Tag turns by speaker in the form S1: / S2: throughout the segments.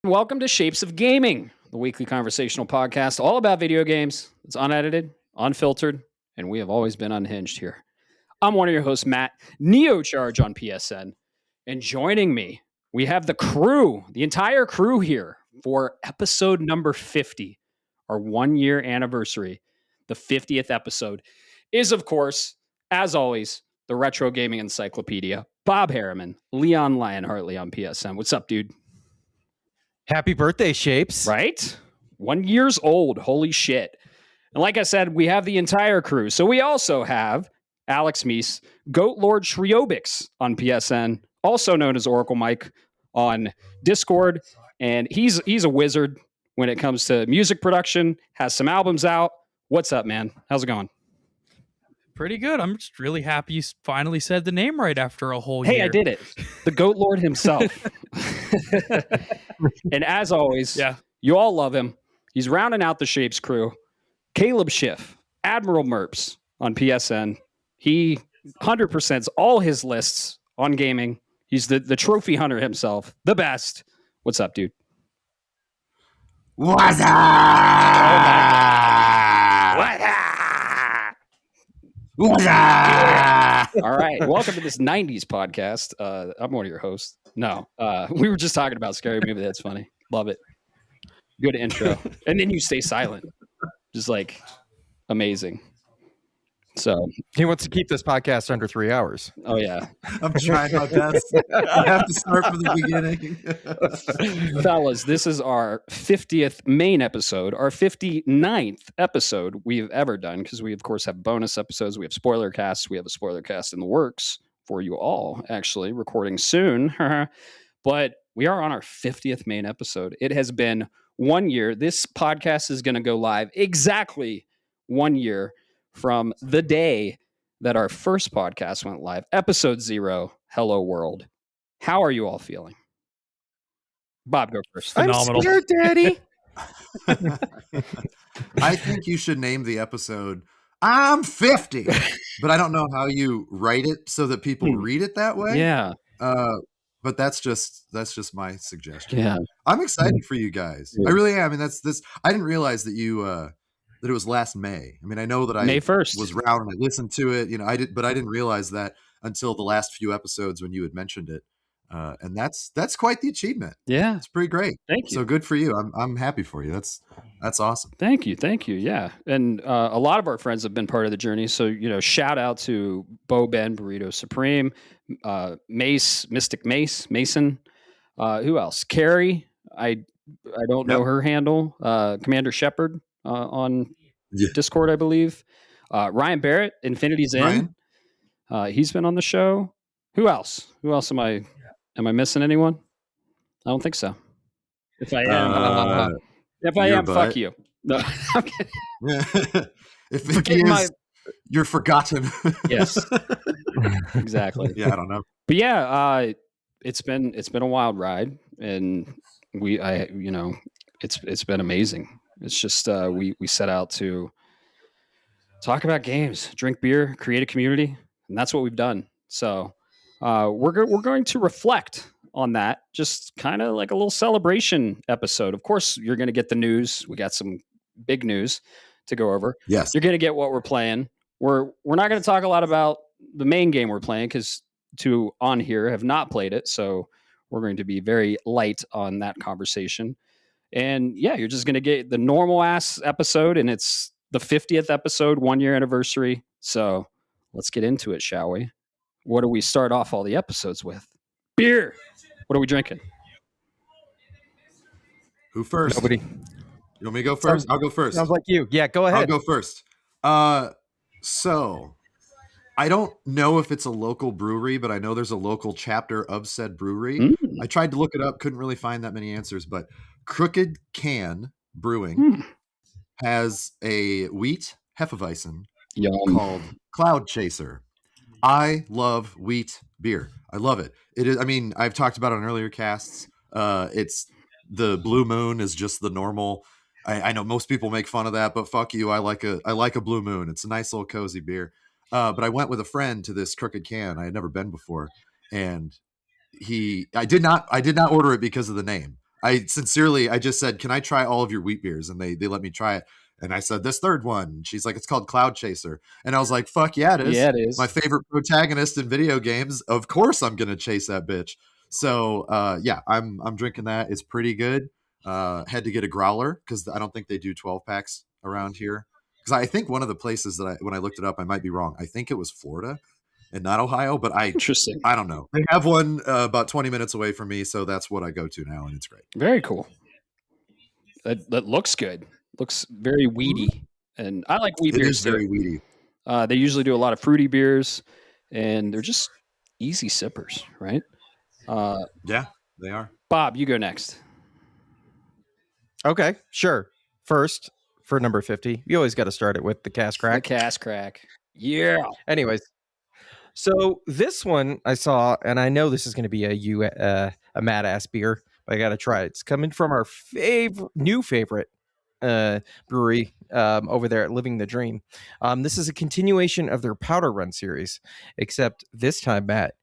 S1: Welcome to Shapes of Gaming, the weekly conversational podcast all about video games. It's unedited, unfiltered, and we have always been unhinged here. I'm one of your hosts, Matt, Neocharge on PSN. And joining me, we have the crew, the entire crew here for episode number 50, our 1-year anniversary. The 50th episode is, of course, as always, the Retro Gaming Encyclopedia. Bob Harriman, Leon Lionheartley on PSN. What's up, dude?
S2: Happy birthday, Shapes.
S1: Right? 1 year old. Holy shit. And like I said, we have the entire crew. So we also have Alex Meese, Goat Lord Shriobix on PSN, also known as OracleMike on Discord. And he's a wizard when it comes to music production, has some albums out. What's up, man? How's it going?
S3: Pretty good. I'm just really happy you finally said the name right after a whole year.
S1: Hey, I did it. The Goat Lord himself. And as always, you all love him. He's rounding out the Shapes crew. Caleb Shiff, AdmiralMerps on PSN. He 100%s all his lists on gaming. He's the trophy hunter himself. The best. What's up, dude?
S4: What's up? What's up?
S1: All right. Welcome to this 90s podcast. I'm one of your hosts. No, we were just talking about Scary Movie. That's funny. Love it. Good intro. And then you stay silent. Just like amazing. So
S2: he wants to keep this podcast under 3 hours.
S1: Oh, yeah.
S4: I'm trying my best. I have to start from the beginning.
S1: Fellas, this is our 50th main episode, our 59th episode we've ever done, because we, of course, have bonus episodes. We have spoiler casts. We have a spoiler cast in the works for you all, actually, recording soon. But we are on our 50th main episode. It has been 1 year. This podcast is going to go live exactly 1 year from the day that our first podcast went live, episode 0, Hello World. How are you all feeling? Bob, go first.
S2: Phenomenal. I'm scared, Daddy.
S4: I think you should name the episode I'm 50, but I don't know how you write it so that people read it that way.
S1: Yeah.
S4: But that's just my suggestion.
S1: Yeah.
S4: I'm excited for you guys. Yeah. I really am. I mean, I didn't realize that that it was last May. I mean, I know that I
S1: May 1st
S4: was around and I listened to it, but I didn't realize that until the last few episodes when you had mentioned it. And that's quite the achievement.
S1: Yeah.
S4: It's pretty great.
S1: Thank you.
S4: So good for you. I'm happy for you. That's awesome.
S1: Thank you. Yeah. And a lot of our friends have been part of the journey. So, shout out to Bo Ben, Burrito Supreme, Mace, Mystic Mace, Mason. Who else? Carrie. I don't know her handle. Commander Shepard on Discord, I believe. Ryan Barrett, Infinity's In. He's been on the show. Who else? Am I missing anyone? I don't think so. If I am, fuck you. No, I'm kidding.
S4: If Vicky is, you're forgotten.
S1: Yes, exactly.
S4: Yeah, I don't know.
S1: But yeah, it's been a wild ride, and it's been amazing. It's just we set out to talk about games, drink beer, create a community, and that's what we've done. So we're going to reflect on that, just kind of like a little celebration episode. Of course, you're going to get the news. We got some big news to go over.
S4: Yes,
S1: you're going to get what we're playing. We're not going to talk a lot about the main game we're playing because two on here have not played it, so we're going to be very light on that conversation. And yeah, you're just going to get the normal ass episode, and it's the 50th episode, 1 year anniversary. So let's get into it, shall we? What do we start off all the episodes with? Beer. What are we drinking?
S4: Who first?
S2: Nobody.
S4: You want me to go first? I'll go first.
S2: Sounds like you. Yeah, go ahead.
S4: I'll go first. So I don't know if it's a local brewery, but I know there's a local chapter of said brewery. I tried to look it up, couldn't really find that many answers, but Crooked Can Brewing has a wheat Hefeweizen called Cloud Chaser. I love wheat beer. I love it. It is. I mean, I've talked about it on earlier casts. It's the Blue Moon is just the normal. I know most people make fun of that, but fuck you. I like a Blue Moon. It's a nice little cozy beer. But I went with a friend to this Crooked Can. I had never been before, and I did not order it because of the name. I just said, can I try all of your wheat beers? And they let me try it. And I said, this third one. She's like, it's called Cloud Chaser. And I was like, fuck yeah, it is.
S1: Yeah, it is.
S4: My favorite protagonist in video games. Of course I'm going to chase that bitch. So yeah, I'm drinking that. It's pretty good. Had to get a growler because I don't think they do 12 packs around here. Because I think one of the places that when I looked it up, I might be wrong. I think it was Florida and not Ohio, but
S1: Interesting.
S4: I don't know. They have one about 20 minutes away from me, so that's what I go to now, and it's great.
S1: Very cool. That looks good. Looks very weedy, and I like wheat beers.
S4: It is very weedy.
S1: They usually do a lot of fruity beers, and they're just easy sippers, right?
S4: Yeah, they are.
S1: Bob, you go next.
S2: Okay, sure. First, for number 50, you always got to start it with the Cask Crack.
S1: The Cask Crack. Yeah.
S2: Anyways, so this one I saw, and I know this is going to be a mad ass beer, but I got to try it. It's coming from our new favorite brewery over there at Living the Dream. This is a continuation of their Powder Run series, except this time, Matt,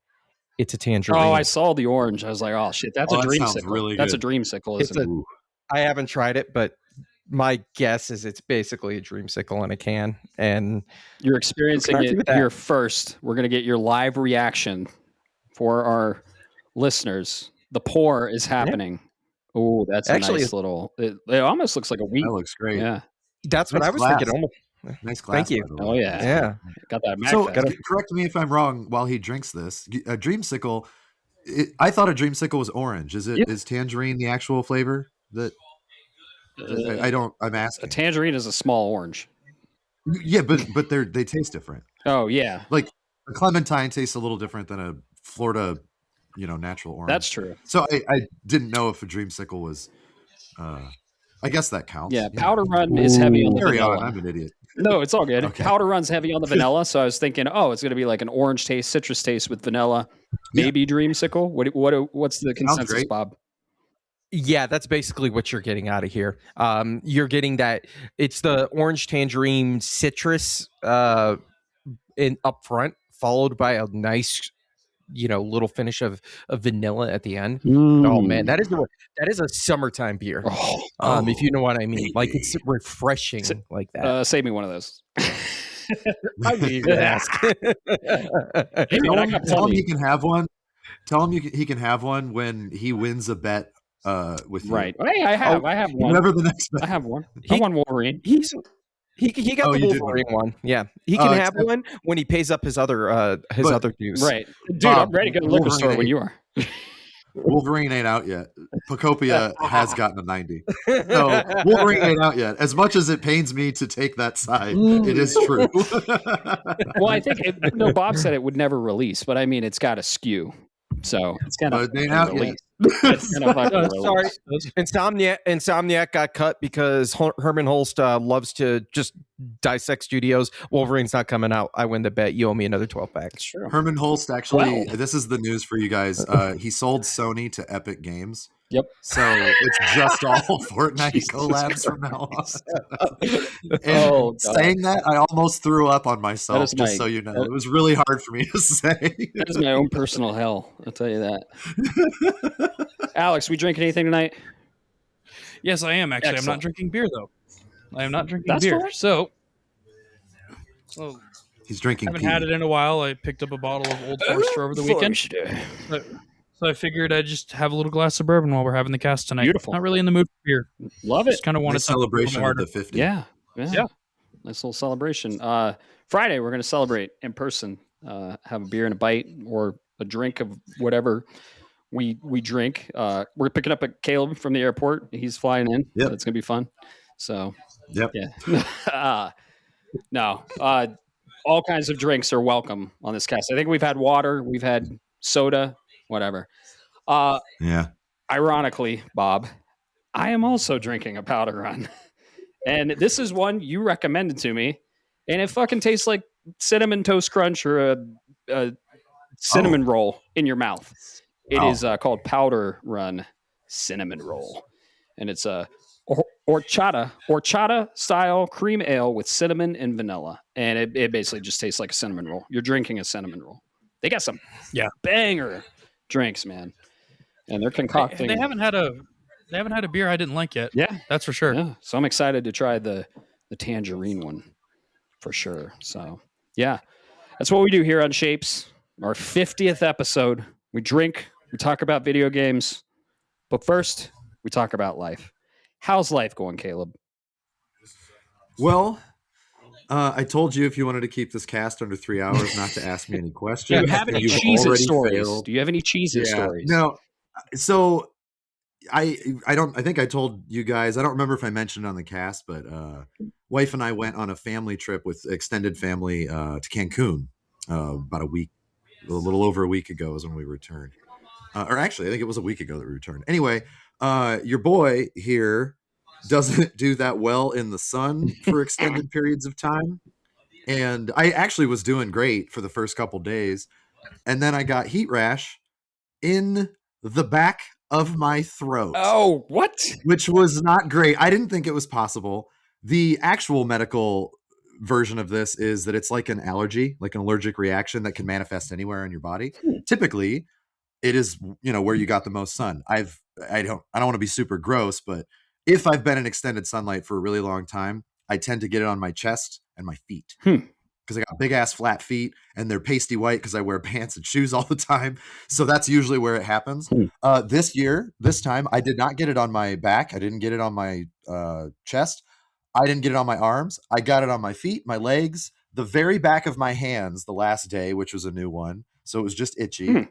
S2: it's a tangerine.
S1: Oh, I saw the orange. I was like, oh shit, that's a dreamsicle.
S4: Really
S1: that's
S4: good.
S1: a dreamsicle, isn't it?
S2: I haven't tried it, but my guess is it's basically a dreamsicle in a can, and
S1: you're experiencing it here first. We're going to get your live reaction for our listeners. The pour is happening. Yeah. Oh, that's actually a nice little. It almost looks like a wheat.
S4: That looks great.
S1: Yeah,
S2: that's what I was thinking. Almost.
S4: Nice glass.
S2: Thank you.
S1: Oh yeah,
S2: yeah.
S1: Got that.
S4: So correct me if I'm wrong. While he drinks this, a dreamsicle. I thought a dreamsicle was orange. Is it? Yeah. Is tangerine the actual flavor? That I don't. I'm asking.
S1: A tangerine is a small orange.
S4: Yeah, but they taste different.
S1: Oh yeah,
S4: like a clementine tastes a little different than a Florida, natural orange.
S1: That's true.
S4: So I didn't know if a dreamsicle was. I guess that counts.
S1: Yeah, Powder Run is heavy on the vanilla.
S4: I'm an idiot.
S1: No, it's all good.
S4: Okay.
S1: Powder Run's heavy on the vanilla, so I was thinking, it's going to be like an orange taste, citrus taste with vanilla, maybe dreamsicle. What's the consensus, Bob?
S2: Yeah, that's basically what you're getting out of here. You're getting that it's the orange tangerine citrus in up front, followed by a nice, little finish of vanilla at the end. Oh man, that is a summertime beer. If you know what I mean, like it's refreshing like that.
S1: Save me one of those.
S2: I didn't even ask.
S4: Tell him he can have one. Tell him he can have one when he wins a bet. With you.
S1: Right. Hey, I have one.
S4: Whenever the next
S1: I have one. I won Wolverine.
S2: He got the Wolverine one. Yeah, he can have one when he pays up his other dues.
S1: Right, dude. I'm ready to go to the liquor store when you are.
S4: Wolverine ain't out yet. Pocopia has gotten a 90. So Wolverine ain't out yet. As much as it pains me to take that side, it is true.
S1: Well, I think Bob said it would never release, but I mean, it's got a skew. So it's kind of
S2: sorry. Insomniac got cut because Herman Holst loves to just dissect studios. Wolverine's not coming out. I win the bet. You owe me another 12 packs.
S1: Sure.
S4: Herman Holst actually, this is the news for you guys. He sold Sony to Epic Games.
S1: Yep.
S4: So it's just all Fortnite collabs from now on. And saying that, I almost threw up on myself, so you know. It was really hard for me to say.
S1: That is my own personal hell, I'll tell you that. Alex, we drink anything tonight?
S3: Yes, I am, actually. Excellent. I'm not drinking beer, though. I am not drinking
S1: That's
S3: beer.
S1: Fine.
S3: So
S4: he's drinking
S3: I haven't had it in a while. I picked up a bottle of Old Forester over the weekend. So I figured I'd just have a little glass of bourbon while we're having the cast tonight.
S1: Beautiful.
S3: Not really in the mood for beer.
S1: Love it.
S3: Just kind of wanted
S4: a celebration of the 50.
S1: Yeah. Nice little celebration. Friday, we're going to celebrate in person. Have a beer and a bite or a drink of whatever we drink. We're picking up a Caleb from the airport. He's flying in.
S4: Yep.
S1: So it's going to be fun. So,
S4: yeah.
S1: No. All kinds of drinks are welcome on this cast. I think we've had water. We've had soda. Whatever. Ironically, Bob, I am also drinking a Powder Run. And this is one you recommended to me. And it fucking tastes like Cinnamon Toast Crunch or a cinnamon roll in your mouth. It is called Powder Run Cinnamon Roll. And it's a horchata style cream ale with cinnamon and vanilla. And it basically just tastes like a cinnamon roll. You're drinking a cinnamon roll. They got some banger drinks, man, and they're concocting.
S3: They haven't had a They haven't had a beer I didn't like yet.
S1: Yeah,
S3: that's for sure.
S1: Yeah. So I'm excited to try the tangerine one for sure. So yeah, that's what we do here on Shapes. Our 50th episode. We drink, we talk about video games, but first we talk about life. How's life going, Caleb?
S4: Well, I told you if you wanted to keep this cast under 3 hours, not to ask me any questions.
S1: Do you have any Cheez-It stories?
S4: Failed.
S1: Do you have any Cheez-It stories?
S4: No. So I think I told you guys, I don't remember if I mentioned it on the cast, but wife and I went on a family trip with extended family to Cancun about a little over a week ago is when we returned. Or actually, I think it was a week ago that we returned. Anyway, your boy here doesn't do that well in the sun for extended periods of time. And I actually was doing great for the first couple days. And then I got heat rash in the back of my throat.
S1: Oh, what?
S4: Which was not great. I didn't think it was possible. The actual medical version of this is that it's like an allergy, like an allergic reaction that can manifest anywhere in your body. Typically, it is, where you got the most sun. I don't want to be super gross, but if I've been in extended sunlight for a really long time, I tend to get it on my chest and my feet. Because I got big ass flat feet and they're pasty white because I wear pants and shoes all the time. So that's usually where it happens. This time, I did not get it on my back. I didn't get it on my chest. I didn't get it on my arms. I got it on my feet, my legs, the very back of my hands the last day, which was a new one. So it was just itchy.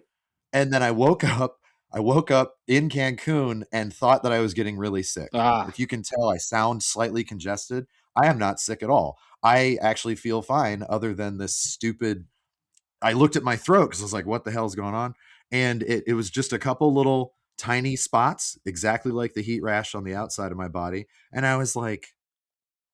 S4: And then I woke up in Cancun and thought that I was getting really sick. If you can tell, I sound slightly congested. I am not sick at all. I actually feel fine other than this stupid, I looked at my throat because I was like, what the hell is going on? And it was just a couple little tiny spots, exactly like the heat rash on the outside of my body. And I was like,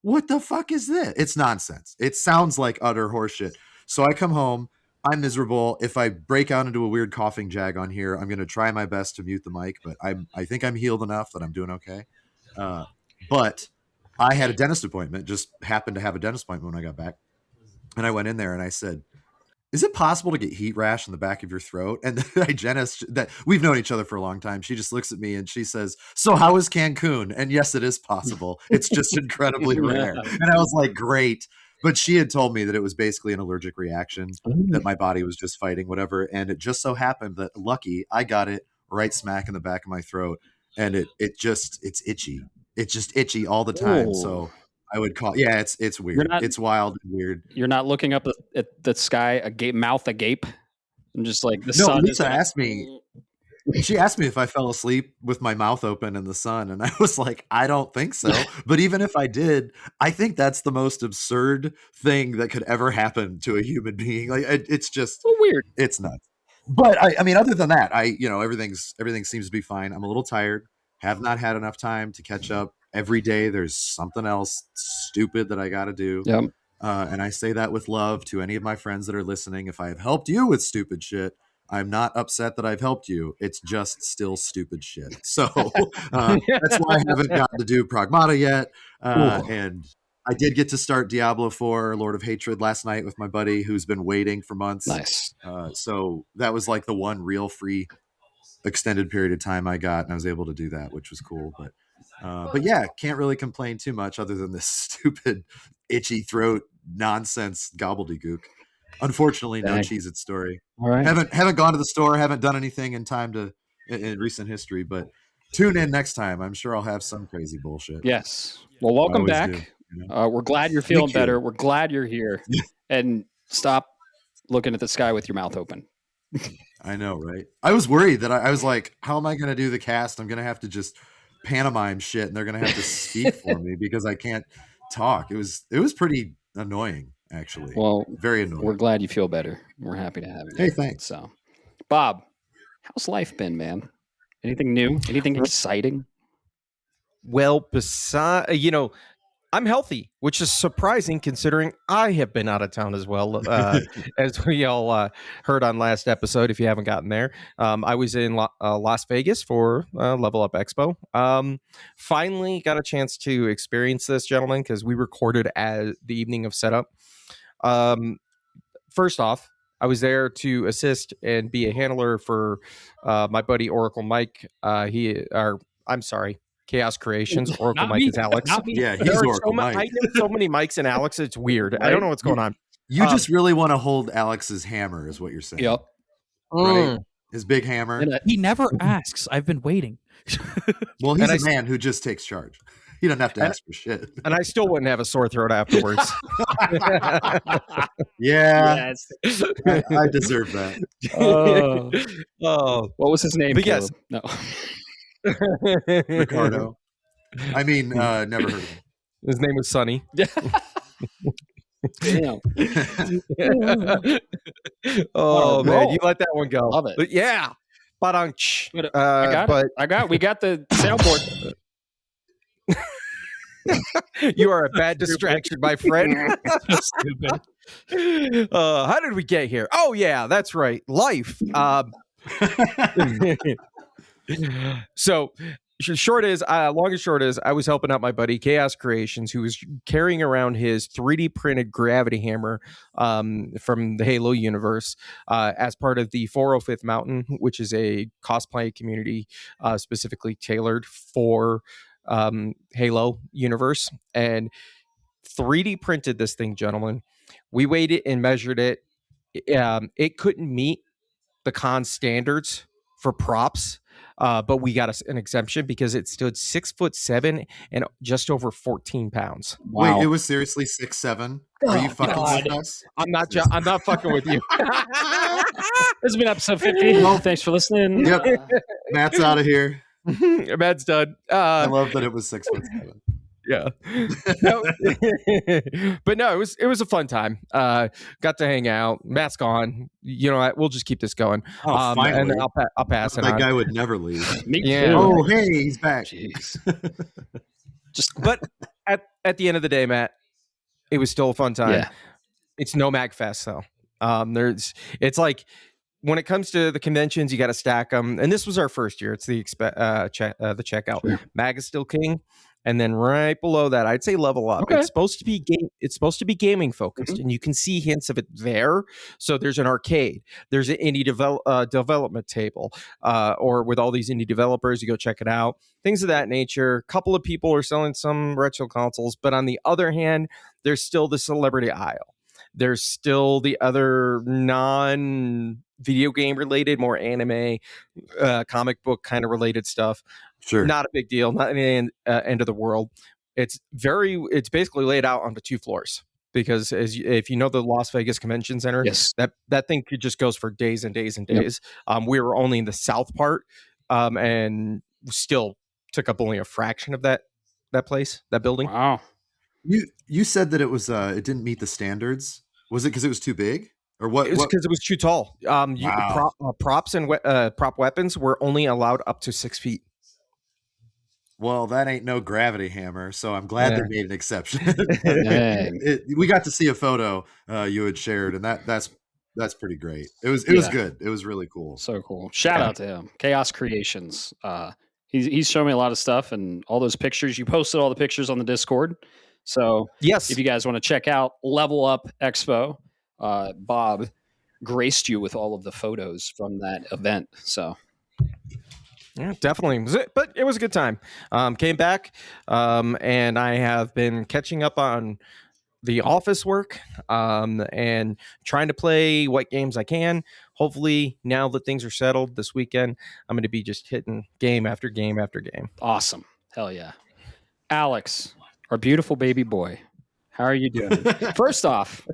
S4: what the fuck is this? It's nonsense. It sounds like utter horseshit. So I come home. I'm miserable. If I break out into a weird coughing jag on here, I'm going to try my best to mute the mic, but I think I'm healed enough that I'm doing okay. But I had a dentist appointment, just happened to have a dentist appointment when I got back. And I went in there and I said, is it possible to get heat rash in the back of your throat? And the hygienist that we've known each other for a long time, she just looks at me and she says, so how is Cancun? And yes, it is possible. It's just incredibly rare. And I was like, great. But she had told me that it was basically an allergic reaction, that my body was just fighting whatever. And it just so happened that lucky I got it right smack in the back of my throat. And it's itchy. It's just itchy all the time. Ooh. So I would call, it's weird. It's wild and weird.
S1: You're not looking up at the sky, mouth agape, and just like the
S4: sun.
S1: Lisa
S4: asked me. She asked me if I fell asleep with my mouth open in the sun, and I was like, I don't think so. But even if I did, I think that's the most absurd thing that could ever happen to a human being. Like it's just
S1: weird.
S4: It's nuts. But I mean, other than that, everything seems to be fine. I'm a little tired. Have not had enough time to catch up. Every day there's something else stupid that I got to do.
S1: Yep.
S4: And I say that with love to any of my friends that are listening. If I have helped you with stupid shit, I'm not upset that I've helped you. It's just still stupid shit. So that's why I haven't gotten to do Pragmata yet. And I did get to start Diablo 4, Lord of Hatred last night with my buddy who's been waiting for months.
S1: Nice.
S4: So that was like the one real free extended period of time I got, and I was able to do that, which was cool. But yeah, can't really complain too much other than this stupid itchy throat nonsense gobbledygook. Unfortunately, no Cheez-It story.
S1: All right.
S4: Haven't gone to the store, haven't done anything in recent history, but tune in next time. I'm sure I'll have some crazy bullshit.
S1: Yes. Well, welcome back. We're glad you're feeling better. We're glad you're here. And stop looking at the sky with your mouth open.
S4: I know, right? I was worried that I was like, how am I going to do the cast? I'm going to have to just pantomime shit, and they're going to have to speak for me because I can't talk. It was pretty annoying, actually.
S1: Well,
S4: very annoying.
S1: We're glad you feel better. We're happy to have you.
S4: Hey, thanks.
S1: So, Bob, how's life been, man? Anything new? Anything exciting?
S2: Well, I'm healthy, which is surprising considering I have been out of town as well, as we all heard on last episode. If you haven't gotten there, I was in Las Vegas for Level Up Expo. Finally got a chance to experience this, gentlemen, because we recorded at the evening of setup. First off, I was there to assist and be a handler for my buddy OracleMike. I'm sorry. Chaos Creations. OracleMike is Alex.
S4: Yeah, he's
S2: There are
S4: OracleMike.
S2: I know so many mics in Alex. It's weird. Right? I don't know what's going on.
S4: You just really want to hold Alex's hammer, is what you're saying.
S1: Yep.
S4: Right? His big hammer.
S3: He never asks. I've been waiting.
S4: Well, he's a man who just takes charge. He doesn't have to ask for shit.
S2: And I still wouldn't have a sore throat afterwards.
S4: Yeah. Yes. I deserve that.
S1: What was his name?
S2: But yes.
S1: No.
S4: Ricardo. I mean, never heard of him.
S2: His name was Sonny.
S1: Damn.
S2: Oh man, you let that one go.
S1: Love it.
S2: But yeah. We got
S1: the soundboard.
S2: You are a bad distraction, my friend.
S3: Stupid.
S2: How did we get here? Oh yeah, that's right. Life. So long and short is I was helping out my buddy Chaos Creations, who was carrying around his 3D printed gravity hammer from the Halo universe as part of the 405th Mountain, which is a cosplay community specifically tailored for Halo universe, and 3D printed this thing, gentlemen. We weighed it and measured it. It couldn't meet the con standards for props. But we got an exemption because it stood 6'7" and just over 14 pounds.
S4: Wow. Wait, it was seriously 6'7"? Are you fucking with us?
S2: I'm not fucking with you.
S1: This has been episode 50. Well, thanks for listening.
S4: Yep. Matt's out of here.
S2: Matt's done.
S4: I love that it was 6'7".
S2: Yeah. No. But no, it was a fun time. Got to hang out. Matt's gone. You know what? We'll just keep this going.
S4: Oh, finally.
S2: And I'll pass it
S4: that
S2: on.
S4: Guy would never leave.
S1: Me
S2: yeah.
S1: too.
S4: Oh, hey, he's back.
S1: Jeez.
S2: But at the end of the day, Matt, it was still a fun time.
S1: Yeah.
S2: It's no MagFest though. It's like when it comes to the conventions, you got to stack them. And this was our first year. It's the checkout. Sure. Mag is still king. And then right below that, I'd say level up. Okay. It's supposed to be gaming focused, and you can see hints of it there. So there's an arcade, there's an indie development table, or with all these indie developers, you go check it out. Things of that nature. A couple of people are selling some retro consoles, but on the other hand, there's still the celebrity aisle. There's still the other non-video game related, more anime, comic book kind of related stuff.
S4: Sure.
S2: Not a big deal, not the end of the world. It's basically laid out onto 2 floors because if you know the Las Vegas Convention Center,
S1: yes,
S2: that thing just goes for days and days and days. Yep. We were only in the south part, and still took up only a fraction of that building.
S1: Wow.
S2: You
S4: said that it was it didn't meet the standards. Was it because it was too big? Or what?
S2: It was because it was too tall. Props and prop weapons were only allowed up to 6 feet.
S4: Well, that ain't no gravity hammer, so I'm glad they made an exception. We got to see a photo you had shared, and that's pretty great. It was good. It was really cool.
S1: So cool. Shout out to him. Chaos Creations. He's shown me a lot of stuff, and all those pictures. You posted all the pictures on the Discord. So
S2: yes,
S1: if you guys want to check out Level Up Expo, Bob graced you with all of the photos from that event. So.
S2: Yeah, definitely. But it was a good time. Came back, and I have been catching up on the office work, and trying to play what games I can. Hopefully, now that things are settled this weekend, I'm going to be just hitting game after game after game.
S1: Awesome. Hell yeah. Alex, our beautiful baby boy, how are you doing? First off,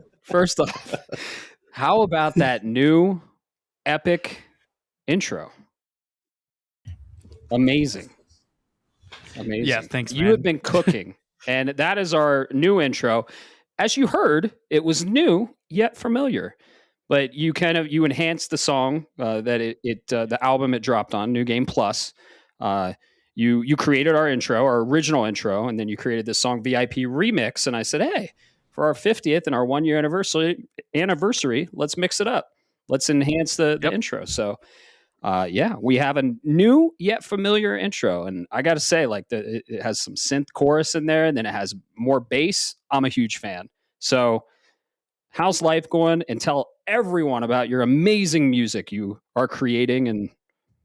S1: how about that new epic intro? Amazing.
S3: Yeah, thanks, man.
S1: You have been cooking, and that is our new intro. As you heard, it was new yet familiar, but you enhanced the song that the album it dropped on, New Game Plus. You created our intro, our original intro, and then you created this song VIP remix. And I said, hey, for our 50th and our 1 year anniversary, let's mix it up. Let's enhance the intro. So. We have a new yet familiar intro, and I got to say, it has some synth chorus in there, and then it has more bass. I'm a huge fan. So, how's life going? And tell everyone about your amazing music you are creating, and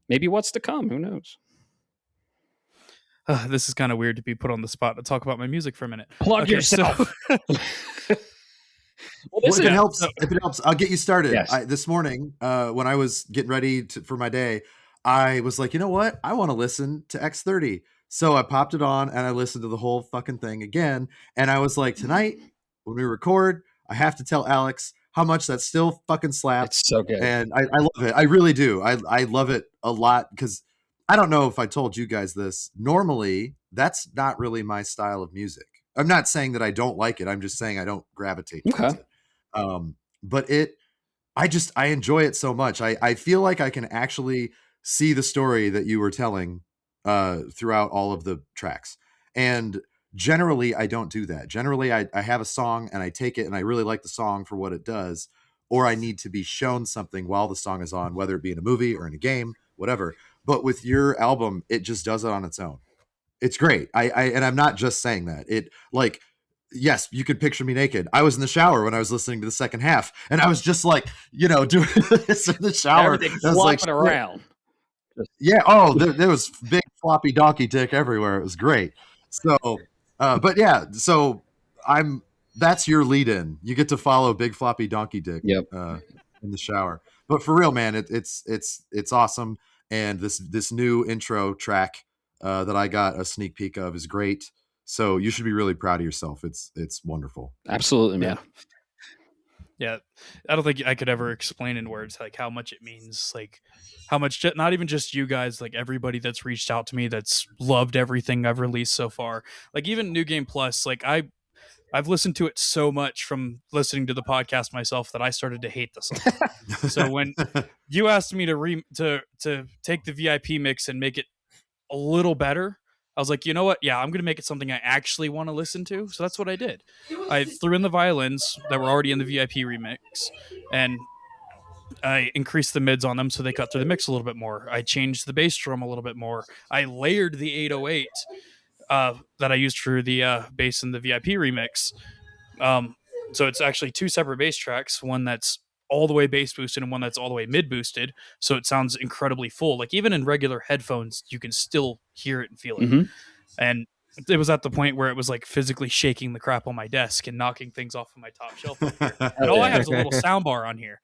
S1: maybe what's to come. Who knows?
S3: This is kind of weird to be put on the spot to talk about my music for a minute.
S1: Plug yourself.
S4: Well, if it helps, I'll get you started. Yes. This morning, when I was getting ready for my day, I was like, you know what? I want to listen to X30. So I popped it on and I listened to the whole fucking thing again. And I was like, tonight, when we record, I have to tell Alex how much that still fucking slaps.
S1: It's so good.
S4: And I love it. I really do. I love it a lot because I don't know if I told you guys this. Normally, that's not really my style of music. I'm not saying that I don't like it. I'm just saying I don't gravitate towards it. But I enjoy it so much. I feel like I can actually see the story that you were telling throughout all of the tracks. And generally, I don't do that. Generally, I have a song and I take it and I really like the song for what it does, or I need to be shown something while the song is on, whether it be in a movie or in a game, whatever. But with your album, it just does it on its own. It's great. And I'm not just saying that. It like, yes, you could picture me naked. I was in the shower when I was listening to the second half, and I was just like, doing this in the shower.
S1: Everything flopping around.
S4: Yeah. Oh, there was big floppy donkey dick everywhere. It was great. So, but yeah. So that's your lead in. You get to follow big floppy donkey dick.
S1: Yep.
S4: In the shower. But for real, man, it's awesome. And this new intro track that I got a sneak peek of is great. So you should be really proud of yourself. It's wonderful.
S1: Absolutely, man.
S3: Yeah. I don't think I could ever explain in words like how much it means, like how much, not even just you guys, like everybody that's reached out to me that's loved everything I've released so far. Like even New Game Plus, like I've listened to it so much from listening to the podcast myself that I started to hate the song. So when you asked me to take the VIP mix and make it a little better, I was like, you know what? Yeah, I'm going to make it something I actually want to listen to. So that's what I did. I threw in the violins that were already in the VIP remix, and I increased the mids on them so they cut through the mix a little bit more. I changed the bass drum a little bit more. I layered the 808 that I used for the bass in the VIP remix. So it's actually two separate bass tracks, one that's all the way bass boosted and one that's all the way mid boosted. So it sounds incredibly full. Like even in regular headphones, you can still hear it and feel it.
S1: Mm-hmm.
S3: And it was at the point where it was like physically shaking the crap on my desk and knocking things off of my top shelf up here. And all I have is a little sound bar on here.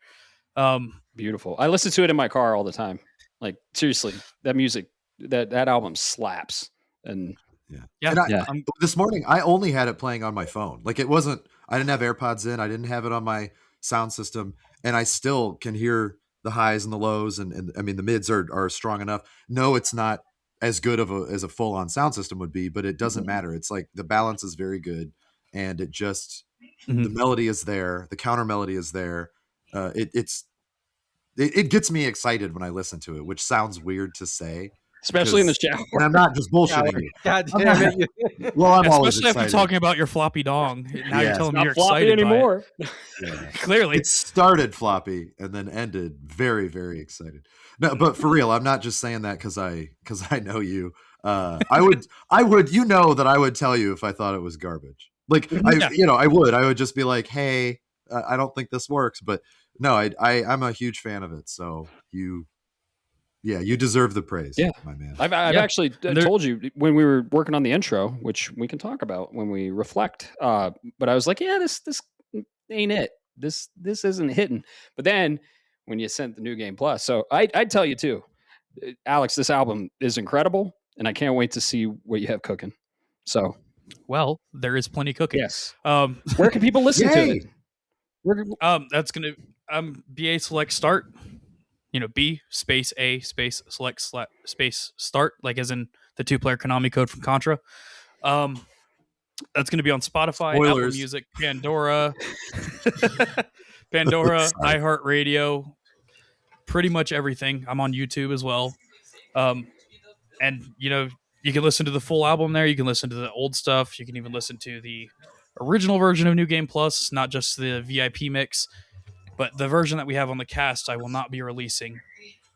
S1: Beautiful. I listen to it in my car all the time. Like seriously, that music, that album slaps. And
S3: yeah.
S4: This morning I only had it playing on my phone. Like I didn't have AirPods in. I didn't have it on my sound system, and I still can hear the highs and the lows. And I mean, the mids are strong enough. No, it's not as good as a full on sound system would be, but it doesn't matter. It's like the balance is very good, and it just, the melody is there. The counter melody is there. It gets me excited when I listen to it, which sounds weird to say.
S1: Especially in the shower.
S4: And I'm not just bullshitting you.
S2: God damn it.
S4: Well, I'm always
S3: especially
S4: excited.
S3: after talking about your floppy dong. Now you're telling me you're
S1: floppy
S3: excited
S1: anymore.
S4: Yeah.
S3: Clearly.
S4: It started floppy and then ended very, very excited. No, but for real, I'm not just saying that because I know you. I would, that I would tell you if I thought it was garbage. Like I would just be like, hey, I don't think this works. But no, I'm a huge fan of it. So you deserve the praise.
S1: Yeah,
S4: my man.
S1: I've actually told you when we were working on the intro, which we can talk about when we reflect. But I was like, yeah, this ain't it. This isn't hitting. But then when you sent the New Game Plus, so I'd tell you too, Alex, this album is incredible, and I can't wait to see what you have cooking. So,
S3: well, there is plenty cooking.
S1: Yes. Where can people listen to it?
S3: That's gonna BA select start. B space A space select space start, like as in the 2-player Konami code from Contra. That's going to be on Spotify, Apple Music, Pandora, iHeartRadio, pretty much everything. I'm on YouTube as well. And you can listen to the full album there. You can listen to the old stuff. You can even listen to the original version of New Game Plus, not just the VIP mix. But the version that we have on the cast, I will not be releasing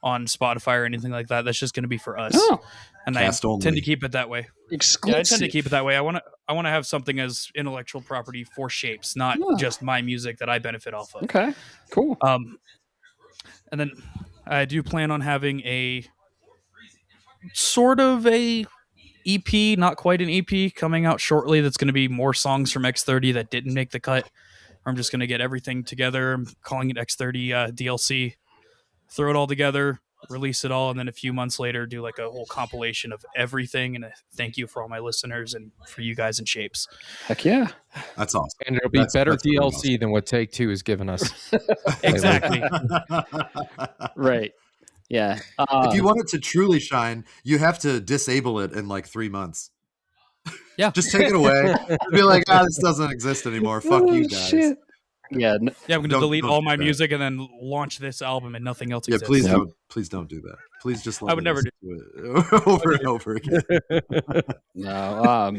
S3: on Spotify or anything like that. That's just going to be for us.
S1: Oh,
S3: and cast I tend to keep it that way.
S1: Exclusive.
S3: Yeah, I tend to keep it that way. I want to have something as intellectual property for Shapes, not just my music that I benefit off of.
S1: Okay, cool.
S3: And then I do plan on having a sort of a EP, not quite an EP, coming out shortly. That's going to be more songs from X30 that didn't make the cut. I'm just going to get everything together. I'm calling it X30 DLC. Throw it all together, release it all, and then a few months later do like a whole compilation of everything. And a thank you for all my listeners and for you guys in Shapes.
S1: Heck yeah.
S4: That's awesome.
S2: And it'll be better DLC awesome. Than what Take Two has given us.
S3: Exactly.
S1: Right. Yeah.
S4: If you want it to truly shine, you have to disable it in like 3 months.
S3: Yeah.
S4: Just take it away. Be like, this doesn't exist anymore. Fuck you guys.
S1: Shit. Yeah.
S3: I'm going to delete all my music and then launch this album and nothing else exists.
S4: Please don't do that. Please just let
S3: I would never do
S4: it over and over again.
S1: No.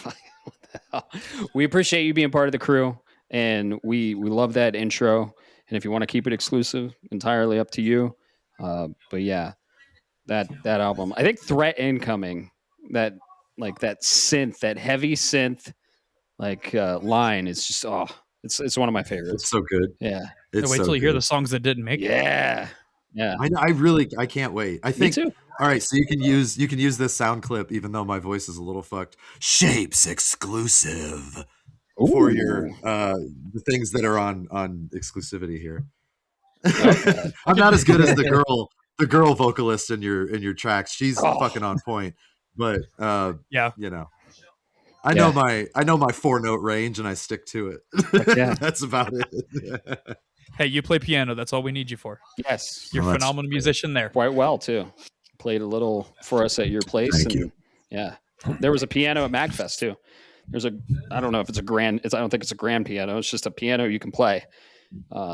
S1: What the hell? We appreciate you being part of the crew, and we love that intro. And if you want to keep it exclusive, entirely up to you. But yeah, that album, I think Threat Incoming, that synth, that heavy synth, line is just it's one of my favorites.
S4: It's so good.
S1: Yeah.
S3: Wait till you hear the songs that didn't make it.
S1: Yeah. Yeah.
S4: I can't wait. I think.
S1: Me too.
S4: All right, so you can use this sound clip, even though my voice is a little fucked. Shapes exclusive.
S1: Ooh.
S4: For your the things that are on exclusivity here.
S1: Okay.
S4: I'm not as good as the girl vocalist in your tracks. She's fucking on point. But
S3: yeah,
S4: I know my 4-note range and I stick to it.
S1: Yeah.
S4: That's about it.
S3: Hey, you play piano. That's all we need you for.
S1: Yes.
S3: You're a phenomenal musician there.
S1: Quite well too. Played a little for us at your place.
S4: Thank you.
S1: Yeah. There was a piano at MagFest too. I don't know if it's a grand, I don't think it's a grand piano. It's just a piano you can play.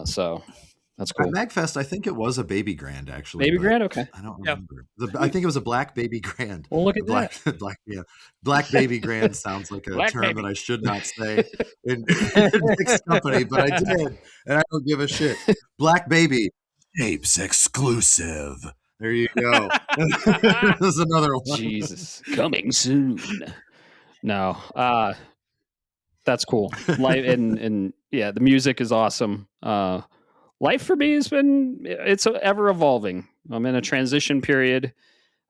S1: So that's cool.
S4: At MagFest, I think it was a baby grand, actually.
S1: Baby grand? Okay.
S4: I don't remember. I think it was a black baby grand.
S1: Well, look at that.
S4: Black baby grand sounds like a term
S1: baby.
S4: that I should not say in mixed company, but I did, and I don't give a shit. Black baby, Shapes exclusive. There you go. There's another one.
S1: Jesus. Coming soon. No. That's cool. Life and yeah, the music is awesome. Life for me it's ever evolving. I'm in a transition period.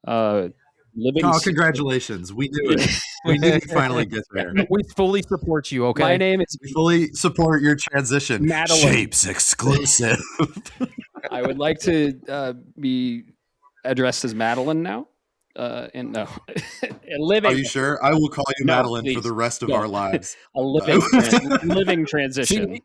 S4: Congratulations. We knew it. We knew you'd finally get there.
S2: We fully support you, okay?
S1: My name is...
S4: We fully support your transition.
S1: Madeline.
S4: Shapes exclusive.
S1: I would like to be addressed as Madeline now. And no, living.
S4: Are you sure? I will call you Madeline
S1: please.
S4: for the rest of our lives.
S1: A living transition.
S2: See,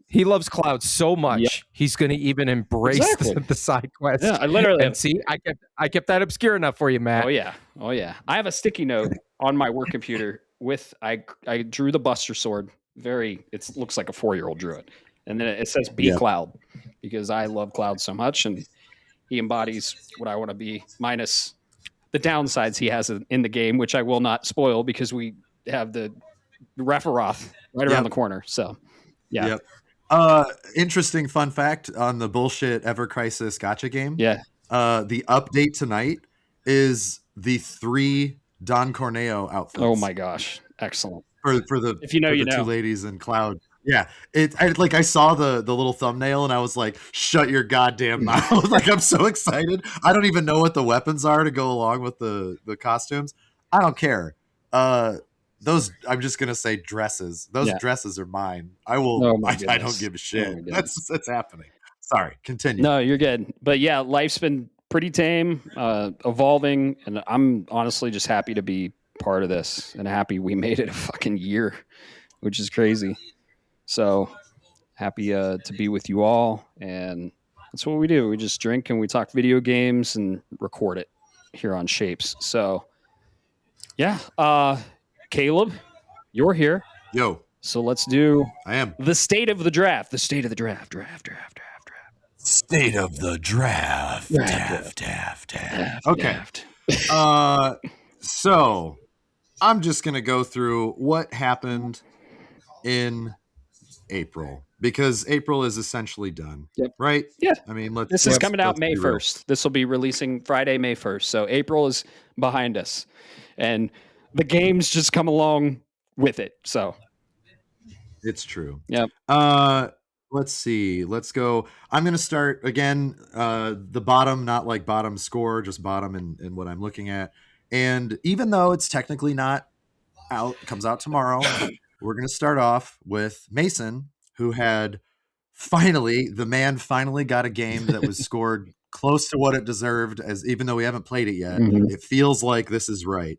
S2: he loves cloud so much, he's going to even embrace the side quest.
S1: Yeah, I literally.
S2: And see, I kept that obscure enough for you, Matt.
S1: Oh yeah. I have a sticky note on my work computer with I drew the Buster Sword. It looks like a 4-year-old drew it, and then it says "Be Cloud" because I love Cloud so much, and he embodies what I want to be, minus the downsides he has in the game, which I will not spoil because we have the Referoth right around the corner. So, yeah.
S4: Yep. Interesting fun fact on the bullshit Ever Crisis gacha game.
S1: Yeah.
S4: The update tonight is the 3 Don Corneo outfits.
S1: Oh my gosh. Excellent.
S4: For the
S1: if you know,
S4: two ladies in Cloud. Yeah, I saw the little thumbnail and I was like, "Shut your goddamn mouth!" Like I'm so excited. I don't even know what the weapons are to go along with the costumes. I don't care. Those I'm just gonna say dresses. Those dresses are mine. I will.
S1: Oh
S4: I don't give a shit. That's happening. Sorry, continue.
S1: No, you're good. But yeah, life's been pretty tame, evolving, and I'm honestly just happy to be part of this and happy we made it a fucking year, which is crazy. So happy to be with you all, and that's what we do. We just drink and we talk video games and record it here on Shapes. So yeah, Caleb, you're here.
S4: Yo.
S1: So let's do
S4: I am
S1: the state of the draft. The state of the draft.
S4: State of the draft. Okay. So I'm just gonna go through what happened in April, because April is essentially done.
S1: Yep.
S4: Right?
S1: Yeah.
S4: I mean,
S1: this is coming out May 1st. This will be releasing Friday, May 1st. So April is behind us, and the games just come along with it. So
S4: it's true.
S1: Yep.
S4: Let's see. Let's go. I'm going to start again. The bottom, not like bottom score, just bottom in what I'm looking at And even though it's technically not out, comes out tomorrow, we're going to start off with Mason, who had the man finally got a game that was scored close to what it deserved, as even though we haven't played it yet. It feels like this is right.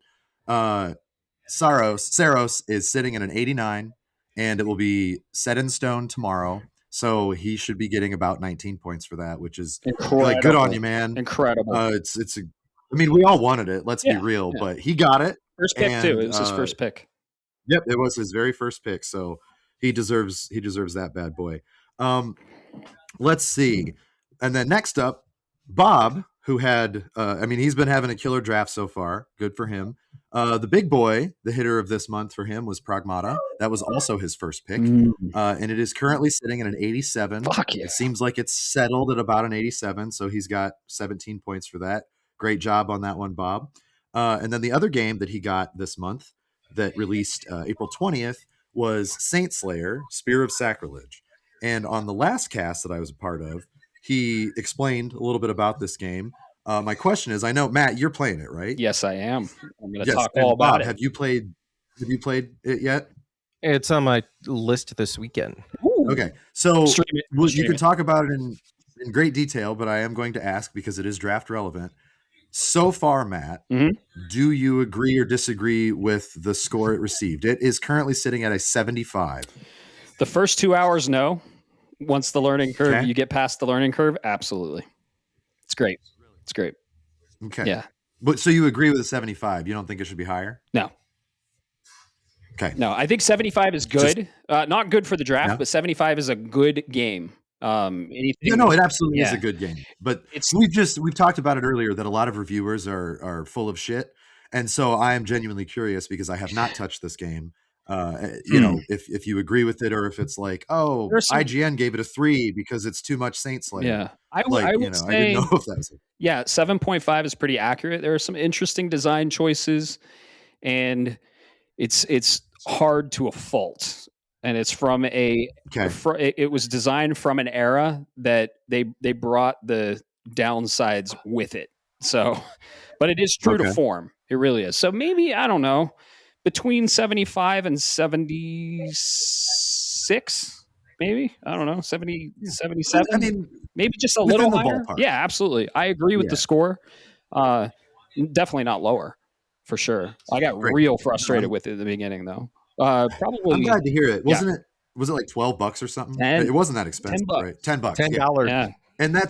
S4: Saros is sitting at an 89, and it will be set in stone tomorrow. So he should be getting about 19 points for that, which is like good on you, man.
S1: Incredible.
S4: I mean, we all wanted it. Let's be real, but he got it.
S1: First pick too. It was his first pick.
S4: Yep, it was his very first pick. So he deserves that bad boy. Let's see. And then next up, Bob, who had, he's been having a killer draft so far. Good for him. The big boy, the hitter of this month for him was Pragmata. That was also his first pick. And it is currently sitting at an 87.
S1: Fuck yeah.
S4: It seems like it's settled at about an 87. So he's got 17 points for that. Great job on that one, Bob. And then the other game that he got this month that released April 20th was Saint Slayer, Spear of Sacrilege. And on the last cast that I was a part of, he explained a little bit about this game. My question is, I know, Matt, you're playing it, right?
S1: Yes, I am. I'm going to talk all about
S4: Bob,
S1: it.
S4: Have you played it yet?
S2: It's on my list this weekend.
S1: Ooh.
S4: Okay. So you can talk about it in great detail, but I am going to ask because it is draft relevant. So far, Matt, do you agree or disagree with the score it received? It is currently sitting at a 75.
S1: The first 2 hours, no. Once the learning curve, you get past the learning curve, absolutely. It's great. It's great.
S4: Okay.
S1: Yeah.
S4: But so you agree with the 75? You don't think it should be higher?
S1: No.
S4: Okay.
S1: No, I think 75 is good. Not good for the draft, but 75 is a good game.
S4: It absolutely is a good game. But we've talked about it earlier that a lot of reviewers are full of shit. And so I am genuinely curious because I have not touched this game. If you agree with it or if it's like, IGN gave it a 3 because it's too much Saint Slayer.
S1: Yeah. I
S4: didn't know if that was it.
S1: Yeah, 7.5 is pretty accurate. There are some interesting design choices and it's hard to a fault. And it's from it was designed from an era that they brought the downsides with it. So, but it is true to form. It really is. So maybe, I don't know, between 75 and 76, maybe, I don't know, 70, 77.
S4: I mean,
S1: maybe just a little higher.
S4: Ballpark.
S1: Yeah, absolutely. I agree with the score. Definitely not lower for sure. I got real frustrated with it at the beginning though. Probably.
S4: I'm glad to hear it. Was it like $12 or something?
S1: 10,
S4: it wasn't that expensive, right? $10.
S2: $10.
S1: Yeah.
S4: And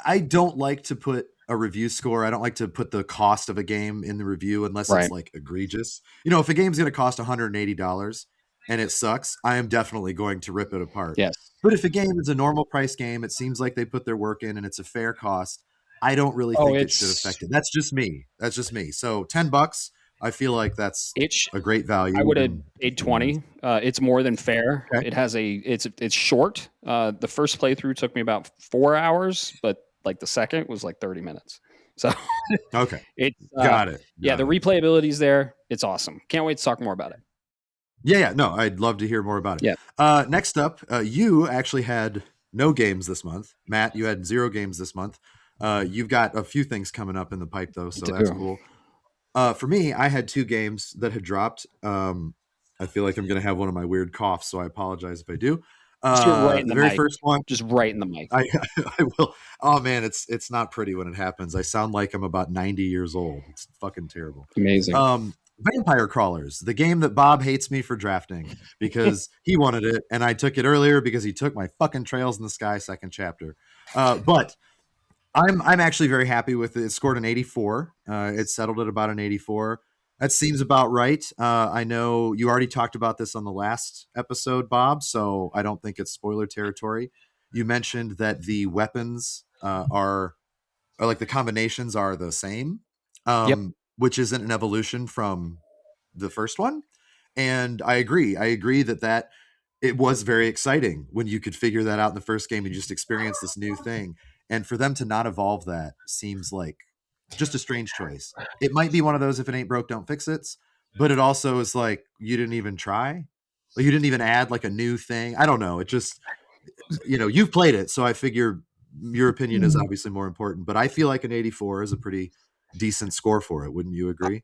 S4: I don't like to put a review score. I don't like to put the cost of a game in the review unless it's like egregious. If a game's going to cost $180 and it sucks, I am definitely going to rip it apart.
S1: Yes.
S4: But if a game is a normal price game, it seems like they put their work in and it's a fair cost. I don't really think it should affect it. That's just me. So $10, I feel like that's a great value.
S1: I would have paid 20. It's more than fair. Okay. It has it's short. The first playthrough took me about 4 hours, but like the second was like 30 minutes. So
S4: okay,
S1: got it. The replayability is there. It's awesome. Can't wait to talk more about it.
S4: Yeah. No, I'd love to hear more about it. Yeah. Next up, you actually had no games this month. Matt, you had 0 games this month. You've got a few things coming up in the pipe though, so that's cool. For me, I had 2 games that had dropped. I feel like I'm going to have one of my weird coughs, so I apologize if I do.
S1: Right in the
S4: very
S1: mic.
S4: First one,
S1: just right in the mic.
S4: I will. Oh man, it's not pretty when it happens. I sound like I'm about 90 years old. It's fucking terrible.
S1: Amazing.
S4: Vampire Crawlers, the game that Bob hates me for drafting because he wanted it, and I took it earlier because he took my fucking Trails in the Sky second chapter. But I'm actually very happy with it. It scored an 84. It settled at about an 84. That seems about right. I know you already talked about this on the last episode, Bob, so I don't think it's spoiler territory. You mentioned that the weapons are like the combinations are the same, which isn't an evolution from the first one. And I agree. I agree that it was very exciting when you could figure that out in the first game and just experience this new thing. And for them to not evolve that seems like just a strange choice. It might be one of those, if it ain't broke, don't fix it. But it also is like, you didn't even try. Like, you didn't even add like a new thing. I don't know. It just, you've played it. So I figure your opinion is obviously more important. But I feel like an 84 is a pretty decent score for it. Wouldn't you agree?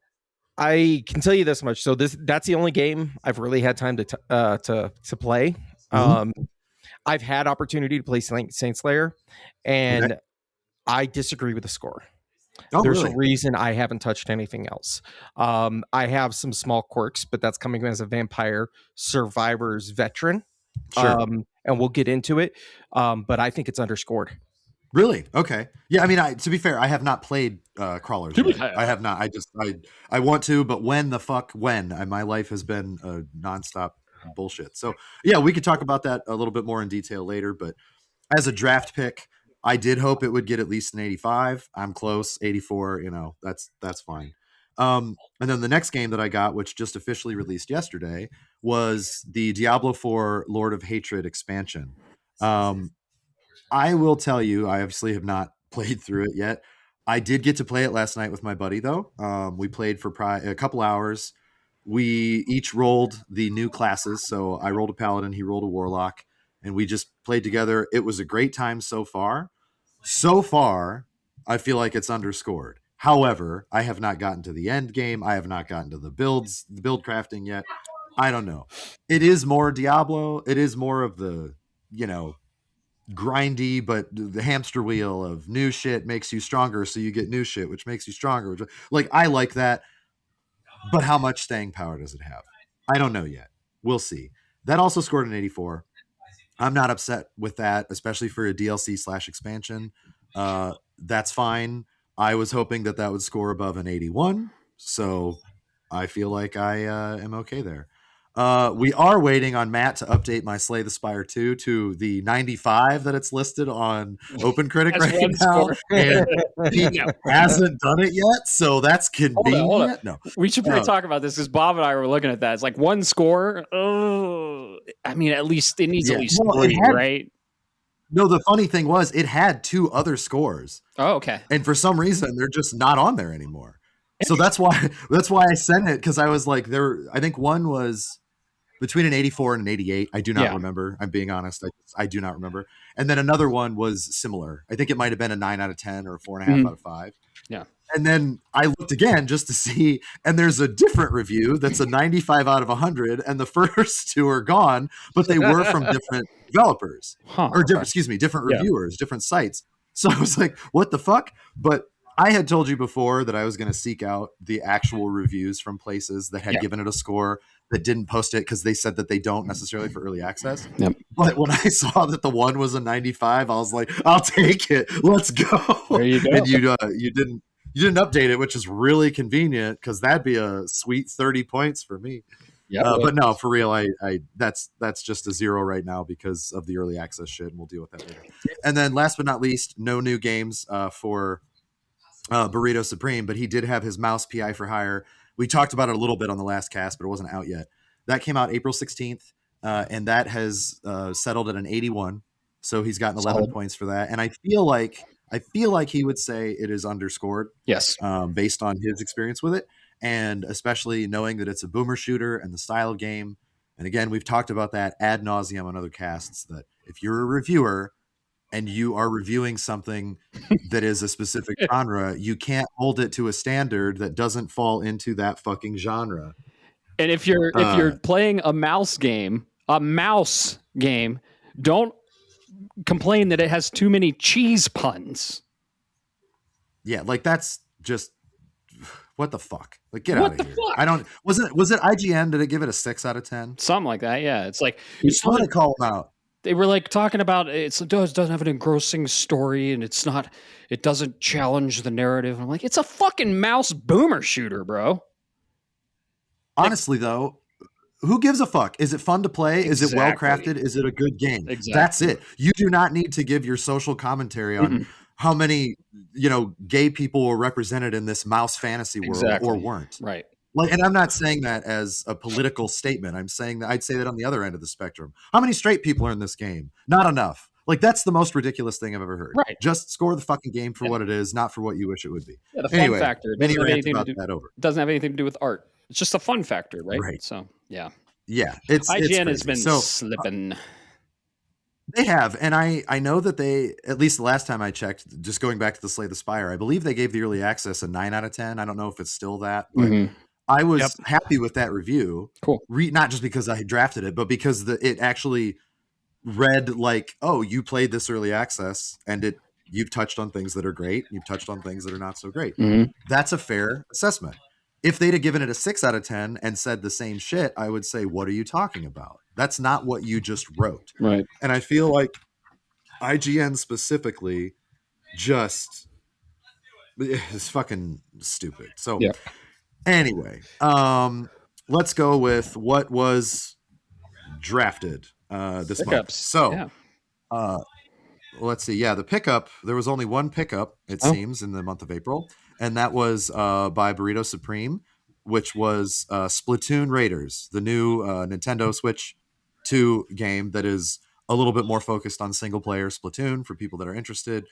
S2: I can tell you this much. So that's the only game I've really had time to play. I've had opportunity to play Saint Slayer, and I disagree with the score. There's a reason I haven't touched anything else. I have some small quirks, but that's coming as a Vampire Survivors veteran.
S4: Sure.
S2: And we'll get into it. But I think it's underscored.
S4: Really? Okay. Yeah. I mean, to be fair, I have not played crawlers. I have not. I want to, but when? My life has been nonstop bullshit. So yeah, we could talk about that a little bit more in detail later. But as a draft pick, I did hope it would get at least an 85. I'm close, 84. That's fine. And then the next game that I got, which just officially released yesterday, was the Diablo 4 Lord of Hatred expansion. I will tell you, I obviously have not played through it yet. I did get to play it last night with my buddy, though. We played for a couple hours. We each rolled the new classes. So I rolled a paladin, he rolled a warlock, and we just played together. It was a great time so far. So far, I feel like it's underscored. However, I have not gotten to the end game. I have not gotten to the build crafting yet. I don't know. It is more Diablo. It is more of the, grindy, but the hamster wheel of new shit makes you stronger, so you get new shit, which makes you stronger. Like, I like that, but how much staying power does it have? I don't know yet. We'll see. That also scored an 84. I'm not upset with that, especially for a DLC/expansion. That's fine. I was hoping that would score above an 81, so I feel like I am okay there. We are waiting on Matt to update my Slay the Spire 2 to the 95 that it's listed on OpenCritic right now. And he hasn't done it yet, so that's convenient. Hold on. No,
S1: we should probably talk about this because Bob and I were looking at that. It's like one score. I mean, at least it needs at least 3, right?
S4: No, the funny thing was it had 2 other scores.
S1: Oh, okay.
S4: And for some reason, they're just not on there anymore. So that's why I sent it, because I was like, I think one was between an 84 and an 88. I do not remember. I'm being honest. I do not remember. And then another one was similar. I think it might have been a 9 out of 10 or a 4.5 out of 5.
S1: Yeah.
S4: And then I looked again just to see, and there's a different review that's a 95 out of 100, and the first 2 are gone, but they were from different developers different reviewers, different sites. So I was like, what the fuck? But I had told you before that I was going to seek out the actual reviews from places that had given it a score that didn't post it because they said that they don't necessarily for early access.
S1: Yep.
S4: But when I saw that the one was a 95, I was like, I'll take it. Let's go.
S1: There you go.
S4: And you didn't update it, which is really convenient because that'd be a sweet 30 points for me. Yeah, but no, for real, I that's just a 0 right now because of the early access shit, and we'll deal with that later. And then last but not least, no new games for Burrito Supreme, but he did have his mouse PI for hire. We talked about it a little bit on the last cast, but it wasn't out yet. That came out April 16th, and that has settled at an 81. So he's gotten 11 points for that. And I feel like he would say it is underscored.
S1: Yes.
S4: Based on his experience with it, and especially knowing that it's a boomer shooter and the style of game. And again, we've talked about that ad nauseum on other casts, that if you're a reviewer and you are reviewing something that is a specific genre, you can't hold it to a standard that doesn't fall into that fucking genre.
S1: And if you're playing a mouse game, don't complain that it has too many cheese puns.
S4: Yeah, like that's just what the fuck? Like, get out of here. I don't. Was it IGN? Did it give it a 6 out of 10?
S1: Something like that. Yeah, it's like
S4: you want to call them out.
S1: They were like talking about it doesn't have an engrossing story, and it doesn't challenge the narrative. I'm like, it's a fucking mouse boomer shooter, bro.
S4: Honestly, though, who gives a fuck? Is it fun to play? Is it well crafted? Is it a good game?
S1: Exactly.
S4: That's it. You do not need to give your social commentary on how many gay people were represented in this mouse fantasy world or weren't.
S1: Right.
S4: Like, and I'm not saying that as a political statement. I'm saying that I'd say that on the other end of the spectrum. How many straight people are in this game? Not enough. Like, that's the most ridiculous thing I've ever heard.
S1: Right.
S4: Just score the fucking game for what it is, not for what you wish it would be.
S1: Yeah, the fun factor.
S4: Many rants about that over.
S1: It doesn't have anything to do with art. It's just a fun factor, right?
S4: Right.
S1: So, yeah.
S4: Yeah.
S1: IGN has been slipping.
S4: They have, and I know that they, at least the last time I checked, just going back to the Slay the Spire, I believe they gave the early access a 9 out of 10. I don't know if it's still that, but I was happy with that review.
S1: Cool.
S4: Not just because I had drafted it, but because it actually read like, oh, you played this early access, and you've touched on things that are great, you've touched on things that are not so great. That's a fair assessment. If they'd have given it a 6 out of 10 and said the same shit, I would say, what are you talking about? That's not what you just wrote.
S1: Right.
S4: And I feel like IGN specifically just is fucking stupid. So anyway, let's go with what was drafted this
S1: Pickups.
S4: month. So let's see. Yeah, the pickup, there was only one pickup, it seems, in the month of April. And that was by Burrito Supreme, which was Splatoon Raiders, the new Nintendo Switch 2 game that is a little bit more focused on single-player Splatoon for people that are interested.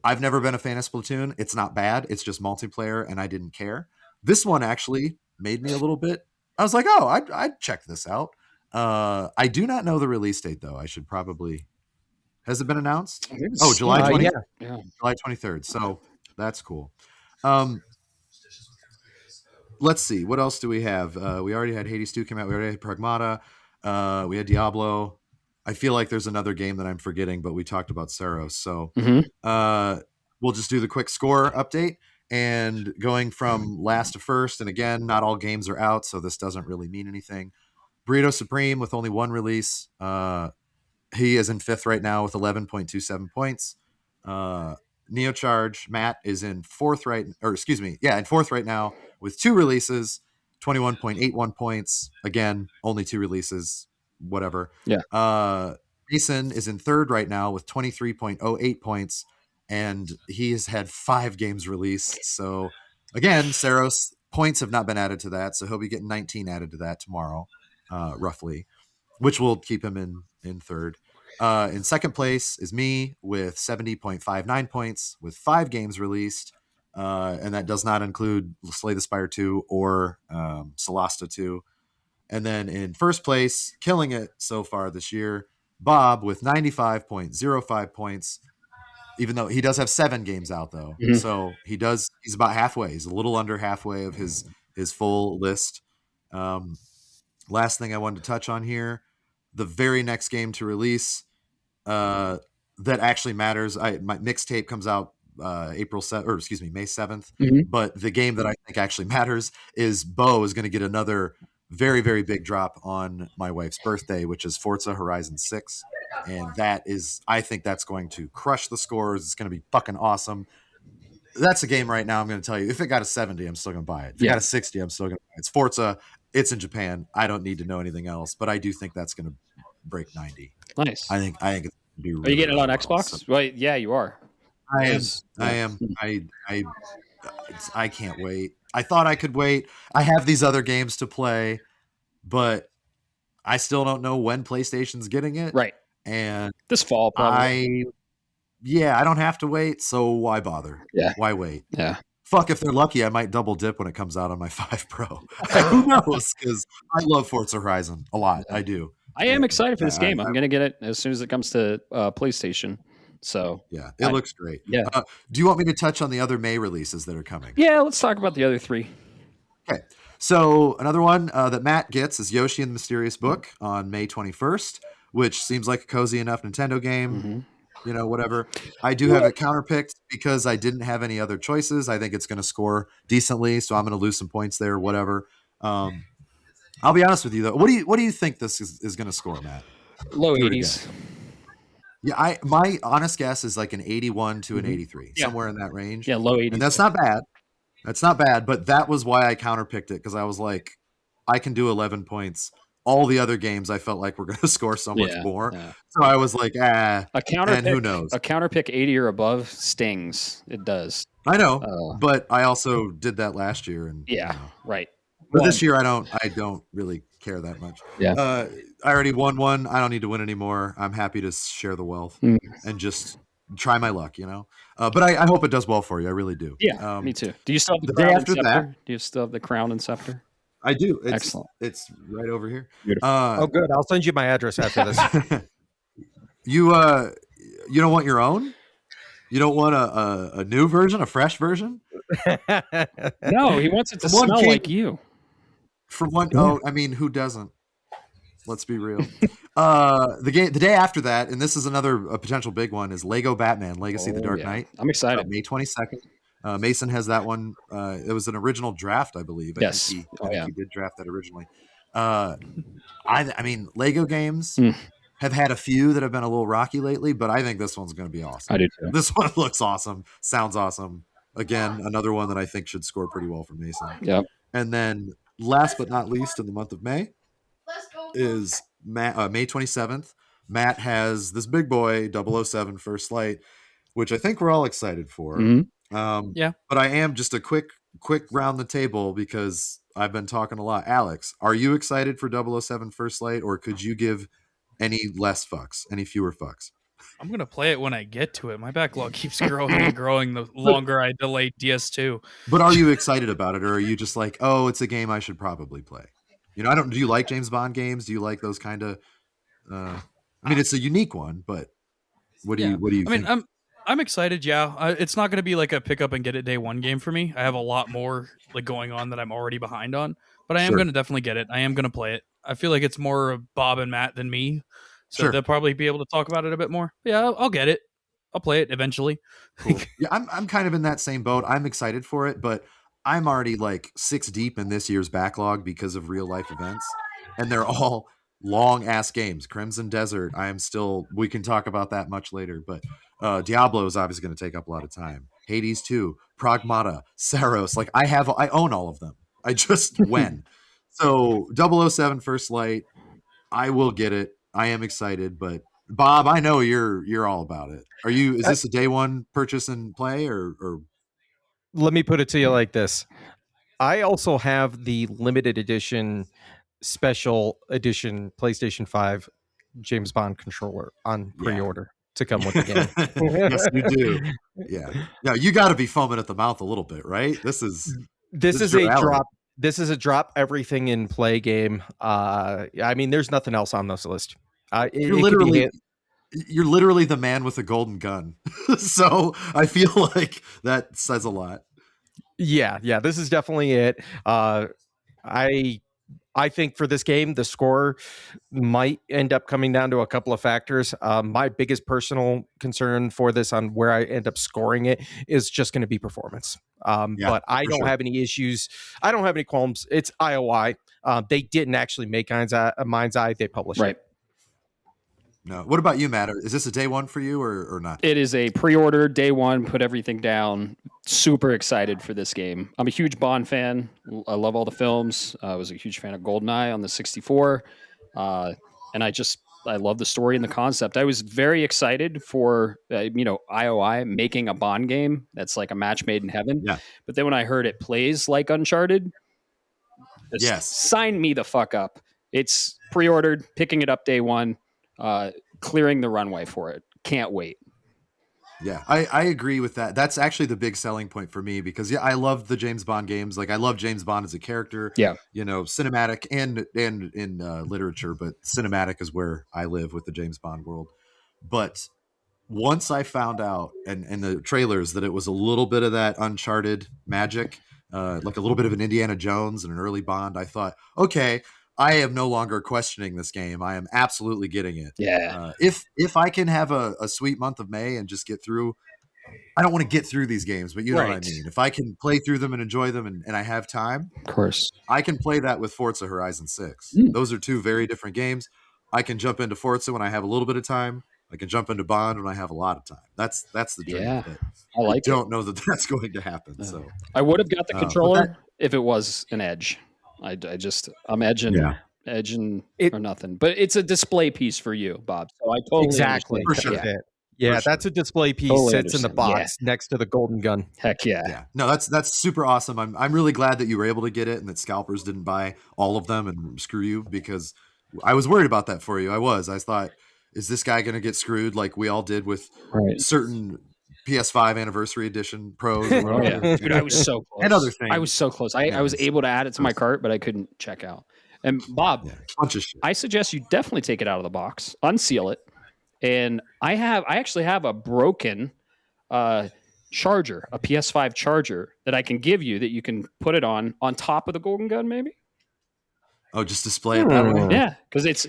S4: I've never been a fan of Splatoon. It's not bad. It's just multiplayer, and I didn't care. This one actually made me a little bit... I was like, oh, I'd check this out. I do not know the release date, though. I should probably... Has it been announced? Oh, July 20th?
S2: Yeah.
S4: July 23rd. So that's cool. Let's see. What else do we have? We already had Hades 2 come out. We already had Pragmata. We had Diablo. I feel like there's another game that I'm forgetting, but we talked about Saros. So we'll just do the quick score update. And going from last to first, and again, not all games are out, so this doesn't really mean anything. Burrito Supreme with only one release. He is in 5th right now with 11.27 points. Neocharge Matt is in 4th in 4th right now with 2 releases, 21.81 points. Again, only 2 releases, whatever.
S1: Yeah.
S4: Mason is in 3rd right now with 23.08 points, and he has had 5 games released. So again, Saros points have not been added to that, so he'll be getting 19 added to that tomorrow, roughly, which will keep him in 3rd. In 2nd place is me with 70.59 points with 5 games released. And that does not include Slay the Spire 2 or Solasta 2. And then in 1st place, killing it so far this year, Bob with 95.05 points, even though he does have 7 games out, though. So he's about halfway. He's a little under halfway of his full list. Last thing I wanted to touch on here, the very next game to release that actually matters. My mixtape comes out May 7th. But the game that I think actually matters is Bo is going to get another very, very big drop on my wife's birthday, which is Forza Horizon 6. And I think that's going to crush the scores. It's going to be fucking awesome. That's a game right now. I'm going to tell you, if it got a 70, I'm still going to buy it. If it got a 60, I'm still going to buy it. It's Forza. It's in Japan. I don't need to know anything else, but I do think that's going to break 90.
S1: Nice.
S4: I think it's going to be really,
S1: are you getting it on
S4: well,
S1: Xbox?
S4: so.
S1: Well, yeah, you are.
S4: I am. I can't wait. I thought I could wait. I have these other games to play, but I still don't know when PlayStation's getting it.
S1: Right.
S4: And
S1: this fall, probably.
S4: I don't have to wait, so why bother?
S1: Yeah.
S4: Why wait?
S1: Yeah.
S4: Fuck, if they're lucky, I might double dip when it comes out on my 5 Pro. Who knows? Because I love Forza Horizon a lot. I do.
S1: I am excited for this game. I'm going to get it as soon as it comes to PlayStation. So
S4: yeah, it looks great.
S1: Yeah.
S4: Do you want me to touch on the other May releases that are coming?
S1: Yeah, let's talk about the other 3.
S4: Okay. So another one that Matt gets is Yoshi and the Mysterious Book on May 21st, which seems like a cozy enough Nintendo game. You know, whatever. I do have it counterpicked because I didn't have any other choices. I think it's going to score decently, so I'm going to lose some points there. Whatever. I'll be honest with you though. What do you think this is going to score, Matt?
S1: Low 80s.
S4: Yeah, my honest guess is like an 81 to an 83, somewhere in that range.
S1: Yeah, low 80s.
S4: And that's not bad. That's not bad, but that was why I counterpicked it, because I was like, I can do 11 points. All the other games I felt like were going to score so much more. Yeah. So I was like, and who knows?
S1: A counterpick 80 or above stings. It does.
S4: I know, but I also did that last year. And
S1: right.
S4: But this year I don't really care that much.
S1: Yeah.
S4: I already won one. I don't need to win anymore. I'm happy to share the wealth and just try my luck, you know. But I hope it does well for you. I really do.
S1: Yeah, me too. Do you still have the
S4: day after that?
S1: Do you still have the crown and scepter?
S4: I do. It's,
S1: excellent.
S4: It's right over here.
S2: Oh, good. I'll send you my address after this.
S4: You don't want your own? You don't want a new version, a fresh version?
S1: No, he wants it to smell like you.
S4: From one, oh, I mean, who doesn't? Let's be real. The day after that, and this is another potential big one, is Lego Batman: Legacy of the Dark Knight.
S1: I'm excited.
S4: May 22nd. Mason has that one. It was an original draft, I believe. I think he did draft that originally. I mean, Lego games have had a few that have been a little rocky lately, but I think this one's going to be awesome.
S1: I do too.
S4: This one looks awesome, sounds awesome. Again, another one that I think should score pretty well for Mason.
S1: Yep.
S4: And then, last but not least, in the month of May, is May 27th. Matt has this big boy 007 First Light, which I think we're all excited for.
S3: Yeah.
S4: But I am just a quick round the table because I've been talking a lot. Alex, are you excited for 007 First Light, or could you give any fewer fucks?
S3: I'm going to play it when I get to it. My backlog keeps growing and growing the longer I delay DS2.
S4: But are you excited about it, or are you just like, oh, it's a game I should probably play? You know, do you like James Bond games? Do you like those kind of I mean, it's a unique one, but what do you think?
S3: I mean, I'm excited, yeah. It's not going to be like a pick up and get it day one game for me. I have a lot more like going on that I'm already behind on, but I am going to definitely get it. I am going to play it. I feel like it's more of Bob and Matt than me. So they'll probably be able to talk about it a bit more. But yeah, I'll get it. I'll play it eventually.
S4: Cool. Yeah, I'm kind of in that same boat. I'm excited for it, but I'm already like 6 deep in this year's backlog because of real life events, and they're all long ass games. Crimson Desert, we can talk about that much later, but Diablo is obviously going to take up a lot of time. Hades 2, Pragmata, Saros, like I own all of them. I just when. So 007 First Light, I will get it. I am excited, but Bob, I know you're all about it. Is this a day one purchase and play or
S2: let me put it to you like this. I also have the limited edition special edition PlayStation 5 James Bond controller on pre-order to come with the game.
S4: Yes, you do. Yeah. Now you got to be foaming at the mouth a little bit, right? This is
S2: a drop. This is a drop everything in play game. I mean, there's nothing else on this list.
S4: You're literally the man with a golden gun. So I feel like that says a lot.
S2: Yeah. This is definitely it. I think for this game, the score might end up coming down to a couple of factors. My biggest personal concern for this on where I end up scoring it is just going to be performance. But I don't have any issues. I don't have any qualms. It's IOI. They didn't actually make Mind's Eye. They published it.
S4: No. What about you, Matt? Is this a day one for you or not?
S1: It is a pre-order, day one, put everything down. Super excited for this game. I'm a huge Bond fan. I love all the films. I was a huge fan of GoldenEye on the 64. And I love the story and the concept. I was very excited for, IOI making a Bond game that's like a match made in heaven.
S4: Yeah.
S1: But then when I heard it plays like Uncharted, sign me the fuck up. It's pre-ordered, picking it up day one. Clearing the runway for it. Can't wait.
S4: Yeah, I agree with that. That's actually the big selling point for me because I love the James Bond games. Like I love James Bond as a character.
S1: Yeah,
S4: cinematic and in literature, but cinematic is where I live with the James Bond world. But once I found out and the trailers that it was a little bit of that Uncharted magic, like a little bit of an Indiana Jones and an early Bond, I thought, okay, I am no longer questioning this game. I am absolutely getting it.
S1: Yeah.
S4: If I can have a sweet month of May and just get through, I don't want to get through these games, but you know what I mean. If I can play through them and enjoy them and I have time,
S1: of course,
S4: I can play that with Forza Horizon 6. Those are two very different games. I can jump into Forza when I have a little bit of time. I can jump into Bond when I have a lot of time. That's the dream.
S1: Yeah,
S4: I don't know that that's going to happen. So
S1: I would have got the controller if it was an Edge. I'm edging or nothing, but it's a display piece for you, Bob. So I totally understand.
S4: For sure.
S2: Yeah, that's a display piece. Totally sits in the box next to the golden gun.
S1: Heck yeah.
S4: No, that's super awesome. I'm really glad that you were able to get it and that scalpers didn't buy all of them and screw you because I was worried about that for you. I thought, is this guy going to get screwed like we all did with certain PS5 Anniversary Edition Pros?
S1: Dude, I was so close.
S4: And other things.
S1: I was so close. I was able to add it to my cart, but I couldn't check out. And Bob,
S4: bunch of shit.
S1: I suggest you definitely take it out of the box, unseal it, and I actually have a broken charger, a PS5 charger that I can give you that you can put it on top of the Golden Gun, maybe.
S4: Oh, just display it that way?
S1: Yeah, because it's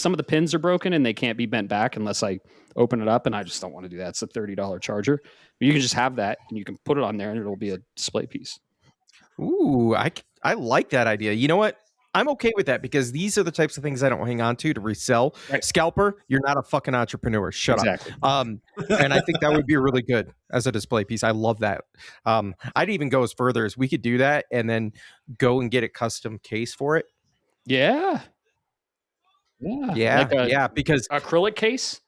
S1: some of the pins are broken and they can't be bent back unless I open it up, and I just don't want to do that. It's a $30 charger. But you can just have that and you can put it on there and it'll be a display piece.
S2: Ooh, I like that idea. You know what? I'm okay with that because these are the types of things I don't hang on to resell.
S1: Right.
S2: Scalper, you're not a fucking entrepreneur. Shut up. And I think that would be really good as a display piece. I love that. I'd even go as further as we could do that and then go and get a custom case for it.
S1: Yeah. Like
S2: because
S1: acrylic case.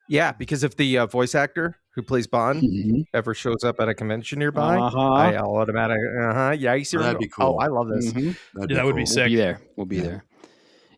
S2: Yeah, because if the voice actor who plays Bond ever shows up at a convention nearby, I automatically, yeah, you see,
S4: that'd be cool.
S2: Oh, I love this.
S3: That would be sick.
S1: We'll be there.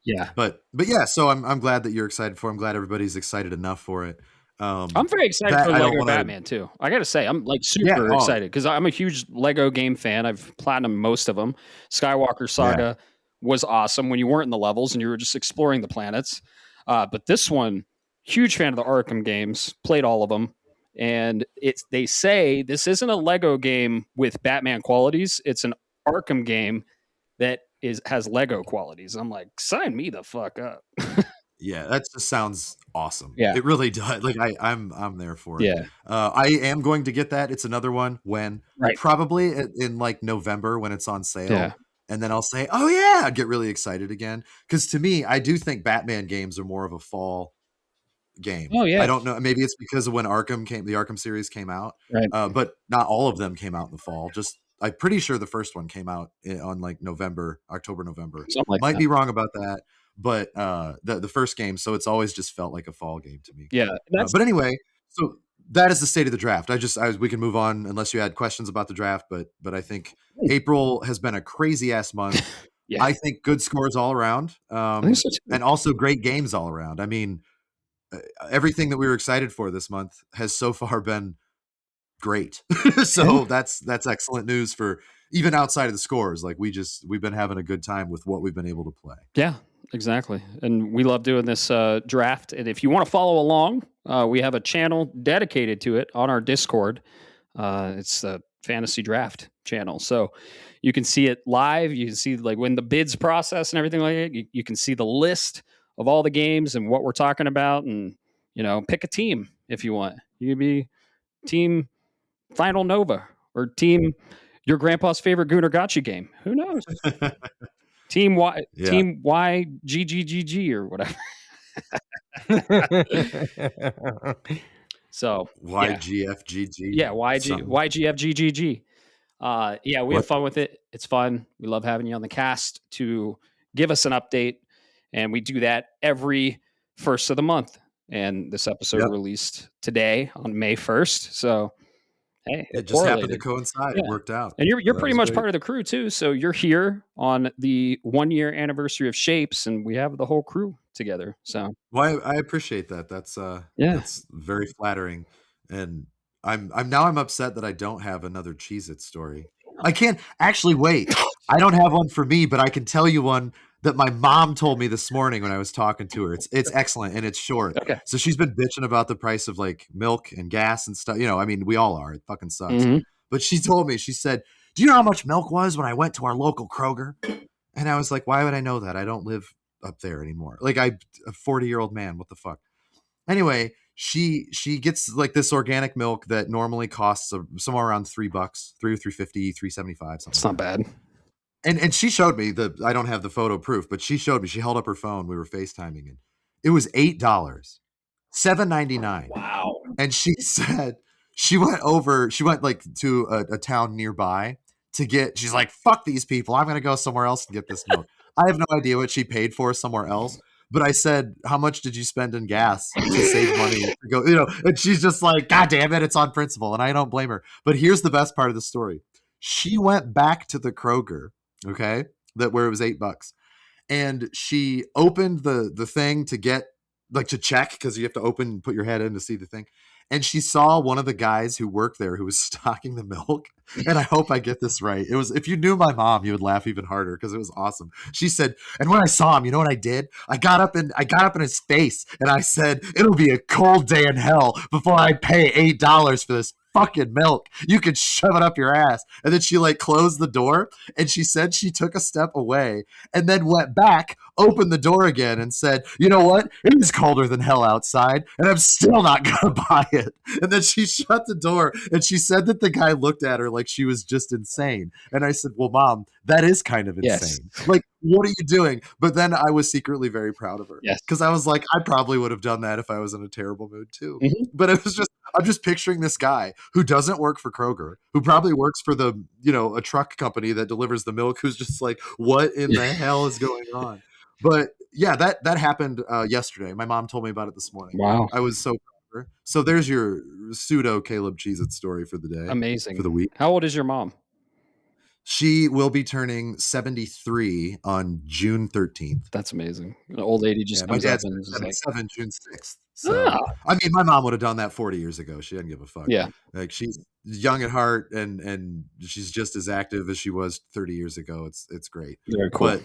S1: Yeah,
S4: but yeah. So I'm glad that you're excited for it. I'm glad everybody's excited enough for it.
S1: I'm very excited for Lego Batman too. I got to say, I'm like super excited because I'm a huge Lego game fan. I've platinumed most of them. Skywalker Saga was awesome when you weren't in the levels and you were just exploring the planets. But this one, huge fan of the Arkham games. Played all of them. And they say this isn't a Lego game with Batman qualities. It's an Arkham game that has Lego qualities. I'm like, sign me the fuck up.
S4: Yeah, that just sounds awesome.
S1: Yeah,
S4: it really does. Like I'm there for it.
S1: Yeah,
S4: I am going to get that. It's another one when probably in like November when it's on sale.
S1: Yeah.
S4: And then I'll say, oh yeah, get really excited again. Because to me, I do think Batman games are more of a fall game.
S1: Oh yeah.
S4: I don't know. Maybe it's because of when the Arkham series came out.
S1: Right.
S4: But not all of them came out in the fall. I'm pretty sure the first one came out on like October, November. Might be wrong about that. But the first game, so it's always just felt like a fall game to me.
S1: Yeah.
S4: But anyway, so that is the state of the draft. We can move on unless you had questions about the draft. But I think April has been a crazy ass month. I think good scores all around, and also great games all around. I mean, everything that we were excited for this month has so far been great. So that's excellent news for even outside of the scores. Like we've been having a good time with what we've been able to play.
S1: Yeah, exactly. And we love doing this draft. And if you want to follow along, we have a channel dedicated to it on our Discord. It's the Fantasy Draft channel. So you can see it live. You can see like when the bids process and everything like that. You can see the list of all the games and what we're talking about, and pick a team if you want. You could be team Final Nova or team your grandpa's favorite Gunnar Gotcha game. Who knows? Team Y, Team YGGGG or whatever. So
S4: YGFGG.
S1: Yeah, YGFGGG. We have fun with it. It's fun. We love having you on the cast to give us an update. And we do that every first of the month. And this episode released today on May 1st. So, hey,
S4: it just happened to coincide. It worked out.
S1: And you're pretty much part of the crew, too. So you're here on the 1-year anniversary of Shapes, and we have the whole crew together. So,
S4: well, I appreciate that. That's very flattering. And I'm upset that I don't have another Cheez-It story. I can't actually wait. I don't have one for me, but I can tell you one that my mom told me this morning when I was talking to her. It's excellent and it's short.
S1: Okay.
S4: So she's been bitching about the price of like milk and gas and stuff. I mean, we all are. It fucking sucks.
S1: Mm-hmm.
S4: But she told me, she said, do you know how much milk was when I went to our local Kroger? And I was like, why would I know that? I don't live up there anymore. Like a 40-year-old man. What the fuck? Anyway, she gets like this organic milk that normally costs somewhere around $3, $3 or $3.50, $3.75.
S1: It's not bad.
S4: And she showed me I don't have the photo proof, but she showed me, she held up her phone. We were FaceTiming and it was $8, $7.99.
S1: Wow.
S4: And she said she went like to a town nearby she's like, fuck these people. I'm going to go somewhere else and get this milk. I have no idea what she paid for somewhere else. But I said, how much did you spend in gas to save money to go, and she's just like, God damn it, it's on principle. And I don't blame her. But here's the best part of the story. She went back to the Kroger, okay, where it was $8. And she opened the thing to get like to check because you have to put your head in to see the thing. And she saw one of the guys who worked there who was stocking the milk. And I hope I get this right. It was, if you knew my mom, you would laugh even harder because it was awesome. She said, and when I saw him, you know what I did? I got up in his face and I said, it'll be a cold day in hell before I pay $8 for this fucking milk. You could shove it up your ass. And then she like closed the door and she said she took a step away and then went back, opened the door again and said, you know what? It is colder than hell outside and I'm still not going to buy it. And then she shut the door and she said that the guy looked at her like she was just insane. And I said, well, Mom, that is kind of insane.
S1: Yes.
S4: Like, what are you doing? But then I was secretly very proud of her.
S1: Yes.
S4: Because I was like, I probably would have done that if I was in a terrible mood too.
S1: Mhm.
S4: But it was just, I'm just picturing this guy who doesn't work for Kroger, who probably works for the, a truck company that delivers the milk, who's just like, what in the hell is going on? But yeah, that happened yesterday. My mom told me about it this morning.
S1: Wow.
S4: I was so proud of her. So there's your pseudo Caleb Cheez-It story for the day.
S1: Amazing.
S4: For the week.
S1: How old is your mom?
S4: She will be turning 73 on June 13th.
S1: That's amazing. An old lady just
S4: my
S1: comes up
S4: dad's
S1: and is
S4: 77
S1: like,
S4: June 6th. So I mean, my mom would have done that 40 years ago. She doesn't give a fuck.
S1: Yeah.
S4: Like she's young at heart and she's just as active as she was 30 years ago. It's great.
S1: Very cool.
S4: But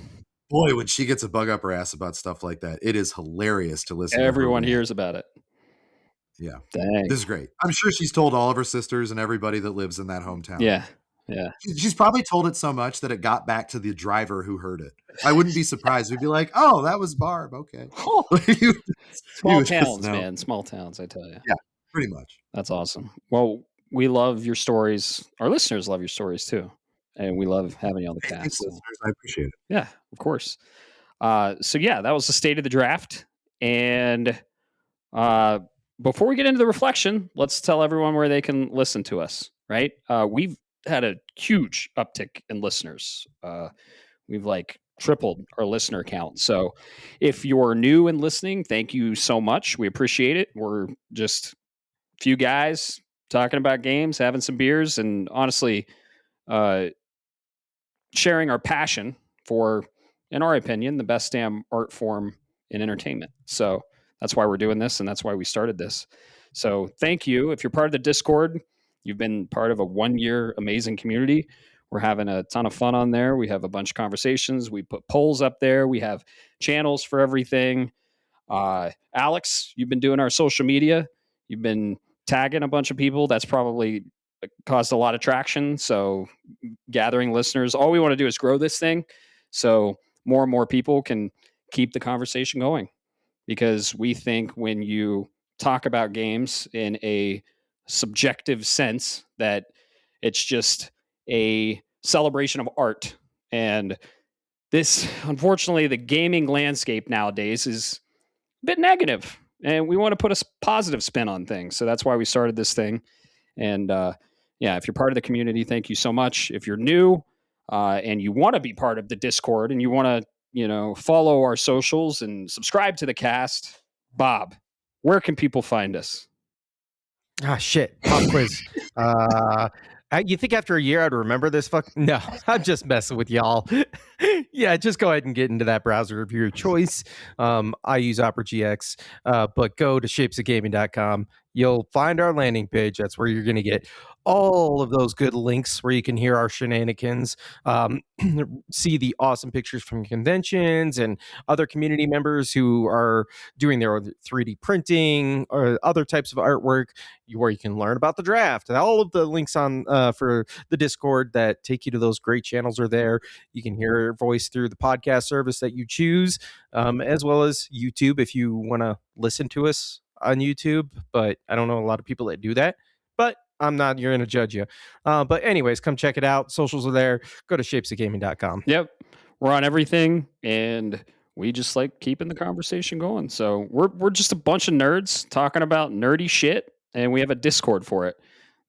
S4: boy, when she gets a bug up her ass about stuff like that, it is hilarious to listen
S1: Everyone
S4: to her.
S1: hears about it.
S4: Yeah.
S1: Dang.
S4: This is great. I'm sure she's told all of her sisters and everybody that lives in that hometown.
S1: Yeah. Yeah.
S4: She's probably told it so much that it got back to the driver who heard it. I wouldn't be surprised. We'd be like, oh, that was Barb. Okay.
S1: Small towns, man. Small towns, I tell you.
S4: Yeah, pretty much.
S1: That's awesome. Well, we love your stories. Our listeners love your stories too. And we love having you on the cast.
S4: Thanks, listeners. I appreciate it.
S1: Yeah, of course. So yeah, that was the state of the draft. And before we get into the reflection, let's tell everyone where they can listen to us, right? We've had a huge uptick in listeners. We've like tripled our listener count. So if you're new and listening, thank you so much. We appreciate it. We're just a few guys talking about games, having some beers, and honestly, sharing our passion for, in our opinion, the best damn art form in entertainment. So that's why we're doing this, and that's why we started this. So thank you. If you're part of the Discord, you've been part of a 1-year amazing community. We're having a ton of fun on there. We have a bunch of conversations. We put polls up there. We have channels for everything. Alex, you've been doing our social media. You've been tagging a bunch of people. That's probably caused a lot of traction. So gathering listeners. All we want to do is grow this thing so more and more people can keep the conversation going. Because we think when you talk about games in a subjective sense that it's just a celebration of art. And this, unfortunately, the gaming landscape nowadays is a bit negative. And we want to put a positive spin on things. So that's why we started this thing. And yeah, if you're part of the community, thank you so much. If you're new and you want to be part of the Discord and you want to, follow our socials and subscribe to the cast, Bob, where can people find us?
S2: Ah, shit. Pop quiz. You think after a year I'd remember this? No, I'm just messing with y'all. Yeah, just go ahead and get into that browser of your choice. I use Opera GX, but go to shapesofgaming.com. You'll find our landing page. That's where you're going to get all of those good links where you can hear our shenanigans, see the awesome pictures from conventions and other community members who are doing their 3D printing or other types of artwork, where you can learn about the draft. And all of the links on for the Discord that take you to those great channels are there. You can hear our voice through the podcast service that you choose, as well as YouTube if you want to listen to us on YouTube. But I don't know a lot of people that do that. But I'm not, you're going to judge you. But anyways, come check it out. Socials are there. Go to shapesofgaming.com.
S1: Yep. We're on everything, and we just like keeping the conversation going. So we're just a bunch of nerds talking about nerdy shit, and we have a Discord for it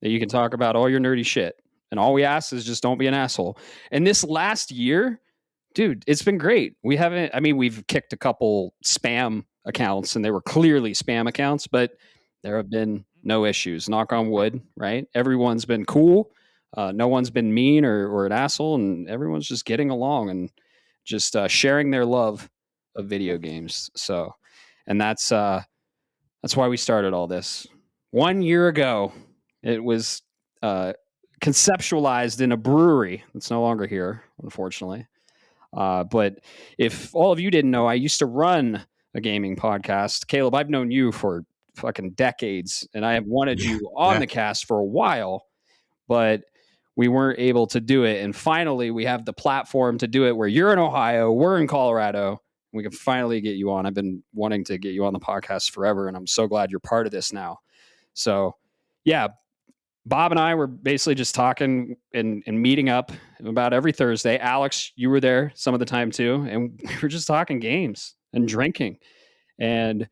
S1: that you can talk about all your nerdy shit. And all we ask is just don't be an asshole. And this last year, dude, it's been great. We've kicked a couple spam accounts, and they were clearly spam accounts, but there have been no issues. Knock on wood, right? Everyone's been cool. No one's been mean or an asshole, and everyone's just getting along and just sharing their love of video games. So And that's why we started all this. 1 year ago, it was conceptualized in a brewery that's no longer here, unfortunately. But if all of you didn't know, I used to run a gaming podcast. Caleb, I've known you for fucking decades, and I have wanted you on the cast for a while, but we weren't able to do it. And finally, we have the platform to do it where you're in Ohio, we're in Colorado. We can finally get you on. I've been wanting to get you on the podcast forever, and I'm so glad you're part of this now. So, yeah, Bob and I were basically just talking and meeting up about every Thursday. Alex, you were there some of the time too, and we were just talking games and drinking. And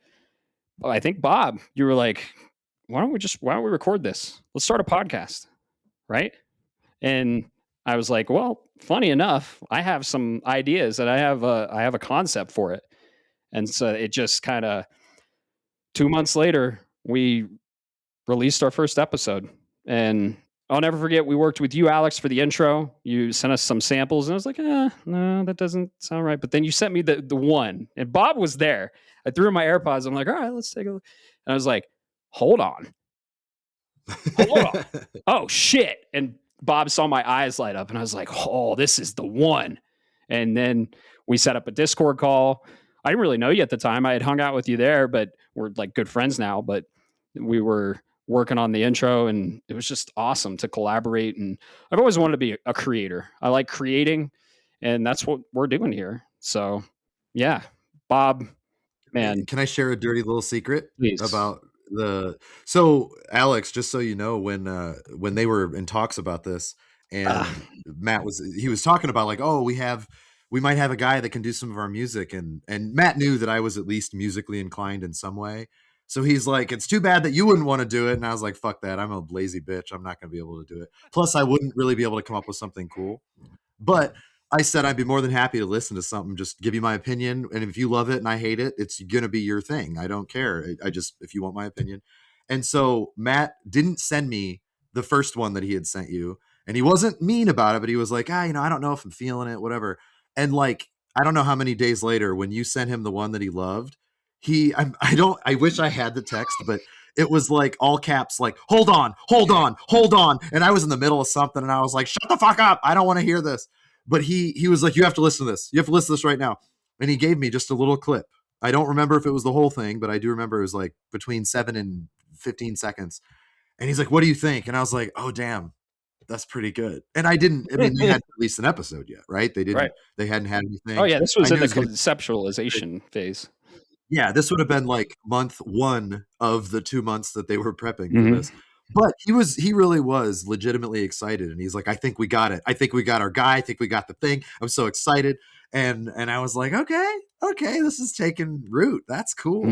S1: I think, Bob, you were like, why don't we record this? Let's start a podcast, right? And I was like, well, funny enough, I have some ideas and I have a concept for it. And so it just kind of 2 months later, we released our first episode. And I'll never forget, we worked with you, Alex, for the intro. You sent us some samples and I was like, no, that doesn't sound right. But then you sent me the one, and Bob was there. I threw in my AirPods. I'm like, all right, let's take a look. And I was like, hold on. Oh, shit. And Bob saw my eyes light up and I was like, oh, this is the one. And then we set up a Discord call. I didn't really know you at the time. I had hung out with you there, but we're like good friends now. But we were working on the intro and it was just awesome to collaborate. And I've always wanted to be a creator. I like creating, and that's what we're doing here. So yeah, Bob, man.
S4: Can I share a dirty little secret?
S1: Please.
S4: About so Alex, just so you know, when they were in talks about this, and Matt was talking about like, oh, we might have a guy that can do some of our music, and Matt knew that I was at least musically inclined in some way. So he's like, it's too bad that you wouldn't want to do it. And I was like, fuck that. I'm a lazy bitch. I'm not going to be able to do it. Plus, I wouldn't really be able to come up with something cool. But I said I'd be more than happy to listen to something, just give you my opinion. And if you love it and I hate it, it's going to be your thing. I don't care. If you want my opinion. And so Matt didn't send me the first one that he had sent you. And he wasn't mean about it, but he was like, I don't know if I'm feeling it, whatever. And like, I don't know how many days later, when you sent him the one that he loved, I wish I had the text, but it was like all caps, like, hold on. And I was in the middle of something and I was like, shut the fuck up. I don't want to hear this. But he was like, you have to listen to this. You have to listen to this right now. And he gave me just a little clip. I don't remember if it was the whole thing, but I do remember it was like between 7 and 15 seconds. And he's like, what do you think? And I was like, oh, damn, that's pretty good. And they hadn't released an episode yet, right? They didn't, They hadn't had anything.
S1: Oh yeah. This was in the conceptualization phase.
S4: Yeah, this would have been like month 1 of the 2 months that they were prepping for this. But he really was legitimately excited. And he's like, I think we got it. I think we got our guy. I think we got the thing. I'm so excited. And I was like, okay, this is taking root. That's cool.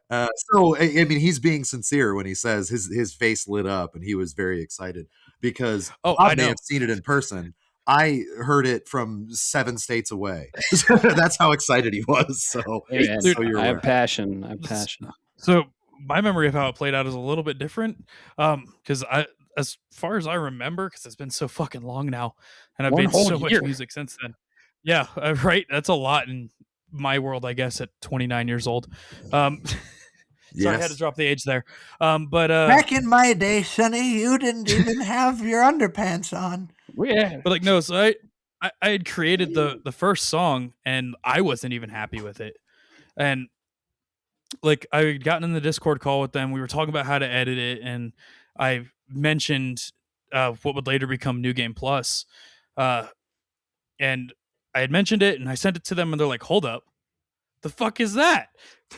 S4: So, I mean, he's being sincere when he says his face lit up and he was very excited because I may have seen it in person. I heard it from 7 states away. That's how excited he was. So,
S1: I have passion.
S3: So my memory of how it played out is a little bit different. Because as far as I remember, because it's been so fucking long now, and I've made so much music since then. Yeah, right. That's a lot in my world, I guess, at 29 years old. So I had to drop the age there. But
S5: back in my day, Sonny, you didn't even have your underpants on.
S3: Yeah, but like no, so I had created the first song and I wasn't even happy with it, and like I had gotten in the Discord call with them. We were talking about how to edit it, and I mentioned what would later become New Game Plus, and I had mentioned it, and I sent it to them, and they're like, "Hold up, the fuck is that?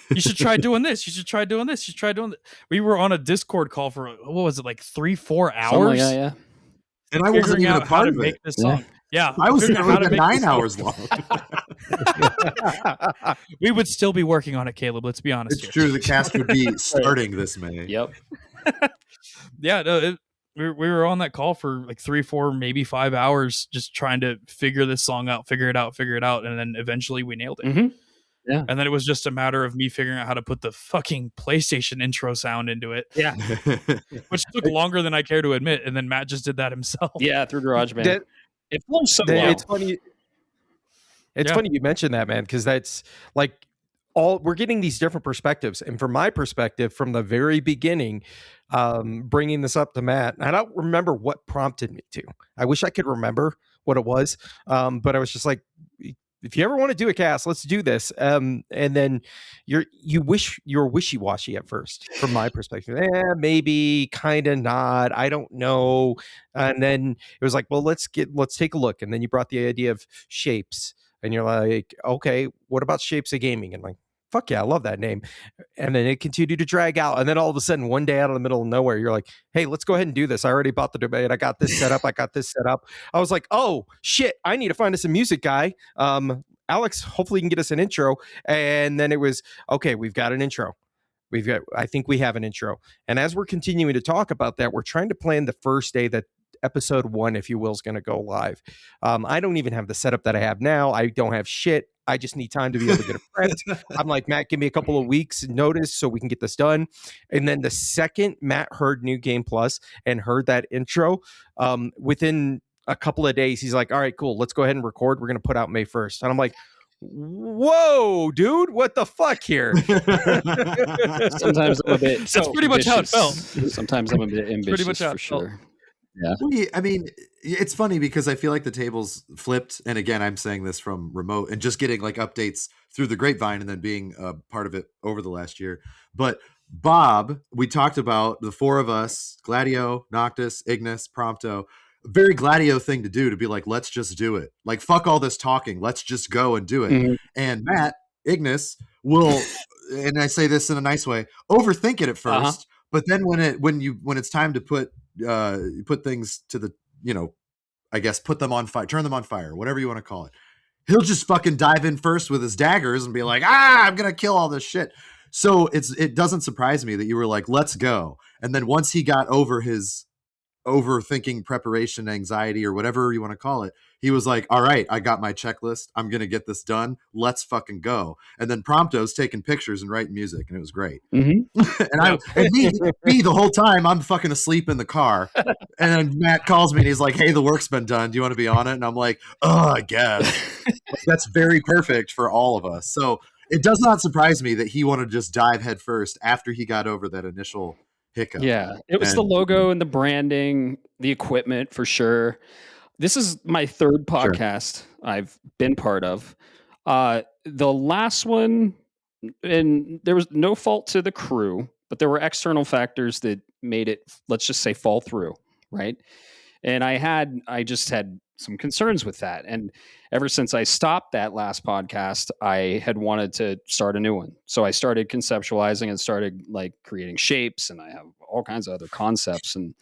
S3: You should try doing this. You should try doing this. You should try doing that." We were on a Discord call for what was it, like 3-4 hours?
S1: Yeah.
S4: And I wasn't even a part of it.
S3: This song. Yeah,
S4: I was there like 9 hours long.
S3: We would still be working on it, Caleb. Let's be honest.
S4: It's true. The cast would be starting this May.
S1: Yep.
S3: Yeah. No, we were on that call for like 3, 4, maybe 5 hours, just trying to figure this song out, figure it out, and then eventually we nailed it.
S1: Yeah.
S3: And then it was just a matter of me figuring out how to put the fucking PlayStation intro sound into it.
S1: Yeah.
S3: Which took longer than I care to admit. And then Matt just did that himself.
S1: Yeah, through GarageBand. It flows so well.
S2: It's funny. It's funny you mentioned that, man, because that's like we're getting these different perspectives. And from my perspective, from the very beginning, bringing this up to Matt, I don't remember what prompted me to. I wish I could remember what it was, but I was just like, if you ever want to do a cast, let's do this. And then you're wishy-washy at first, from my perspective. Maybe, kind of not. I don't know. And then it was like, well, let's take a look. And then you brought the idea of Shapes, and you're like, okay, what about Shapes of Gaming? And I'm like, fuck yeah, I love that name. And then it continued to drag out. And then all of a sudden, one day out of the middle of nowhere, you're like, hey, let's go ahead and do this. I already bought the domain. I got this set up. I was like, oh, shit, I need to find us a music guy. Alex, hopefully you can get us an intro. And then it was, okay, we've got an intro. I think we have an intro. And as we're continuing to talk about that, we're trying to plan the first day that episode 1, if you will, is going to go live. I don't even have the setup that I have now. I don't have shit. I just need time to be able to get it prepped. I'm like, Matt, give me a couple of weeks notice so we can get this done. And then the second Matt heard New Game Plus and heard that intro, within a couple of days, he's like, all right, cool, let's go ahead and record. We're going to put out May 1st. And I'm like, whoa, dude, what the fuck here?
S1: Sometimes I'm a bit.
S3: That's pretty much how it felt.
S1: Sometimes I'm a bit ambitious,
S3: pretty much how
S1: for
S3: it felt.
S1: sure. Yeah.
S4: I mean, it's funny because I feel like the tables flipped. And again, I'm saying this from remote and just getting like updates through the grapevine and then being a part of it over the last year. But Bob, we talked about the 4 of us, Gladio, Noctis, Ignis, Prompto. Very Gladio thing to do, to be like, let's just do it. Like, fuck all this talking. Let's just go and do it. Mm-hmm. And Matt, Ignis, will, and I say this in a nice way, overthink it at first. But then when it's time to put things to the, I guess, put them on fire, turn them on fire, whatever you want to call it, he'll just fucking dive in first with his daggers and be like, I'm going to kill all this shit. So it doesn't surprise me that you were like, let's go. And then once he got over his overthinking, preparation, anxiety, or whatever you want to call it, he was like, all right, I got my checklist. I'm going to get this done. Let's fucking go. And then Prompto's taking pictures and writing music, and it was great. Mm-hmm. and me the whole time, I'm fucking asleep in the car. And then Matt calls me and he's like, hey, the work's been done. Do you want to be on it? And I'm like, I guess. That's very perfect for all of us. So it does not surprise me that he wanted to just dive head first after he got over that initial hiccup.
S1: Yeah, it was the logo and the branding, the equipment, for sure. This is my 3rd podcast I've been part of. The last one, and there was no fault to the crew, but there were external factors that made it, let's just say, fall through, right? And I just had some concerns with that. And ever since I stopped that last podcast, I had wanted to start a new one. So I started conceptualizing and started like creating shapes, and I have all kinds of other concepts. And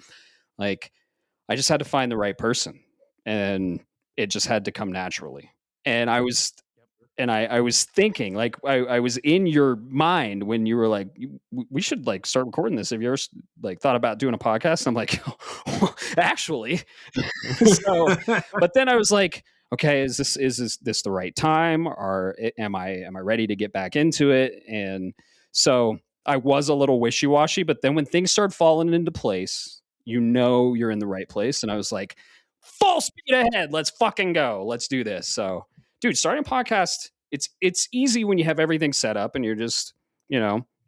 S1: like, I just had to find the right person, and it just had to come naturally. And I was thinking, like, I was in your mind when you were like, we should like start recording this. Have you ever like thought about doing a podcast? And I'm like, actually. So, but then I was like, okay, is this the right time? Or am I ready to get back into it? And so I was a little wishy-washy, but then when things started falling into place, you're in the right place. And I was like, full speed ahead. Let's fucking go. Let's do this. So, dude, starting a podcast, it's easy when you have everything set up and you're just,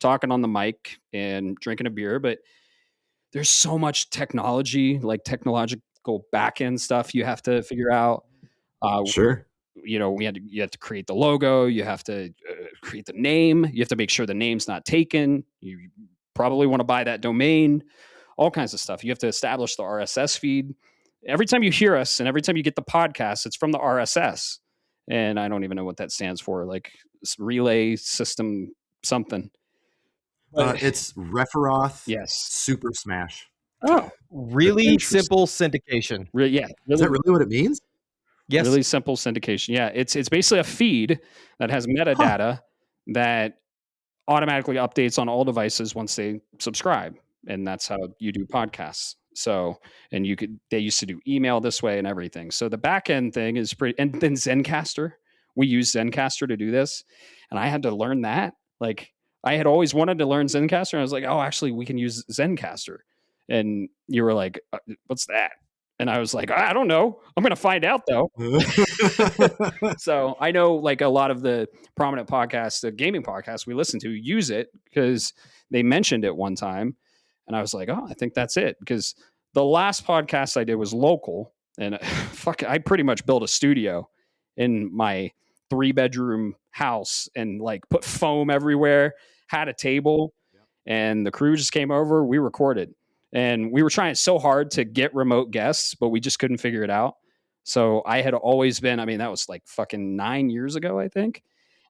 S1: talking on the mic and drinking a beer, but there's so much technology, like technological back-end stuff you have to figure out.
S4: Sure.
S1: You have to create the logo. You have to create the name. You have to make sure the name's not taken. You probably want to buy that domain, all kinds of stuff. You have to establish the RSS feed. Every time you hear us and every time you get the podcast, it's from the RSS. And I don't even know what that stands for, like relay system something.
S4: It's Referoth.
S1: Yes.
S4: Super Smash.
S2: Oh, really simple syndication.
S1: Really,
S4: is that really what it means?
S2: Yes.
S1: Really simple syndication. Yeah, it's basically a feed that has metadata that automatically updates on all devices once they subscribe, and that's how you do podcasts. So, and they used to do email this way and everything. So the back end thing is pretty, and then Zencaster, we use Zencaster to do this. And I had to learn that. Like, I had always wanted to learn Zencaster. And I was like, oh, actually we can use Zencaster. And you were like, what's that? And I was like, I don't know. I'm going to find out though. So I know like a lot of the prominent podcasts, the gaming podcasts we listen to use it because they mentioned it one time. And I was like, oh, I think that's it. Because the last podcast I did was local. And I pretty much built a studio in my 3-bedroom house and like put foam everywhere, had a table, and the crew just came over. We recorded. And we were trying so hard to get remote guests, but we just couldn't figure it out. So I had always been, I mean, that was like fucking 9 years ago, I think.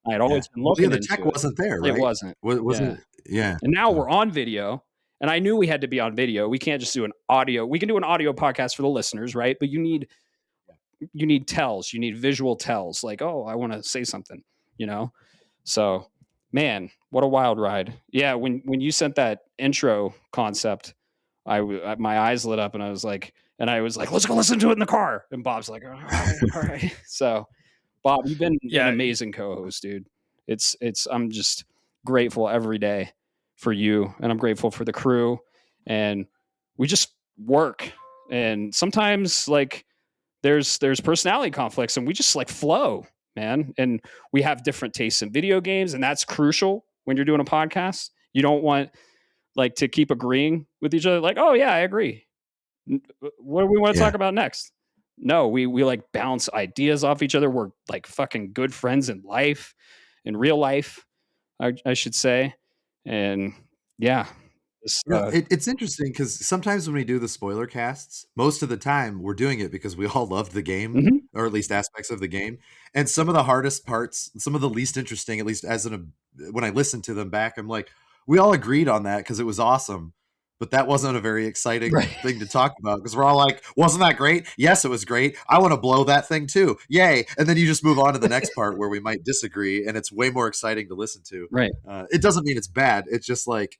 S1: I had always been looking
S4: the
S1: into
S4: tech
S1: it.
S4: wasn't there, right?
S1: It wasn't.
S4: Wasn't it? Yeah.
S1: And now we're on video. And I knew we had to be on video. We can't just do an audio. We can do an audio podcast for the listeners, right? But you need tells. You need visual tells. Like, oh, I want to say something, you know? So, man, what a wild ride. Yeah, when you sent that intro concept, my eyes lit up and I was like, let's go listen to it in the car. And Bob's like, all right. So, Bob, you've been an amazing co-host, dude. I'm just grateful every day for you, and I'm grateful for the crew, and we just work. And sometimes like there's personality conflicts, and we just like flow, man. And we have different tastes in video games, and that's crucial when you're doing a podcast. You don't want like to keep agreeing with each other. Like, oh yeah, I agree. What do we want to talk about next? No, we like bounce ideas off each other. We're like fucking good friends in life, in real life, I should say. And yeah,
S4: it's interesting because sometimes when we do the spoiler casts, most of the time we're doing it because we all loved the game, or at least aspects of the game. And some of the hardest parts, some of the least interesting, at least when I listen to them back, I'm like, we all agreed on that because it was awesome. But that wasn't a very exciting thing to talk about because we're all like, wasn't that great? Yes, it was great. I want to blow that thing too. Yay. And then you just move on to the next part where we might disagree and it's way more exciting to listen to.
S1: Right.
S4: It doesn't mean it's bad. It's just like,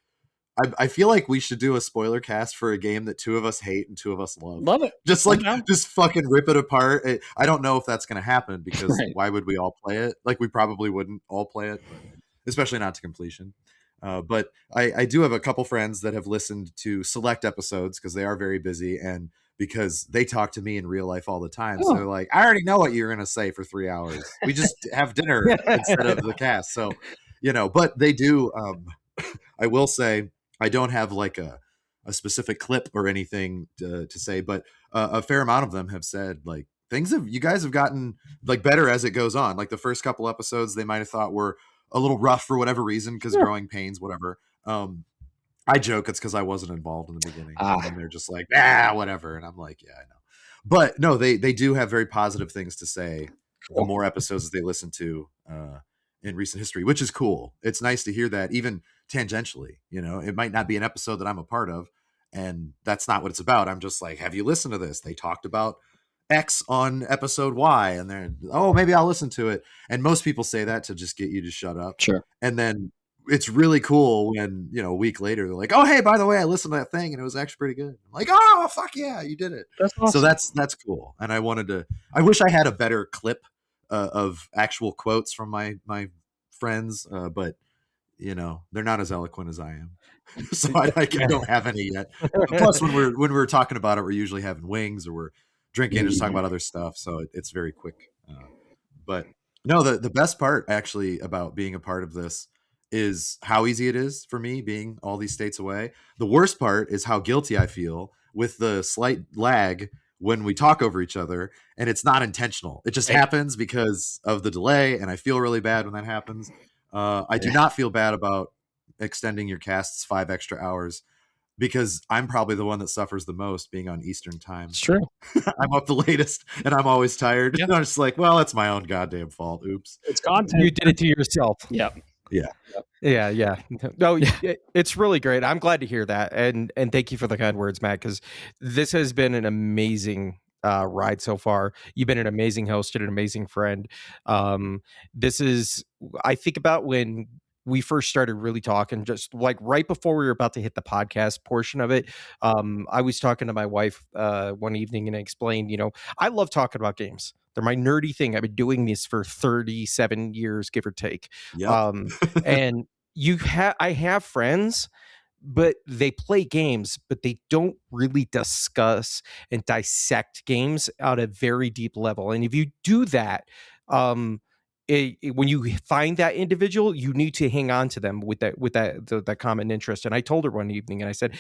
S4: I feel like we should do a spoiler cast for a game that 2 of us hate and 2 of us love.
S1: Love it.
S4: Just like, just fucking rip it apart. I don't know if that's going to happen because why would we all play it? Like we probably wouldn't all play it, especially not to completion. But I do have a couple friends that have listened to select episodes because they are very busy and because they talk to me in real life all the time. So they're like, I already know what you're going to say for 3 hours. We just have dinner instead of the cast. So, but they do. I will say I don't have like a specific clip or anything to say, but a fair amount of them have said like you guys have gotten like better as it goes on. Like the first couple episodes they might have thought were a little rough for whatever reason because growing pains, whatever. I joke it's because I wasn't involved in the beginning, and they're just like, whatever, and I'm like, yeah, I know. But no, they do have very positive things to say. The more episodes they listen to in recent history, which is cool. It's nice to hear that, even tangentially. It might not be an episode that I'm a part of, and that's not what it's about. I'm just like, have you listened to this? They talked about X on episode Y, and they're, maybe I'll listen to it. And most people say that to just get you to shut up.
S1: Sure.
S4: And then it's really cool when, a week later they're like, oh, hey, by the way, I listened to that thing and it was actually pretty good. I'm like, oh, fuck yeah, you did it.
S1: That's awesome.
S4: So that's cool. And I wish I had a better clip of actual quotes from my friends, but they're not as eloquent as I am. So I don't have any yet. Plus when we're talking about it, we're usually having wings or we're drinking and just talking about other stuff, so it's very quick. But no, the best part actually about being a part of this is how easy it is for me being all these states away. The worst part is how guilty I feel with the slight lag when we talk over each other, and it's not intentional. It just happens because of the delay, and I feel really bad when that happens. I do not feel bad about extending your casts 5 extra hours, because I'm probably the one that suffers the most being on Eastern time.
S1: It's true.
S4: I'm up the latest and I'm always tired. Yeah. And I'm just like, well, it's my own goddamn fault. Oops.
S1: It's content.
S2: You did it to yourself.
S1: Yeah.
S2: Yeah. No, it's really great. I'm glad to hear that. And thank you for the kind words, Matt, because this has been an amazing ride so far. You've been an amazing host and an amazing friend. I think about when we first started really talking, just like right before we were about to hit the podcast portion of it. I was talking to my wife one evening and I explained, I love talking about games. They're my nerdy thing. I've been doing this for 37 years, give or take.
S4: Yep.
S2: And I have friends, but they play games, but they don't really discuss and dissect games at a very deep level. And if you do that, when you find that individual, you need to hang on to them with that common interest. And I told her one evening, and I said,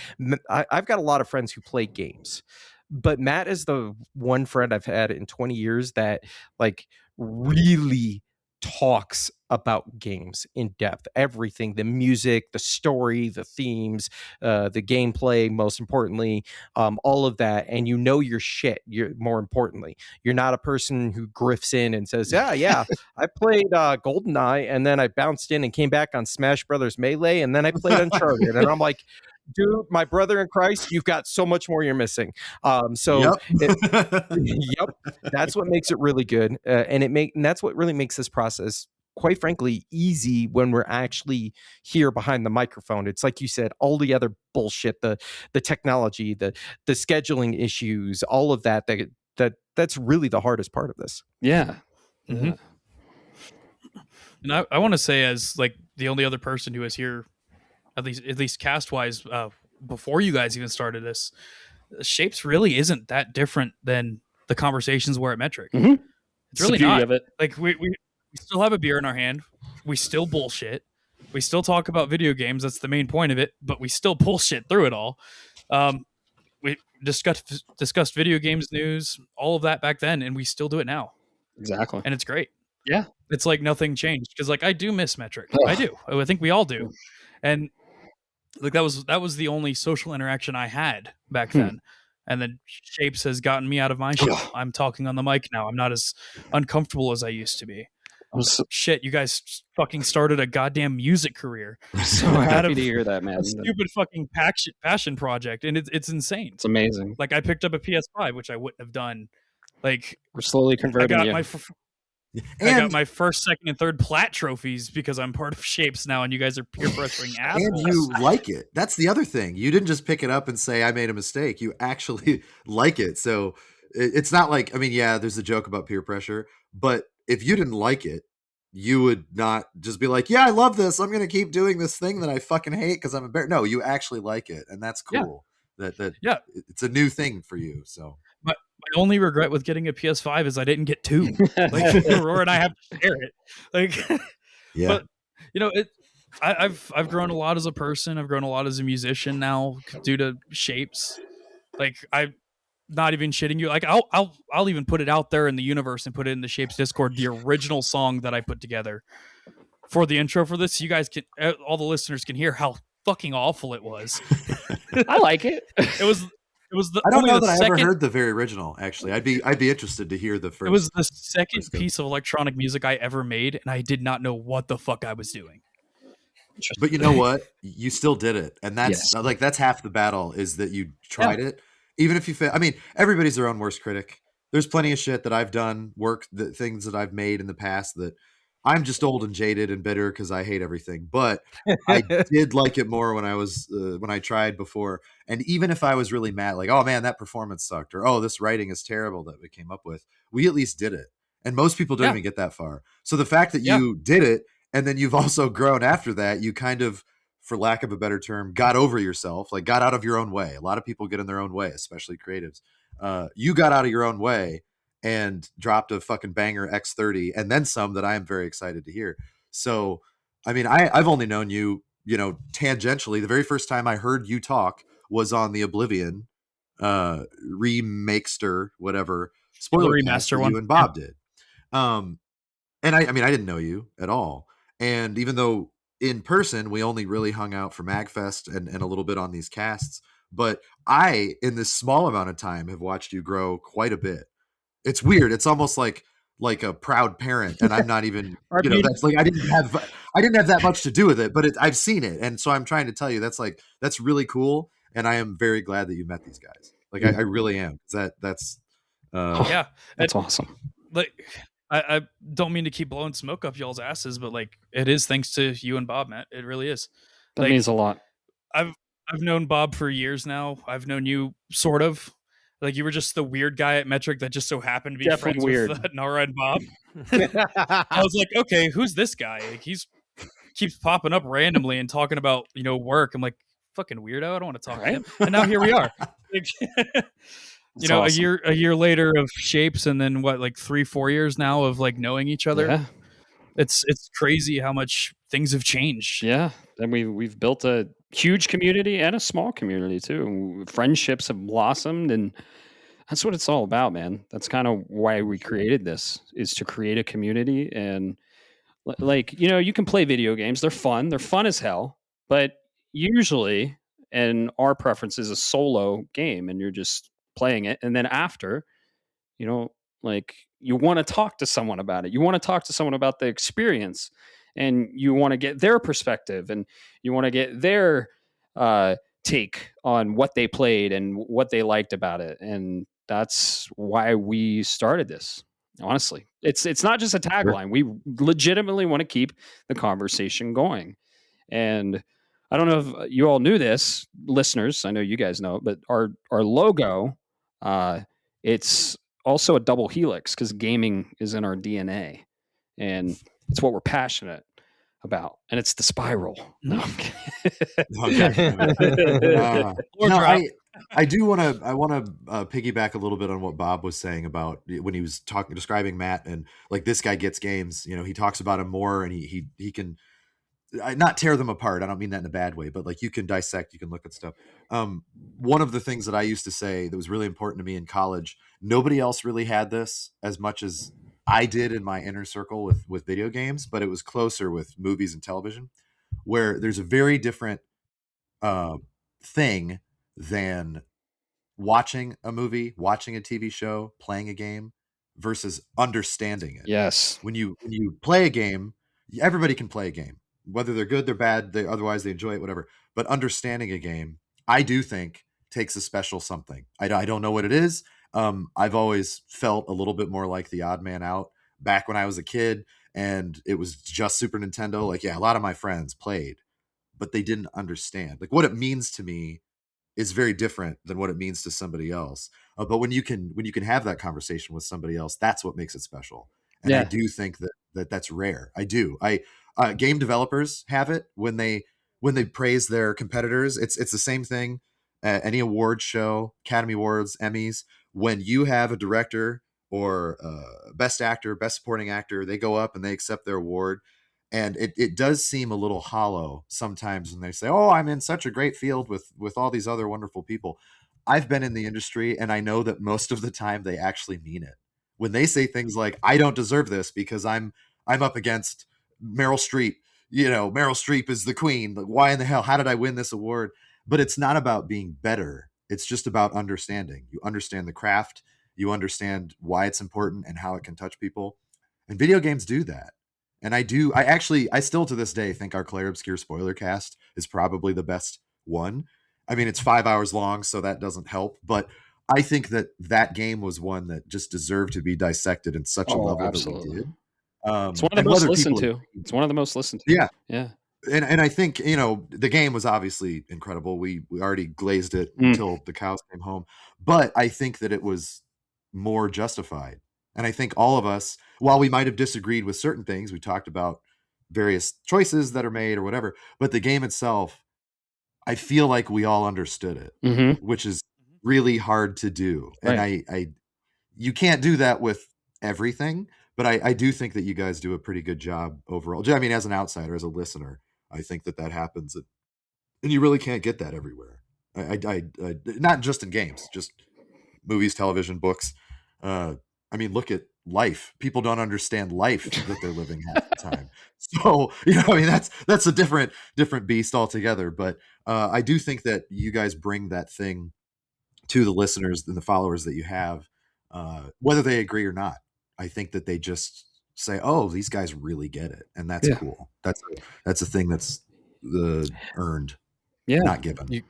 S2: I've got a lot of friends who play games, but Matt is the one friend I've had in 20 years that like really talks about games in depth, everything, the music, the story, the themes, the gameplay, most importantly, all of that. And you know your shit. More importantly, you're not a person who grifts in and says, yeah, I played GoldenEye, and then I bounced in and came back on Smash Brothers Melee, and then I played Uncharted. And I'm like, dude, my brother in Christ, you've got so much more you're missing. Yep, that's what makes it really good, and that's what really makes this process, quite frankly, easy when we're actually here behind the microphone. It's like you said, all the other bullshit, the technology, the scheduling issues, all of that's really the hardest part of this.
S1: Yeah.
S3: Mm-hmm. Yeah. And I want to say, as like the only other person who was here, at least cast wise, before you guys even started this, Shapes really isn't that different than the conversations we're at Metric.
S1: Mm-hmm.
S3: It's really not. Of it. Like we still have a beer in our hand. We still bullshit. We still talk about video games. That's the main point of it. But we still bullshit through it all. We discussed video games news, all of that back then, and we still do it now.
S1: Exactly.
S3: And it's great.
S1: Yeah.
S3: It's like nothing changed, because like I do miss Metric. I do. I think we all do. And like that was the only social interaction I had back then. And then Shapes has gotten me out of my shell. I'm talking on the mic now. I'm not as uncomfortable as I used to be. Shit, you guys fucking started a goddamn music career.
S1: I'm so happy to hear that, man.
S3: A stupid fucking passion project, and it's insane.
S1: It's amazing.
S3: Like I picked up a PS5, which I wouldn't have done. Like
S1: we're slowly converting you.
S3: I got my first, second, and third plat trophies because I'm part of Shapes now, and you guys are peer pressuring assholes.
S4: And you like it. That's the other thing. You didn't just pick it up and say, I made a mistake. You actually like it. So it's not like, I mean, yeah, there's a joke about peer pressure, but if you didn't like it, you would not just be like, yeah, I love this. I'm going to keep doing this thing that I fucking hate because I'm embarrassed. No, you actually like it. And that's cool. Yeah. That it's a new thing for you. So
S3: my only regret with getting a PS5 is I didn't get two. Like Aurora and I have to share it. Like,
S4: yeah.
S3: But you know, I've grown a lot as a person. I've grown a lot as a musician now due to Shapes. Like I'm not even shitting you. Like I'll even put it out there in the universe and put it in the Shapes Discord, the original song that I put together for the intro for this. You guys can, all the listeners can hear how fucking awful it was.
S1: I like it.
S3: It was
S4: I don't know that I ever heard the very original. Actually, I'd be interested to hear the first.
S3: It was the second piece of electronic music I ever made, and I did not know what the fuck I was doing.
S4: But you know what? You still did it, and that's like that's half the battle. Is that you tried it, even if you fail. I mean, everybody's their own worst critic. There's plenty of shit that I've done, things that I've made in the past that I'm just old and jaded and bitter because I hate everything. But I did like it more when I tried before. And even if I was really mad, like, oh man, that performance sucked, or oh, this writing is terrible that we came up with, we at least did it. And most people don't even get that far. So the fact that you did it, and then you've also grown after that, you kind of, for lack of a better term, got over yourself, like got out of your own way. A lot of people get in their own way, especially creatives. You got out of your own way and dropped a fucking banger X30 and then some that I am very excited to hear. So, I mean, I've only known you, tangentially. The very first time I heard you talk was on the Oblivion remakester, whatever, spoiler remaster one you and Bob did. And I mean, I didn't know you at all. And even though in person, we only really hung out for MagFest and a little bit on these casts, but I, in this small amount of time, have watched you grow quite a bit. It's weird. It's almost like a proud parent, and I'm not even, that's like, I didn't have that much to do with it, but I've seen it. And so I'm trying to tell you, that's really cool. And I am very glad that you met these guys. Like, I really am. That's
S1: awesome.
S3: Like, I don't mean to keep blowing smoke up y'all's asses, but like, it is thanks to you and Bob, Matt. It really is.
S1: That means a lot.
S3: I've known Bob for years now. I've known you sort of. Like, you were just the weird guy at Metric that just so happened to be friends with Nara and Bob. I was like, okay, who's this guy? Like, he's keeps popping up randomly and talking about, work. I'm like, fucking weirdo. I don't want to talk to
S1: Right?
S3: him. And now here we are. Like,
S1: It's
S3: a
S1: awesome.
S3: year later of shapes, and then what, like 3-4 years now of like knowing each other.
S1: Yeah.
S3: It's crazy how much things have changed.
S1: Yeah. And we've built a huge community and a small community too. Friendships have blossomed, and that's what it's all about, man. That's kind of why we created this, is to create a community. And like, you can play video games. They're fun. They're fun as hell. But usually, and our preference is a solo game, and you're just playing it. And then after, like, you want to talk to someone about it. You want to talk to someone about the experience, and you want to get their perspective, and you want to get their take on what they played and what they liked about it. And that's why we started this. Honestly, it's not just a tagline. We legitimately want to keep the conversation going. And I don't know if you all knew this, listeners. I know you guys know, but our logo, it's also a double helix, because gaming is in our DNA, and it's what we're passionate about. And it's the spiral. No, I'm kidding.
S4: I do want to piggyback a little bit on what Bob was saying about when he was describing Matt, and like, this guy gets games. He talks about him more, and he can not tear them apart. I don't mean that in a bad way, but like, you can dissect, you can look at stuff. One of the things that I used to say that was really important to me in college, nobody else really had this as much as I did in my inner circle with video games, but it was closer with movies and television, where there's a very different thing than watching a movie, watching a TV show, playing a game, versus understanding it.
S1: Yes.
S4: When you play a game, everybody can play a game, whether they're good, they're bad, otherwise they enjoy it, whatever. But understanding a game, I do think, takes a special something. I don't know what it is. I've always felt a little bit more like the odd man out back when I was a kid, and it was just Super Nintendo. Like, yeah, a lot of my friends played, but they didn't understand. Like, what it means to me is very different than what it means to somebody else. But when you can have that conversation with somebody else, that's what makes it special. And
S1: Yeah.
S4: I do think that's rare. I do. Game developers have it when they praise their competitors. It's the same thing at any award show, Academy Awards, Emmys. When you have a director or best actor, best supporting actor, they go up and they accept their award. And it does seem a little hollow sometimes when they say, "Oh, I'm in such a great field with all these other wonderful people." I've been in the industry, and I know that most of the time they actually mean it. When they say things like, "I don't deserve this because I'm up against Meryl Streep. Meryl Streep is the queen. Like, why in the hell? How did I win this award?" But it's not about being better. It's just about understanding. You understand the craft. You understand why it's important and how it can touch people. And video games do that. And I still to this day think our Claire Obscure spoiler cast is probably the best one. I mean, it's 5 hours long, so that doesn't help. But I think that game was one that just deserved to be dissected in such a level
S1: Absolutely.
S4: that we did.
S1: It's one of the most listened to. It's one of the most listened to.
S4: Yeah.
S1: Yeah.
S4: And I think, the game was obviously incredible. We already glazed it until the cows came home. But I think that it was more justified. And I think all of us, while we might have disagreed with certain things, we talked about various choices that are made or whatever, but the game itself, I feel like we all understood it, which is really hard to do.
S1: Right.
S4: And you can't do that with everything, but I do think that you guys do a pretty good job overall. I mean, as an outsider, as a listener, I think that happens, and you really can't get that everywhere. I not just in games, just movies, television, books. I mean, look at life. People don't understand life that they're living half the time. So, I mean, that's a different beast altogether. But I do think that you guys bring that thing to the listeners and the followers that you have, whether they agree or not. I think that they just say, "Oh, these guys really get it," and that's cool. That's a thing that's earned, not given.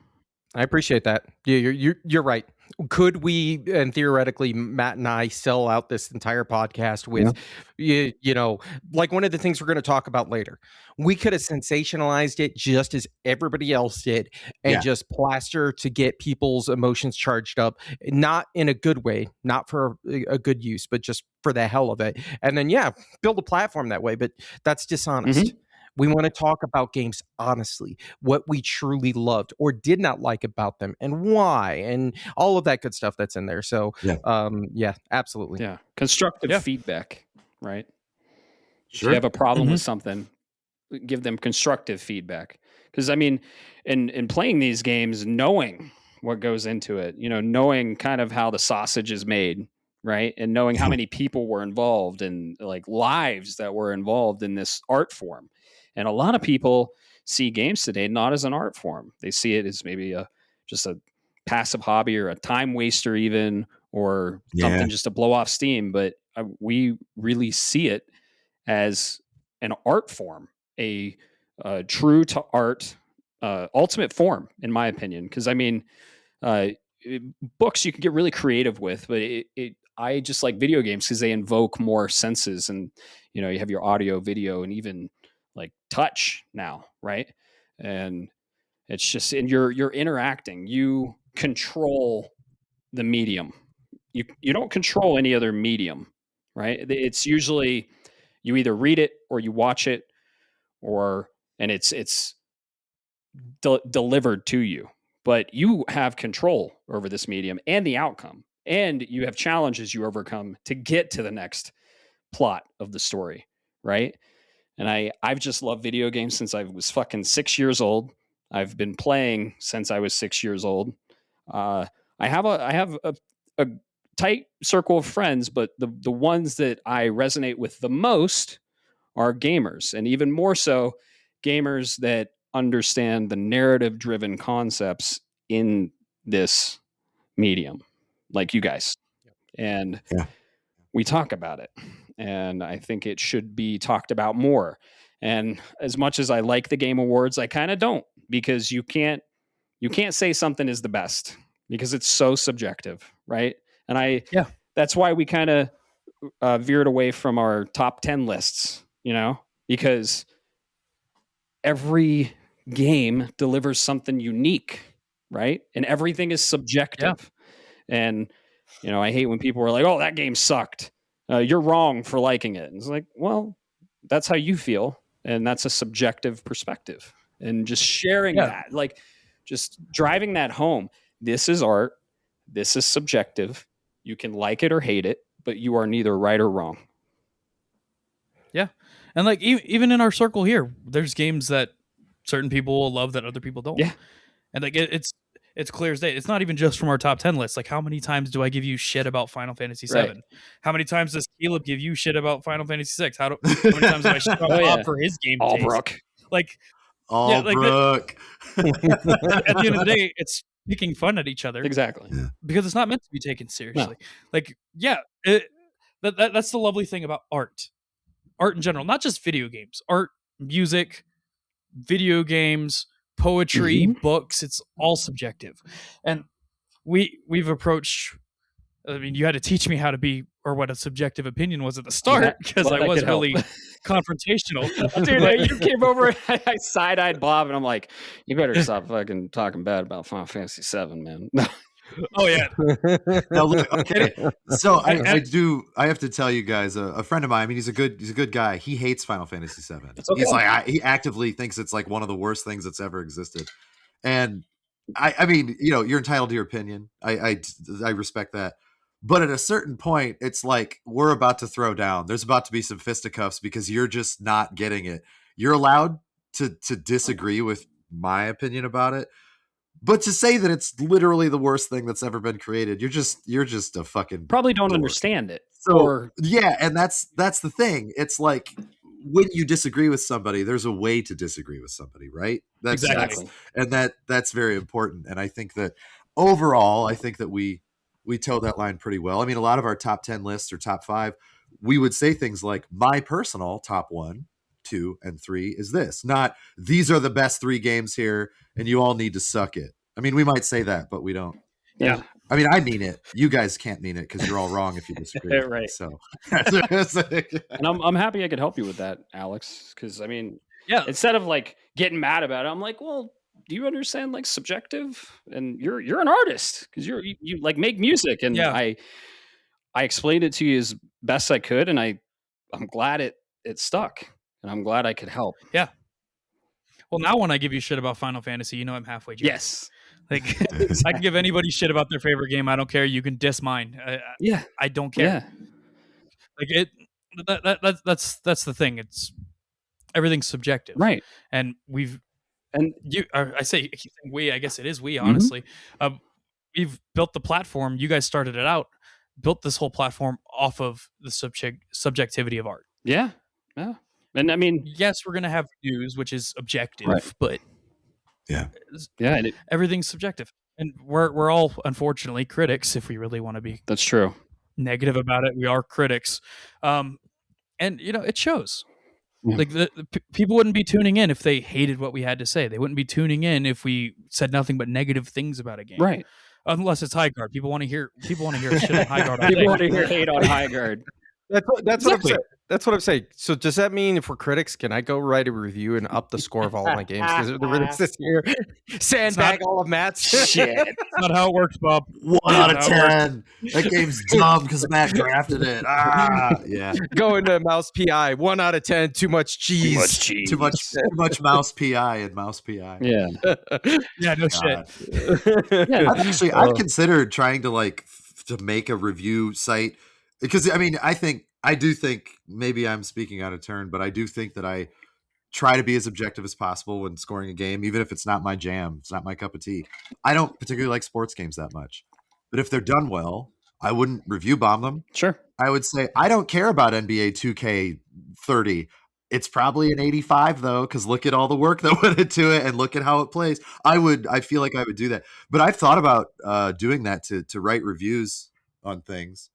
S2: I appreciate that. You're right. Could we, and theoretically, Matt and I, sell out this entire podcast with, like one of the things we're going to talk about later? We could have sensationalized it just as everybody else did, and just plaster to get people's emotions charged up, not in a good way, not for a good use, but just for the hell of it. And then, build a platform that way. But that's dishonest. We want to talk about games honestly, what we truly loved or did not like about them and why, and all of that good stuff that's in there. So, yeah, absolutely.
S1: Yeah. Constructive feedback, right? If you have a problem with something, give them constructive feedback. Because I mean, in playing these games, knowing what goes into it, knowing kind of how the sausage is made, right? And knowing how many people were involved and like lives that were involved in this art form. And a lot of people see games today not as an art form. They see it as maybe just a passive hobby or a time waster even, or something just to blow off steam. But we really see it as an art form, a true to art, ultimate form, in my opinion. Because I mean, books you can get really creative with, but I just like video games because they invoke more senses, and you have your audio, video, and even like touch now, right? And it's just, and you're interacting. You control the medium. You don't control any other medium, right? It's usually you either read it or you watch it, and it's delivered to you. But you have control over this medium and the outcome, and you have challenges you overcome to get to the next plot of the story, right? And I've just loved video games since I was fucking 6 years old. I've been playing since I was 6 years old. I have a tight circle of friends, but the ones that I resonate with the most are gamers, and even more so, gamers that understand the narrative-driven concepts in this medium, like you guys. And we talk about it, and I think it should be talked about more. And as much as I like the Game Awards, I kind of don't, because you can't say something is the best because it's so subjective, right? And that's why we kind of veered away from our top 10 lists, because every game delivers something unique, right? And everything is subjective. And I hate when people are like, "Oh, that game sucked. You're wrong for liking it." And it's like, well, that's how you feel, and that's a subjective perspective. And just sharing that, like just driving that home. This is art. This is subjective. You can like it or hate it, but you are neither right or wrong.
S3: Yeah. And like even in our circle here, there's games that certain people will love that other people don't.
S1: Yeah.
S3: And like it's clear as day. It's not even just from our top 10 list. Like, how many times do I give you shit about Final Fantasy VII?
S1: Right.
S3: How many times does Caleb give you shit about Final Fantasy VI? How many times do I shit on Bob for his game taste?
S1: Brooke.
S3: Like,
S4: Brooke.
S3: at the end of the day, it's picking fun at each other.
S1: Exactly.
S3: Because it's not meant to be taken seriously. No. Like, that's the lovely thing about art. Art in general, not just video games. Art, music, video games, poetry, books, it's all subjective. And we've approached, I mean, you had to teach me how to be, or what a subjective opinion was at the start, because I was really confrontational.
S1: Dude, you came over, I side-eyed Bob, and I'm like, you better stop fucking talking bad about Final Fantasy VII, man.
S3: Oh yeah.
S4: Now, look, okay. So I have to tell you guys, a friend of mine, I mean, he's a good guy. He hates Final Fantasy VII. Okay. He's like, he actively thinks it's like one of the worst things that's ever existed. And I mean, you're entitled to your opinion. I respect that. But at a certain point, it's like, we're about to throw down. There's about to be some fisticuffs because you're just not getting it. You're allowed to disagree with my opinion about it. But to say that it's literally the worst thing that's ever been created, you're just a fucking
S1: probably don't understand it.
S4: So and that's the thing. It's like, when you disagree with somebody, there's a way to disagree with somebody, right?
S3: Exactly.
S4: That's very important. And I think that overall, we towed that line pretty well. I mean, a lot of our top 10 lists or top 5, we would say things like, my personal top 1, 2, and 3 is this. Not, these are the best 3 games here, and you all need to suck it. I mean, we might say that, but we don't.
S1: Yeah.
S4: I mean, I mean it. You guys can't mean it because you're all wrong if you disagree.
S1: Right.
S4: So,
S1: and I'm happy I could help you with that, Alex. Because I mean, instead of like getting mad about it, I'm like, well, do you understand like subjective? And you're an artist because you like make music, and I explained it to you as best I could, and I'm glad it stuck, and I'm glad I could help.
S3: Yeah. Well, now when I give you shit about Final Fantasy, you know I'm halfway joking.
S1: Yes.
S3: Like I can give anybody shit about their favorite game. I don't care. You can diss mine. I don't care.
S1: Yeah.
S3: Like that's the thing. It's everything's subjective,
S1: Right.
S3: And I say we. I guess it is we.
S1: Mhm.
S3: Honestly, we've built the platform. You guys started it out. Built this whole platform off of the subjectivity of art.
S1: Yeah. Yeah. And I mean,
S3: yes, we're gonna have news, which is objective,
S1: Right.
S3: but
S1: yeah, and
S3: everything's subjective, and we're all unfortunately critics. If we really want to be
S1: that's true.
S3: negative about it, we are critics, and it shows.
S1: Yeah.
S3: Like the people wouldn't be tuning in if they hated what we had to say. They wouldn't be tuning in if we said nothing but negative things about a game,
S1: Right?
S3: Unless it's High Guard. People want to hear shit on High Guard.
S1: People want to hear hate on High Guard.
S2: That's what I'm saying. That's what I'm saying. So does that mean if we're critics, can I go write a review and up the score of all my games because they're released this year? Sandbag all of Matt's
S1: shit.
S3: That's not how it works, Bob.
S4: 1 out of 10. That game's dumb because Matt drafted it. Yeah.
S2: Going to Mouse PI. 1 out of 10. Too much cheese.
S4: Too much Mouse PI and Mouse PI.
S1: Yeah.
S3: Yeah. No shit.
S1: Yeah.
S4: I've considered trying to to make a review site because I do think maybe I'm speaking out of turn, but I do think that I try to be as objective as possible when scoring a game, even if it's not my jam, it's not my cup of tea. I don't particularly like sports games that much, but if they're done well, I wouldn't review bomb them.
S1: Sure.
S4: I would say I don't care about NBA 2K30. It's probably an 85 though, because look at all the work that went into it and look at how it plays. I feel like I would do that, but I've thought about doing that to write reviews on things,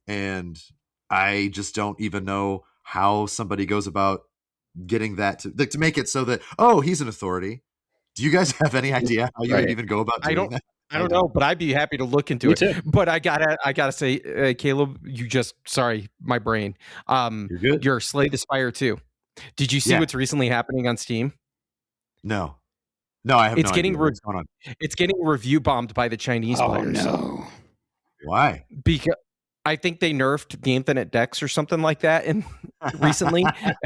S4: and I just don't even know how somebody goes about getting that to make it so that, oh, he's an authority. Do you guys have any idea how you would even go about doing that?
S2: I don't know, but I'd be happy to look into it.
S1: Too.
S2: But I gotta say, Caleb, sorry, my brain.
S4: You're good.
S2: You're Slay the Spire too. Did you see what's recently happening on Steam?
S4: No, I have
S2: it's
S4: no
S2: getting
S4: idea what's going on.
S2: It's getting review bombed by the Chinese players.
S1: No.
S4: Why?
S2: Because I think they nerfed the Infinite Dex or something like that recently.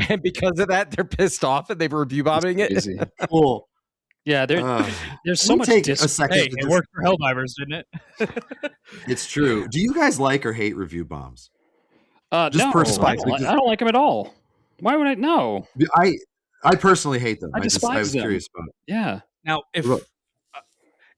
S2: And because of that, they're pissed off and they were review bombing it.
S4: Cool.
S1: Yeah, there's so much
S4: take a second.
S3: Hey, it worked for Helldivers, didn't it?
S4: It's true. Do you guys like or hate review bombs?
S1: No,
S4: personally,
S1: I don't like them at all. Why would I? No.
S4: I personally hate them.
S1: I despise
S4: was
S1: them.
S4: curious about it.
S1: Yeah.
S3: Now,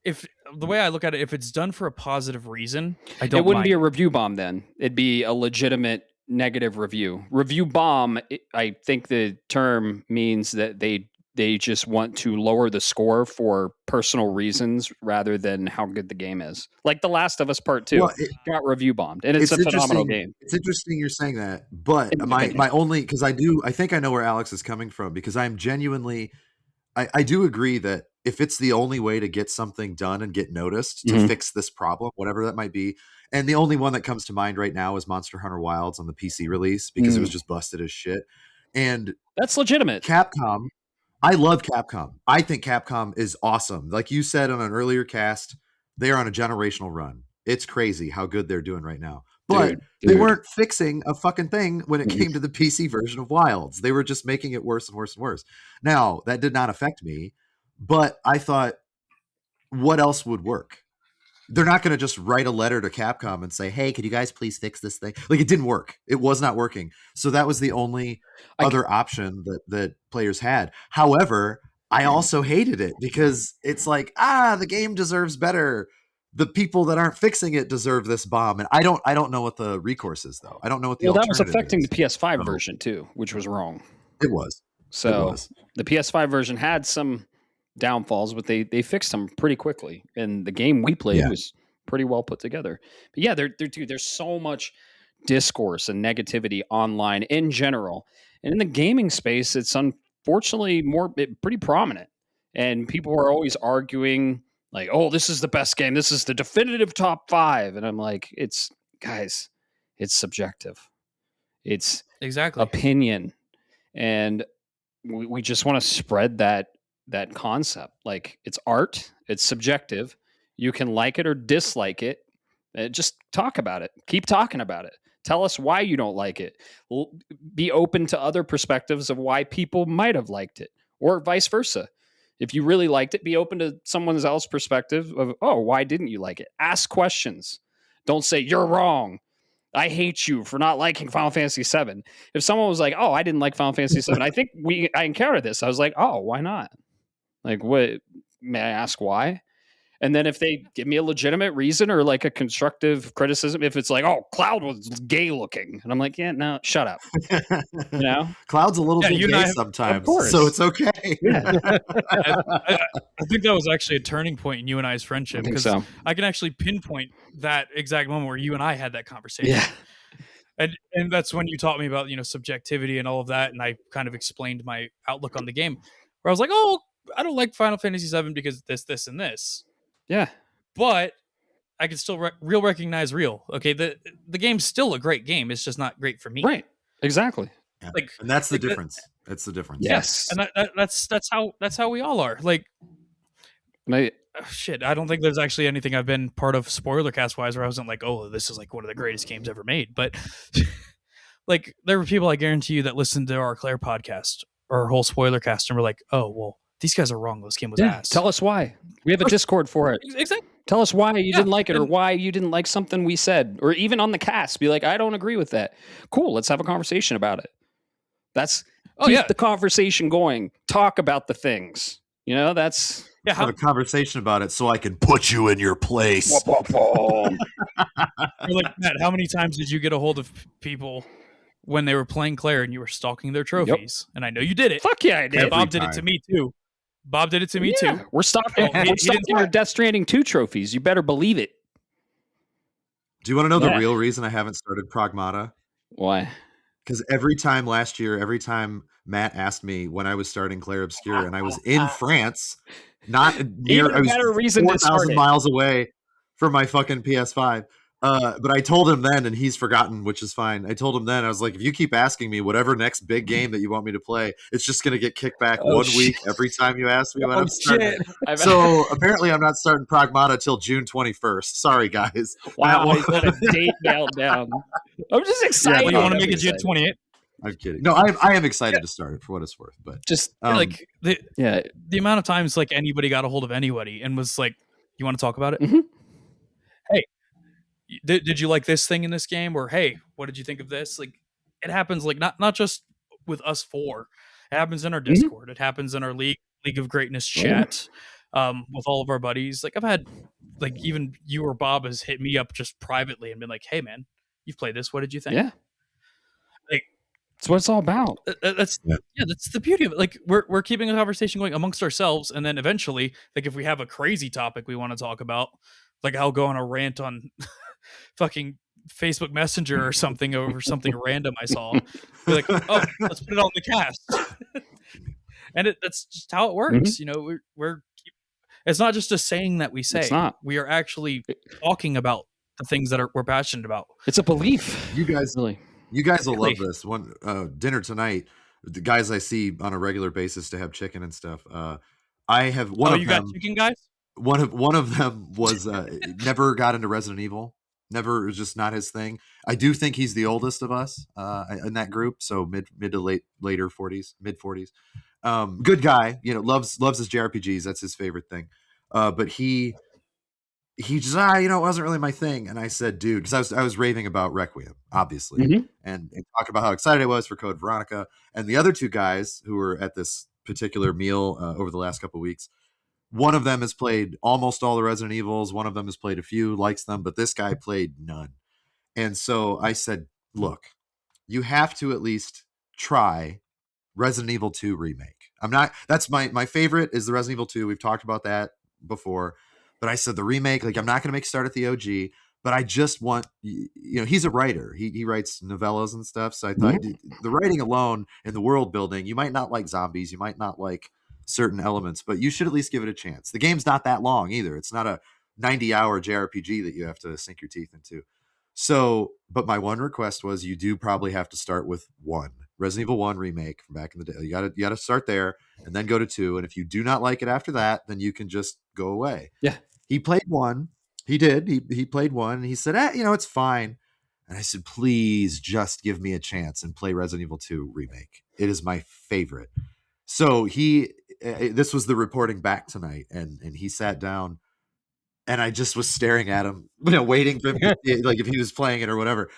S3: if the way I look at it, if it's done for a positive reason, I don't.
S1: It wouldn't
S3: mind.
S1: be a review bomb then. It'd be a legitimate negative review. Review bomb, I think the term means that they just want to lower the score for personal reasons rather than how good the game is. Like The Last of Us Part 2 got review bombed, and it's a phenomenal game.
S4: It's interesting you're saying that, but my only, because I think I know where Alex is coming from, because I'm genuinely, I do agree that if it's the only way to get something done and get noticed to fix this problem, whatever that might be, and the only one that comes to mind right now is Monster Hunter Wilds on the PC release, because it was just busted as shit. And
S1: that's legitimate.
S4: Capcom, I love Capcom. I think Capcom is awesome. Like you said on an earlier cast, they're on a generational run. It's crazy how good they're doing right now. But they weren't fixing a fucking thing when it came to the PC version of Wilds. They were just making it worse and worse and worse. Now, that did not affect me, but I thought, what else would work? They're not going to just write a letter to Capcom and say, hey, could you guys please fix this thing? Like, it didn't work. It was not working. So that was the only other option that players had. However, I also hated it because it's like, the game deserves better. The people that aren't fixing it deserve this bomb. And I don't know what the recourse is, though. I don't know what the alternative
S1: that was affecting
S4: is.
S1: the PS5 version, too, which was wrong.
S4: It was.
S1: So the PS5 version had some downfalls, but they fixed them pretty quickly, and the game we played was pretty well put together. But yeah, there's so much discourse and negativity online in general, and in the gaming space, it's unfortunately pretty prominent, and people are always arguing like, "Oh, this is the best game. This is the definitive top 5," and I'm like, "It's subjective. It's
S3: exactly
S1: opinion, and we just want to spread that concept. Like, it's art, it's subjective. You can like it or dislike it. Just talk about it. Keep talking about it. Tell us why you don't like it. Be open to other perspectives of why people might have liked it or vice versa. If you really liked it, be open to someone else's perspective of, oh, why didn't you like it? Ask questions. Don't say, you're wrong. I hate you for not liking Final Fantasy VII. If someone was like, oh, I didn't like Final Fantasy VII, I think I encountered this. I was like, oh, why not? Like, what? May I ask why? And then if they give me a legitimate reason or like a constructive criticism, if it's like, oh, Cloud was gay looking. And I'm like, yeah, no, shut up. You know?
S4: Cloud's a little bit gay sometimes, so it's okay.
S3: Yeah. I think that was actually a turning point in you and I's friendship, because I can actually pinpoint that exact moment where you and I had that conversation.
S1: Yeah.
S3: And that's when you taught me about, subjectivity and all of that. And I kind of explained my outlook on the game, where I was like, oh, I don't like Final Fantasy VII because this, and this.
S1: Yeah.
S3: But I can still recognize real. Okay, the game's still a great game. It's just not great for me.
S1: Right. Exactly.
S4: Yeah. And that's the difference. That's the difference.
S1: Yes.
S3: And that's how we all are. Like, I don't think there's actually anything I've been part of spoiler cast wise where I wasn't like, oh, this is like one of the greatest games ever made. But like, there were people, I guarantee you, that listened to our Claire podcast or our whole spoiler cast and were like, oh, well, these guys are wrong. This game was ass.
S1: Tell us why. We have a Discord for it.
S3: Exactly.
S1: Tell us why you didn't like it, or why you didn't like something we said, or even on the cast. Be like, I don't agree with that. Cool. Let's have a conversation about it. Keep the conversation going. Talk about the things. That's
S4: have a conversation about it so I can put you in your place.
S3: Like, Matt, how many times did you get a hold of people when they were playing Claire and you were stalking their trophies? Yep. And I know you did it.
S1: Fuck yeah, I did.
S3: And Bob did it to me too.
S1: We're stalking your Death Stranding 2 trophies. You better believe it.
S4: Do you want to know the real reason I haven't started Pragmata?
S1: Why?
S4: Because every time Matt asked me when I was starting Claire Obscure, and I was in France, not near, I was 4,000 miles away from my fucking PS5. But I told him then, and he's forgotten, which is fine. I told him then, I was like, if you keep asking me whatever next big game that you want me to play, it's just going to get kicked back week every time you ask me when I'm starting. So apparently I'm not starting Pragmata till June 21st. Sorry, guys.
S1: Wow, he's got a date nailed down. I'm just excited.
S3: You want to make it June 28th?
S4: I'm kidding. No, I am excited to start it for what it's worth. But
S3: just the amount of times like anybody got a hold of anybody and was like, you want to talk about it?
S1: Mm-hmm.
S3: Hey, did you like this thing in this game? Or, hey, what did you think of this? Like, it happens like not just with us four. It happens in our Discord. It happens in our League of Greatness chat with all of our buddies. Like, I've had, like, even you or Bob has hit me up just privately and been like, hey, man, you've played this. What did you think?
S1: Yeah.
S3: Like,
S1: that's what it's all about.
S3: That's the beauty of it. Like, we're keeping a conversation going amongst ourselves. And then eventually, like, if we have a crazy topic we want to talk about, like, I'll go on a rant on fucking Facebook Messenger or something over something random I saw. Be like, oh, let's put it on the cast. And that's just how it works. We're it's not just a saying that we say.
S1: It's not.
S3: We are actually talking about the things that we're passionate about.
S1: It's a belief.
S4: You guys will love this one. Dinner tonight, the guys I see on a regular basis to have chicken and stuff. I have one of them.
S3: You got chicken, guys?
S4: One of them was never got into Resident Evil. Never, it was just not his thing. I do think he's the oldest of us in that group, so mid to later 40s, mid 40s. Good guy, loves his JRPGs. That's his favorite thing. But he just it wasn't really my thing. And I said, dude, because I was raving about Requiem, obviously, and talk about how excited I was for Code Veronica. And the other two guys who were at this particular meal over the last couple of weeks, one of them has played almost all the Resident Evils. One of them has played a few, likes them, but this guy played none. And so I said, look, you have to at least try Resident Evil 2 remake. That's my favorite is the Resident Evil 2. We've talked about that before, but I said the remake, like, I'm not going to make start at the OG, but I just want, he's a writer. He writes novellas and stuff. So I thought the writing alone and the world building, you might not like zombies. You might not like certain elements, but you should at least give it a chance. The game's not that long either. It's not a 90-hour JRPG that you have to sink your teeth into. So, but my one request was you do probably have to start with Resident Evil 1 remake from back in the day. You got to start there and then go to 2. And if you do not like it after that, then you can just go away.
S1: Yeah.
S4: He played 1. He did. He played 1 and he said, it's fine. And I said, please just give me a chance and play Resident Evil 2 remake. It is my favorite. So this was the reporting back tonight, and he sat down, and I just was staring at him, waiting for him to see it, like if he was playing it or whatever.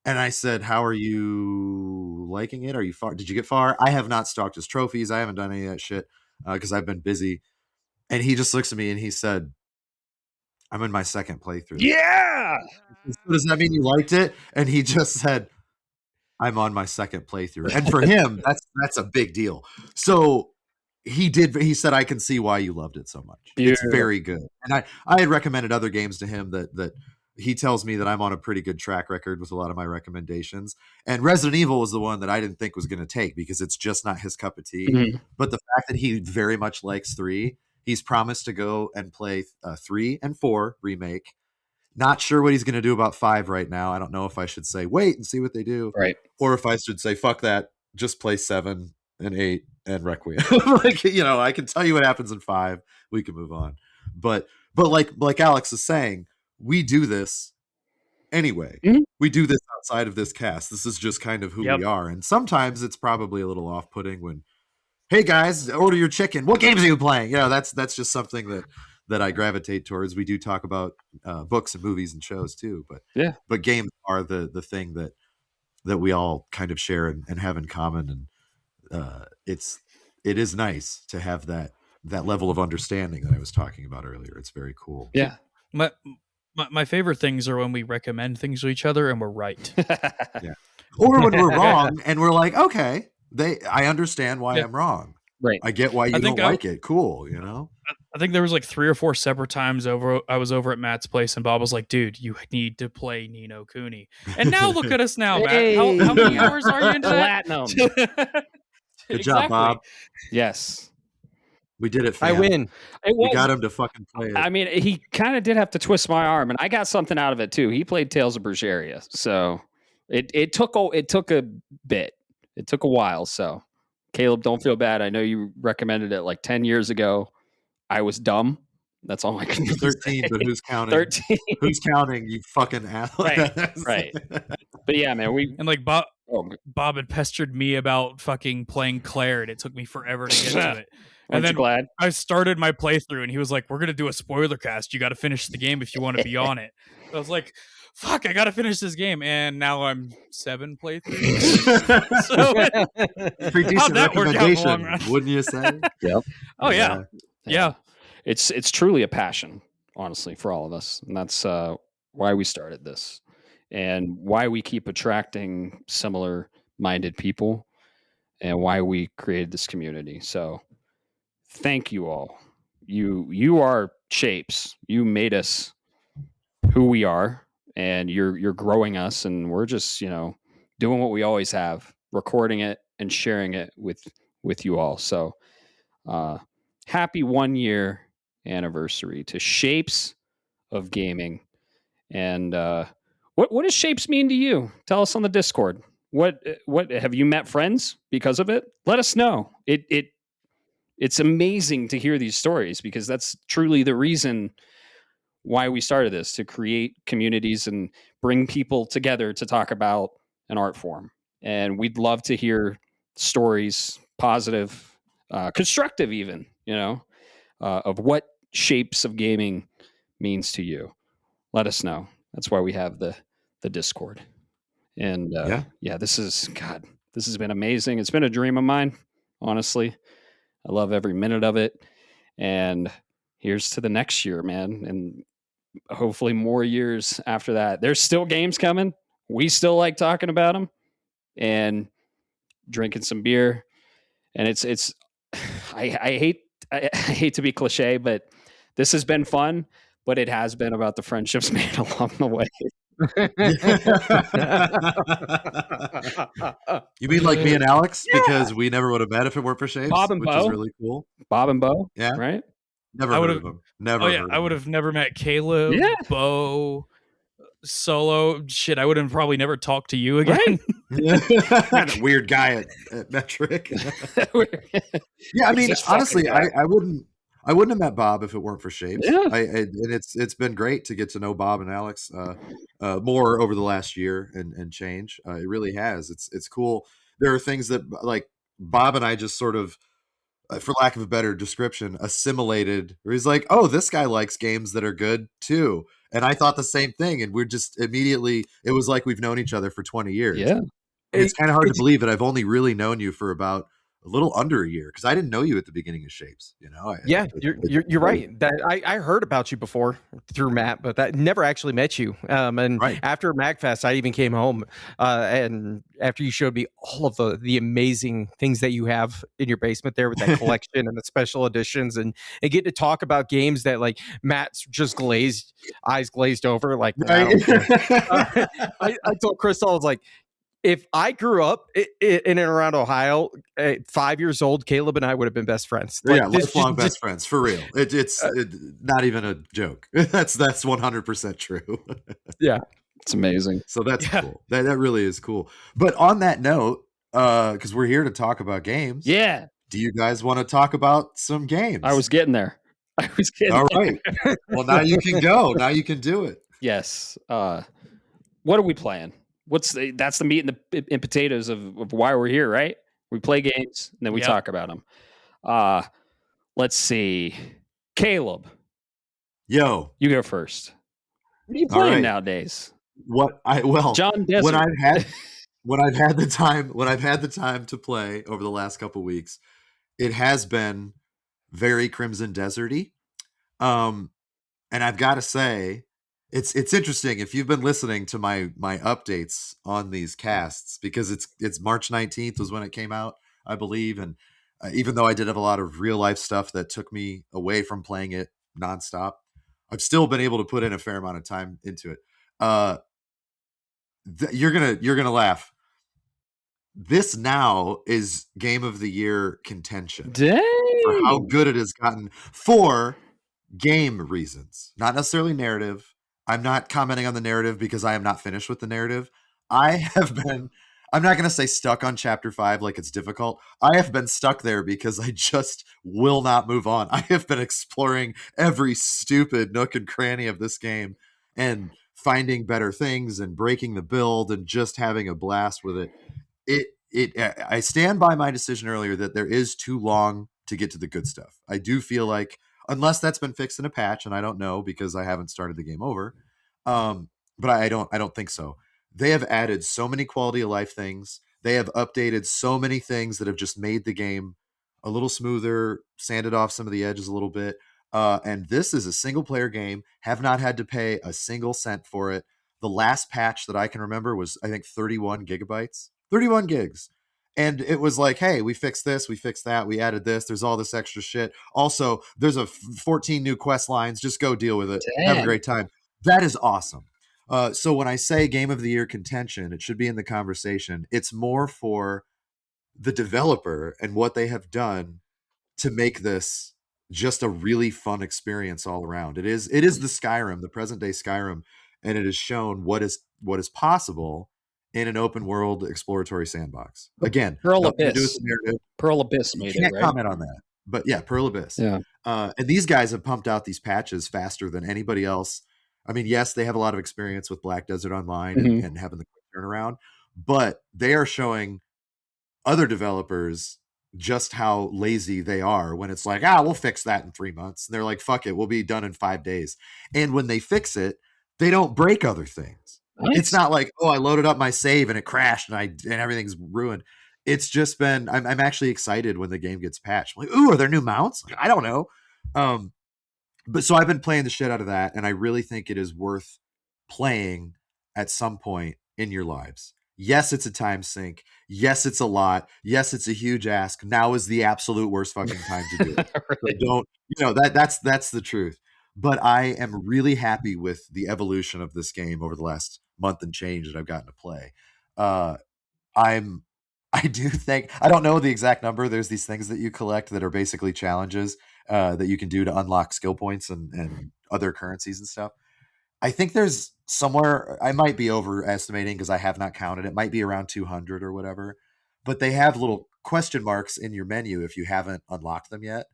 S4: And I said, "How are you liking it? Are you far? Did you get far?" I have not stalked his trophies. I haven't done any of that shit because I've been busy. And he just looks at me and he said, "I'm in my second playthrough."
S1: Yeah.
S4: So does that mean you liked it? And he just said, "I'm on my second playthrough." And for him, that's a big deal. So he said, "I can see why you loved it so much.
S1: Beautiful.
S4: It's very good." And I had recommended other games to him that he tells me that I'm on a pretty good track record with a lot of my recommendations. And Resident Evil was the one that I didn't think was going to take because it's just not his cup of tea.
S1: Mhm.
S4: But the fact that he very much likes 3, he's promised to go and play 3 and 4 remake. Not sure what he's going to do about 5 right now. I don't know if I should say wait and see what they do,
S1: Right.
S4: or if I should say fuck that, just play 7 and 8 and Requiem. Like, I can tell you what happens in 5. We can move on. But like Alex is saying, we do this anyway.
S1: Mhm.
S4: We do this outside of this cast. This is just kind of who
S3: Yep.
S4: we are. And sometimes it's probably a little off-putting when, hey guys, order your chicken. What games are you playing? That's just something that I gravitate towards. We do talk about books and movies and shows too, but games are the thing that we all kind of share and have in common. And it is nice to have that level of understanding that I was talking about earlier. It's very cool.
S1: Yeah.
S3: My favorite things are when we recommend things to each other and we're right.
S4: Or when we're wrong and we're like, okay, I understand why I'm wrong.
S1: Right.
S4: I get why you don't like it. Cool.
S3: I think there was like 3 or 4 separate times I was over at Matt's place and Bob was like, "Dude, you need to play Ni no Kuni." And now look at us now, Matt. How many hours are you into that?
S1: Platinum.
S4: Good job, Bob.
S1: Yes.
S4: We did it,
S2: I
S4: fam.
S2: win.
S4: We got him to fucking play it.
S1: I mean, he kind of did have to twist my arm, and I got something out of it too. He played Tales of Berseria, so it took a bit. It took a while. So, Caleb, don't feel bad. I know you recommended it like 10 years ago. I was dumb. That's all I can
S4: 13,
S1: say.
S4: but who's counting?
S1: 13.
S4: Who's counting? You fucking asshole.
S1: Right. But yeah, man,
S3: And like Bob had pestered me about fucking playing Claire, and it took me forever to get to it. And then
S1: glad?
S3: I started my playthrough, and he was like, "We're gonna do a spoiler cast. You got to finish the game if you want to be on it." I was like, "Fuck, I got to finish this game." And now I'm 7 playthroughs. So
S4: pretty decent recommendation, wouldn't you say?
S1: Yep.
S3: Oh yeah.
S1: It's truly a passion, honestly, for all of us, and that's why we started this, and why we keep attracting similar-minded people, and why we created this community. So, thank you all. You are shapes. You made us who we are, and you're growing us, and we're just doing what we always have, recording it and sharing it with you all. So, happy 1-year anniversary to Shapes of Gaming. And what does Shapes mean to you? Tell us on the Discord. What have you met friends because of it? Let us know. It's amazing to hear these stories, because that's truly the reason why we started this, to create communities and bring people together to talk about an art form. And we'd love to hear stories, positive, constructive even, of what Shapes of Gaming means to you. Let us know. That's why we have the Discord. And this has been amazing. It's been a dream of mine, honestly. I love every minute of it. And here's to the next year, man. And hopefully more years after that. There's still games coming. We still like talking about them and drinking some beer. And it's I hate to be cliche, but this has been fun, but it has been about the friendships made along the way.
S4: You mean like me and Alex? Yeah. Because we never would have met if it weren't for Shapes.
S1: Bob and
S4: which
S1: Bo.
S4: Is really cool.
S1: Bob and Bo.
S4: Yeah.
S1: Right?
S4: Never heard of them. Never.
S3: I would have never met Caleb, Bo, Solo. Shit, I would have probably never talked to you again.
S4: Right? Weird guy at Metric. Yeah, I mean, honestly, I wouldn't have met Bob if it weren't for Shapes.
S1: Yeah.
S4: And it's been great to get to know Bob and Alex more over the last year and change. It really has. It's cool. There are things that like Bob and I just sort of for lack of a better description, assimilated. Where he's like, "Oh, this guy likes games that are good too," and I thought the same thing. And we're just immediately. It was like we've known each other for 20 years.
S1: Yeah.
S4: And it's kind of hard to believe that I've only really known you for about a little under a year, because I didn't know you at the beginning of Shapes.
S2: You're right. That I heard about you before through Matt, but that never actually met you. And after MagFest, I even came home, and after you showed me all of the amazing things that you have in your basement there with that collection and the special editions, and get to talk about games that like Matt's just eyes glazed over. Like I don't care. I told Crystal, I was like, if I grew up in and around Ohio, 5 years old, Caleb and I would have been best friends.
S4: Like, lifelong best friends, for real. It's not even a joke. That's 100% true.
S2: Yeah,
S1: it's amazing.
S4: So that's cool. That really is cool. But on that note, because we're here to talk about games.
S1: Yeah.
S4: Do you guys want to talk about some games?
S1: I was getting there.
S4: All right. Well, now you can go. Now you can do it.
S1: Yes. What are we playing? That's the meat and potatoes of why we're here, right? We play games and then we talk about them. Let's see. Caleb.
S4: Yo.
S1: You go first. What are you playing nowadays?
S4: John Desert. When I've had the time to play over the last couple of weeks, it has been very Crimson Desert-y. And I've got to say, it's interesting if you've been listening to my updates on these casts, because it's March 19th was when it came out, I believe. And even though I did have a lot of real life stuff that took me away from playing it nonstop, I've still been able to put in a fair amount of time into it. You're gonna laugh. This now is Game of the Year contention.
S1: Dang.
S4: For how good it has gotten for game reasons, not necessarily narrative. I'm not commenting on the narrative because I am not finished with the narrative. I'm not going to say stuck on chapter 5 like it's difficult. I have been stuck there because I just will not move on. I have been exploring every stupid nook and cranny of this game and finding better things and breaking the build and just having a blast with it. I stand by my decision earlier that there is too long to get to the good stuff. I do feel like, unless that's been fixed in a patch, and I don't know because I haven't started the game over, but I don't think so. They have added so many quality of life things. They have updated so many things that have just made the game a little smoother, sanded off some of the edges a little bit. And this is a single player game. Have not had to pay a single cent for it. The last patch that I can remember was, I think, 31 gigabytes. 31 gigs. And it was like, hey, we fixed this, we fixed that, we added this, there's all this extra shit. Also, there's 14 new quest lines. Just go deal with it. Damn. Have a great time. That is awesome. So when I say Game of the Year contention, it should be in the conversation. It's more for the developer and what they have done to make this just a really fun experience all around. It is the Skyrim, the present day Skyrim, and it has shown what is possible in an open world exploratory sandbox. Again,
S1: Pearl Abyss made it, right?
S4: Can't comment on that. But yeah, Pearl Abyss.
S1: Yeah.
S4: And these guys have pumped out these patches faster than anybody else. I mean, yes, they have a lot of experience with Black Desert Online and having the quick turnaround, but they are showing other developers just how lazy they are when it's like, we'll fix that in 3 months. And they're like, fuck it, we'll be done in 5 days. And when they fix it, they don't break other things. Nice. It's not like, I loaded up my save and it crashed and everything's ruined. It's just been, I'm actually excited when the game gets patched. I'm like, ooh, are there new mounts? Like, I don't know. But so I've been playing the shit out of that, and I really think it is worth playing at some point in your lives. Yes, it's a time sink. Yes, it's a lot. Yes, it's a huge ask. Now is the absolute worst fucking time to do it. Really? So that's the truth. But I am really happy with the evolution of this game over the last month and change that I've gotten to play. I do think, I don't know the exact number. There's these things that you collect that are basically challenges that you can do to unlock skill points and other currencies and stuff. I think there's somewhere, I might be overestimating because I have not counted. It might be around 200 or whatever, but they have little question marks in your menu if you haven't unlocked them yet.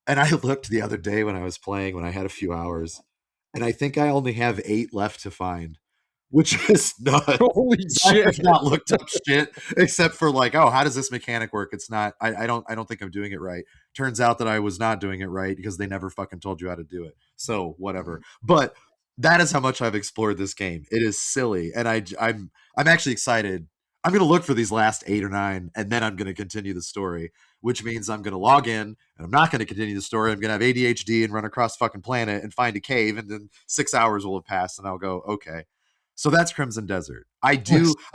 S4: And I looked the other day when I was playing, when I had a few hours, and I think I only have 8 left to find. which is nuts.
S2: Holy
S4: I
S2: shit.
S4: have not looked up shit except for like, oh, how does this mechanic work? It's not. I don't think I'm doing it right. Turns out that I was not doing it right because they never fucking told you how to do it. So whatever. But that is how much I've explored this game. It is silly, and I'm actually excited. I'm going to look for these last 8 or 9, and then I'm going to continue the story, which means I'm going to log in, and I'm not going to continue the story. I'm going to have ADHD and run across the fucking planet and find a cave, and then 6 hours will have passed, and I'll go, okay. So that's Crimson Desert. I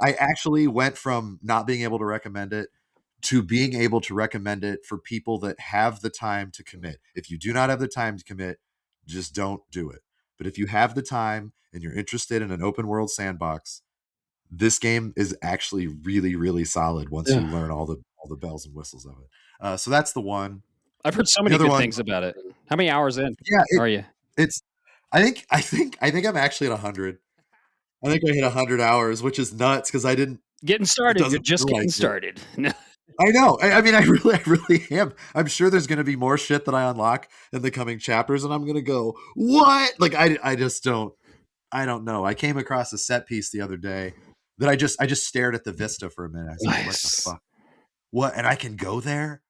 S4: actually went from not being able to recommend it to being able to recommend it for people that have the time to commit. If you do not have the time to commit, just don't do it. But if you have the time and you're interested in an open world sandbox, this game is actually really, really solid once you learn all the bells and whistles of it. So that's the one.
S1: I've heard so many good things about it. How many hours in are you?
S4: I think I'm actually at 100. I think I hit 100 hours, which is nuts because I didn't
S1: getting started. You're just getting started.
S4: I know. I mean, I really am. I'm sure there's going to be more shit that I unlock in the coming chapters, and I'm going to go, what? Like, I just don't. I don't know. I came across a set piece the other day that I just stared at the vista for a minute. I said, nice. What the fuck? What? And I can go there?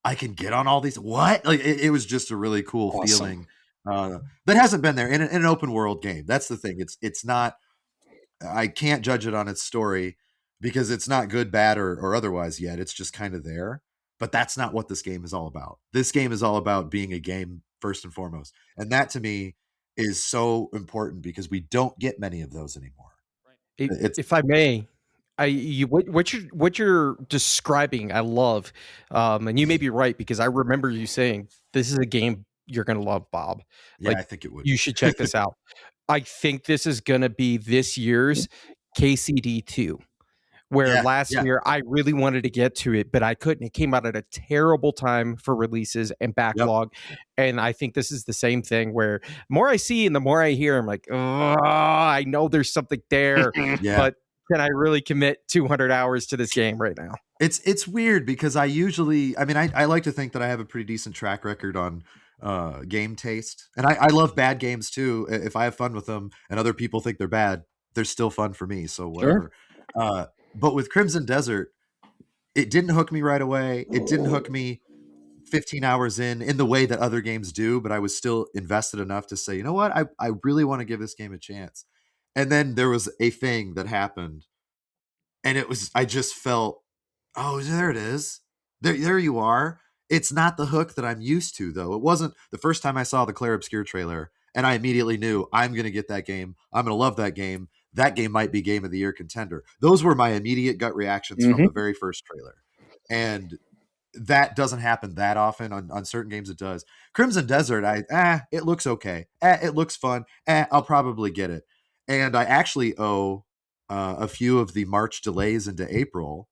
S4: I can get on all these? What? Like, it was just a really cool feeling that hasn't been there in an open world game. That's the thing. It's not. I can't judge it on its story because it's not good, bad, or otherwise yet. It's just kind of there. But that's not what this game is all about. This game is all about being a game first and foremost. And that to me is so important because we don't get many of those anymore.
S2: If I may, what you're describing, I love, and you may be right because I remember you saying this is a game you're going to love, Bob.
S4: Yeah, I think it would.
S2: You should check this out. I think this is going to be this year's KCD2. Where last year I really wanted to get to it, but I couldn't. It came out at a terrible time for releases and backlog. Yep. And I think this is the same thing where the more I see and the more I hear, I'm like, oh, I know there's something there, but can I really commit 200 hours to this game right now?
S4: It's weird because I like to think that I have a pretty decent track record on game taste. And I love bad games too. If I have fun with them and other people think they're bad, they're still fun for me. So whatever. Sure. But with Crimson Desert, it didn't hook me right away. It didn't hook me 15 hours in the way that other games do, but I was still invested enough to say, you know what? I really want to give this game a chance. And then there was a thing that happened. And I just felt, oh, there it is. There you are. It's not the hook that I'm used to, though. It wasn't the first time I saw the Claire Obscure trailer, and I immediately knew I'm going to get that game. I'm going to love that game. That game might be Game of the Year contender. Those were my immediate gut reactions from the very first trailer. And that doesn't happen that often. On certain games it does. Crimson Desert, it looks okay. It looks fun. I'll probably get it. And I actually owe a few of the March delays into April.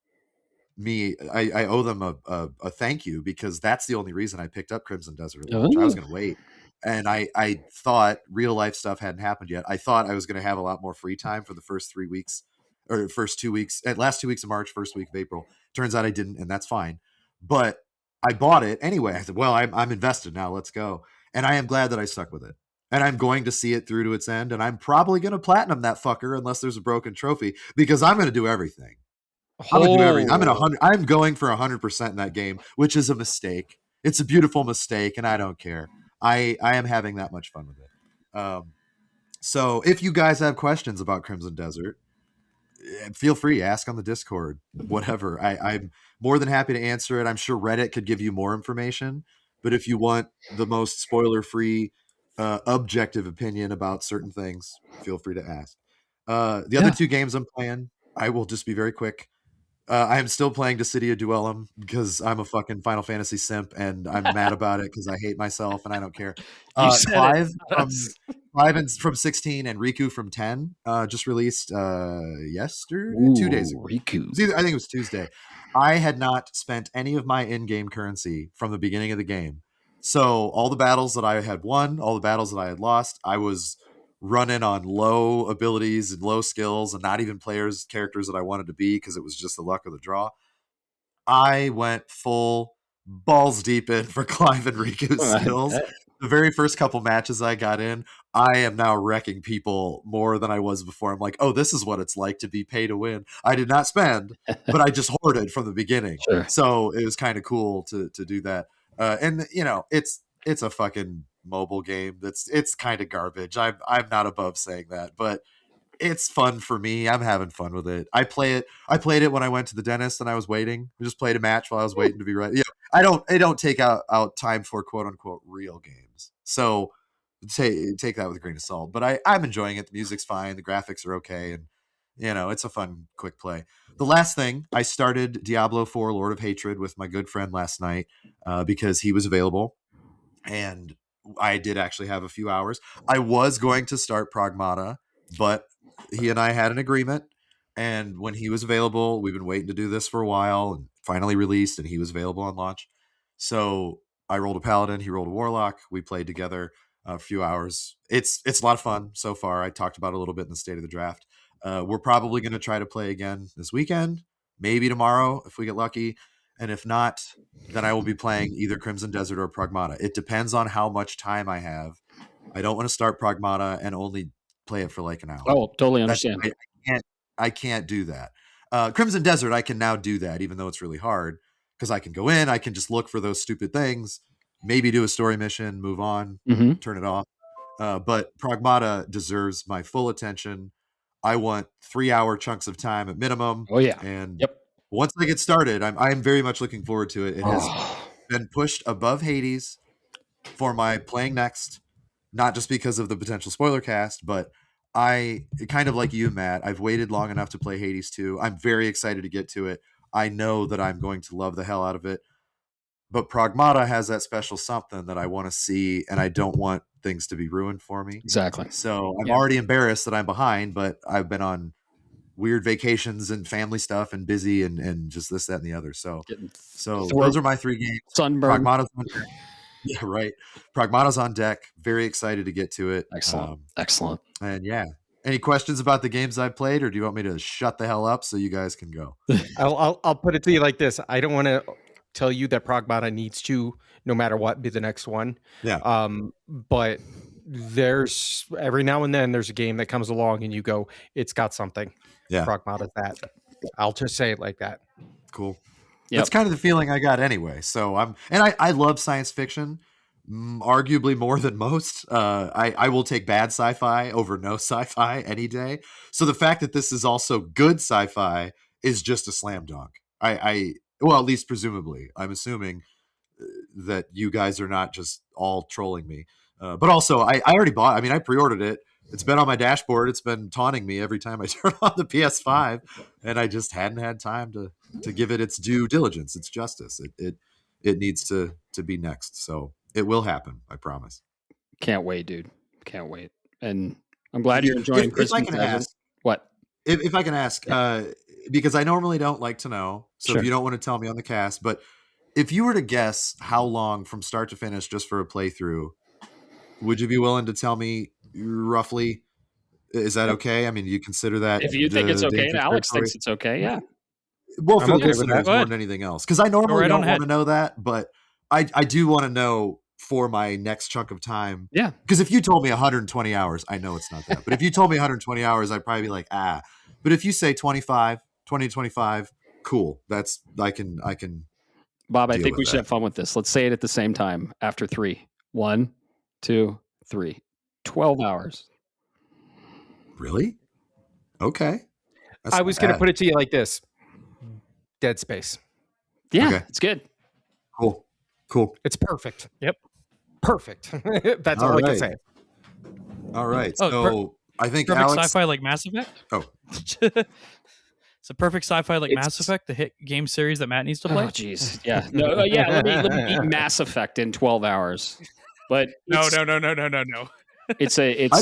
S4: I owe them a thank you because that's the only reason I picked up Crimson Desert. I was going to wait. And I thought real life stuff hadn't happened yet. I thought I was going to have a lot more free time for the first 3 weeks or first 2 weeks, last 2 weeks of March, first week of April. Turns out I didn't, and that's fine. But I bought it anyway. I said, well, I'm invested now. Let's go. And I am glad that I stuck with it. And I'm going to see it through to its end. And I'm probably going to platinum that fucker unless there's a broken trophy because I'm going to do everything. I'm going to do everything. I'm going for 100% in that game, which is a mistake. It's a beautiful mistake, and I don't care. I am having that much fun with it. So if you guys have questions about Crimson Desert, feel free, ask on the Discord, whatever. I'm more than happy to answer it. I'm sure Reddit could give you more information, but if you want the most spoiler-free, objective opinion about certain things, feel free to ask. The other 2 games I'm playing, I will just be very quick. I am still playing Dissidia Duellum because I'm a fucking Final Fantasy simp and I'm mad about it because I hate myself and I don't care. Clive from 16 and Riku from 10 just released yesterday, 2 days ago.
S1: Riku.
S4: I think it was Tuesday. I had not spent any of my in-game currency from the beginning of the game. So all the battles that I had won, all the battles that I had lost, I was running on low abilities and low skills and not even characters that I wanted to be because it was just the luck of the draw. I went full balls deep in for Clive and Riku's skills. the very first couple matches I got in, I am now wrecking people more than I was before. I'm like, oh, this is what it's like to be pay to win. I did not spend, but I just hoarded from the beginning.
S1: Sure.
S4: So it was kind of cool to do that. And you know, it's a fucking mobile game. It's kind of garbage. I'm not above saying that, but it's fun for me. I'm having fun with it. I played it when I went to the dentist and I was waiting. I just played a match while I was waiting to be ready. Yeah, I don't take out time for quote unquote real games. So take that with a grain of salt. But I'm enjoying it. The music's fine. The graphics are okay, and you know, it's a fun quick play. The last thing, I started Diablo 4 Lord of Hatred with my good friend last night because he was available, and I did actually have a few hours. I was going to start Pragmata, but he and I had an agreement, and when he was available, we've been waiting to do this for a while, and finally released, and he was available on launch. So I rolled a Paladin, he rolled a Warlock. We played together a few hours. It's a lot of fun so far. I talked about it a little bit in the State of the Draft. We're probably going to try to play again this weekend, maybe tomorrow if we get lucky. And if not, then I will be playing either Crimson Desert or Pragmata. It depends on how much time I have. I don't want to start Pragmata and only play it for like an hour.
S1: Oh, totally understand.
S4: I can't do that. Crimson Desert, I can now do that, even though it's really hard, because I can go in, I can just look for those stupid things, maybe do a story mission, move on, turn it off. But Pragmata deserves my full attention. I want 3-hour chunks of time at minimum.
S1: Oh yeah.
S4: And
S1: Yep.
S4: once I get started, I'm very much looking forward to it. It has been pushed above Hades for my playing next, not just because of the potential spoiler cast, but I kind of like you, Matt. I've waited long enough to play Hades 2. I'm very excited to get to it. I know that I'm going to love the hell out of it. But Pragmata has that special something that I want to see, and I don't want things to be ruined for me.
S1: Exactly.
S4: So I'm already embarrassed that I'm behind, but I've been on weird vacations and family stuff and busy and just this, that, and the other. So those are my 3 games.
S1: Sunburn.
S4: Pragmata's on deck. Yeah, right. Pragmata's on deck. Very excited to get to it.
S1: Excellent. Excellent.
S4: And yeah. Any questions about the games I played, or do you want me to shut the hell up so you guys can go?
S2: I'll put it to you like this. I don't want to tell you that Pragmata needs to, no matter what, be the next one.
S4: Yeah.
S2: But there's every now and then there's a game that comes along and you go, it's got something.
S4: Yeah.
S2: Pragmata's that. I'll just say it like that.
S4: Cool.
S1: Yep.
S4: That's kind of the feeling I got anyway. So I love science fiction, arguably more than most. I will take bad sci-fi over no sci-fi any day. So the fact that this is also good sci-fi is just a slam dunk. Well, at least presumably, I'm assuming that you guys are not just all trolling me. But also, I already bought. I mean, I pre-ordered it. It's been on my dashboard. It's been taunting me every time I turn on the PS5, and I just hadn't had time to give it its due diligence, its justice. It needs to be next. So it will happen. I promise.
S1: Can't wait, dude. Can't wait. And I'm glad you're enjoying Christmas.
S4: If I can ask,
S1: what?
S4: If I can ask, because I normally don't like to know. So
S1: Sure.
S4: if you don't want to tell me on the cast, but if you were to guess how long from start to finish just for a playthrough, would you be willing to tell me roughly? Is that okay? I mean, you consider that
S1: If you think it's okay, and Alex thinks it's okay, yeah.
S4: Well, for
S2: I'm
S4: the
S2: okay with
S4: listeners
S2: that.
S4: more than anything else, because I normally
S3: right
S4: don't
S3: on
S4: want to know that, but I do want to know for my next chunk of time.
S1: Yeah.
S4: Because if you told me 120 hours, I know it's not that. But if you told me 120 hours, I'd probably be like, ah. But if you say 20 to 25, cool. That's I can.
S1: Bob, I
S4: deal
S1: think
S4: with
S1: we should
S4: that.
S1: have fun with this. Let's say it at the same time after 3. 1, 2, 3. 12 hours.
S4: Really? Okay. That's
S2: I
S4: not
S2: was going to
S4: bad.
S2: put it to you like this. Dead Space.
S1: Yeah,
S4: Okay.
S1: it's good.
S4: Cool.
S2: It's perfect. Yep. Perfect. That's
S4: All
S2: all I can
S4: right.
S2: say.
S4: All right.
S3: Oh,
S4: So I think
S3: Perfect
S4: Alex.
S3: sci-fi like Mass Effect.
S4: Oh.
S3: It's a perfect sci-fi like
S1: It's-
S3: Mass Effect, the hit game series that Matt needs to
S1: Oh,
S3: play.
S1: jeez. Yeah. No, yeah. Let me beat Mass Effect in 12 hours. But
S3: No.
S1: it's
S4: I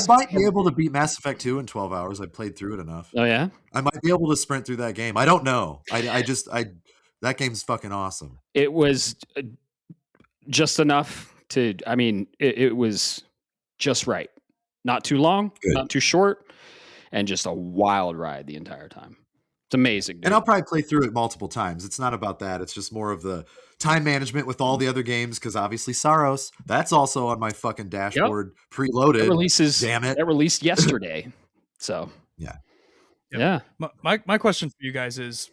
S4: might be able to beat Mass Effect 2 in 12 hours. I played through it enough.
S1: Oh yeah.
S4: I might be able to sprint through that game. I don't know. I that game's fucking awesome.
S1: It was just enough to. I mean, it was just right. Not too long,
S4: Good.
S1: not too short, and just a wild ride the entire time. It's amazing, dude.
S4: And I'll probably play through it multiple times. It's not about that. It's just more of the time management with all the other games, because obviously Saros, that's also on my fucking dashboard preloaded.
S1: It releases.
S4: Damn it.
S1: It released yesterday. So
S4: yeah.
S1: Yeah.
S3: My question for you guys is,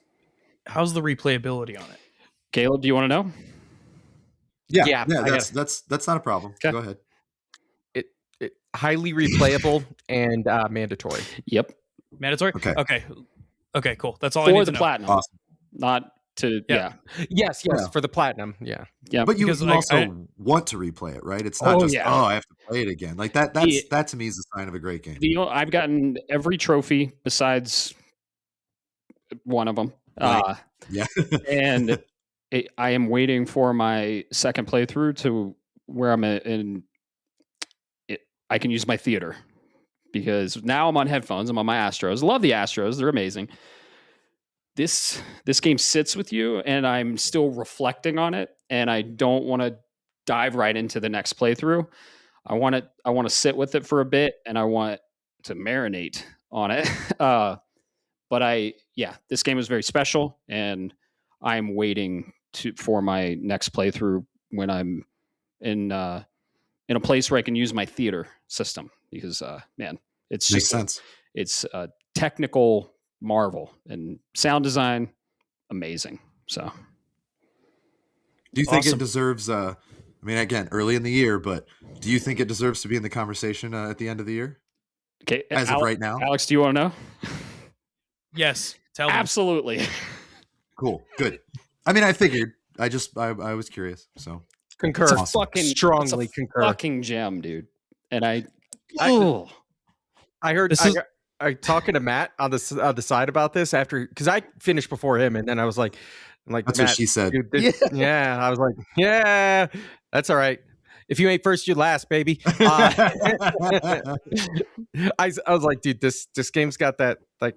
S3: how's the replayability on it?
S1: Caleb, do you want to know?
S4: Yeah. That's not a problem.
S1: Okay.
S4: Go ahead.
S2: It highly replayable and mandatory.
S1: Yep.
S3: Mandatory? Okay, cool. That's all I
S1: For
S3: need
S1: the
S3: to know.
S1: platinum.
S4: Awesome.
S1: Not to
S2: Yes,
S4: Yeah.
S2: for the platinum. Yeah.
S4: But you
S3: Because,
S4: also want to replay it, right? It's not I have to play it again. Like that to me is a sign of a great game.
S1: I've gotten every trophy besides one of them.
S4: Right. Yeah.
S1: And I am waiting for my second playthrough to where I'm I can use my theater, because now I'm on headphones. I'm on my Astros. Love the Astros. They're amazing. This game sits with you, and I'm still reflecting on it, and I don't want to dive right into the next playthrough. I want to sit with it for a bit, and I want to marinate on it. But this game is very special, and I'm waiting for my next playthrough when I'm in a place where I can use my theater system, because it's
S4: Makes sense.
S1: It's a technical marvel, and sound design amazing. So,
S4: do you think it deserves? I mean, again, early in the year, but do you think it deserves to be in the conversation at the end of the year?
S1: Okay,
S4: as of right now,
S1: Alex, do you want to know?
S3: Yes, tell me.
S1: Absolutely.
S4: Cool, good. I mean, I figured. I was curious. So
S2: Concur.
S1: It's a fucking
S2: strongly
S1: it's a
S2: concur.
S1: fucking gem, dude. And I
S2: heard. I talking to Matt on the side about this after, because I finished before him, and then I was like,
S4: that's
S2: Matt,
S4: what she said.
S2: Dude, yeah, I was like, yeah, that's all right. If you ain't first, you last, baby. I was like, dude, this game's got that like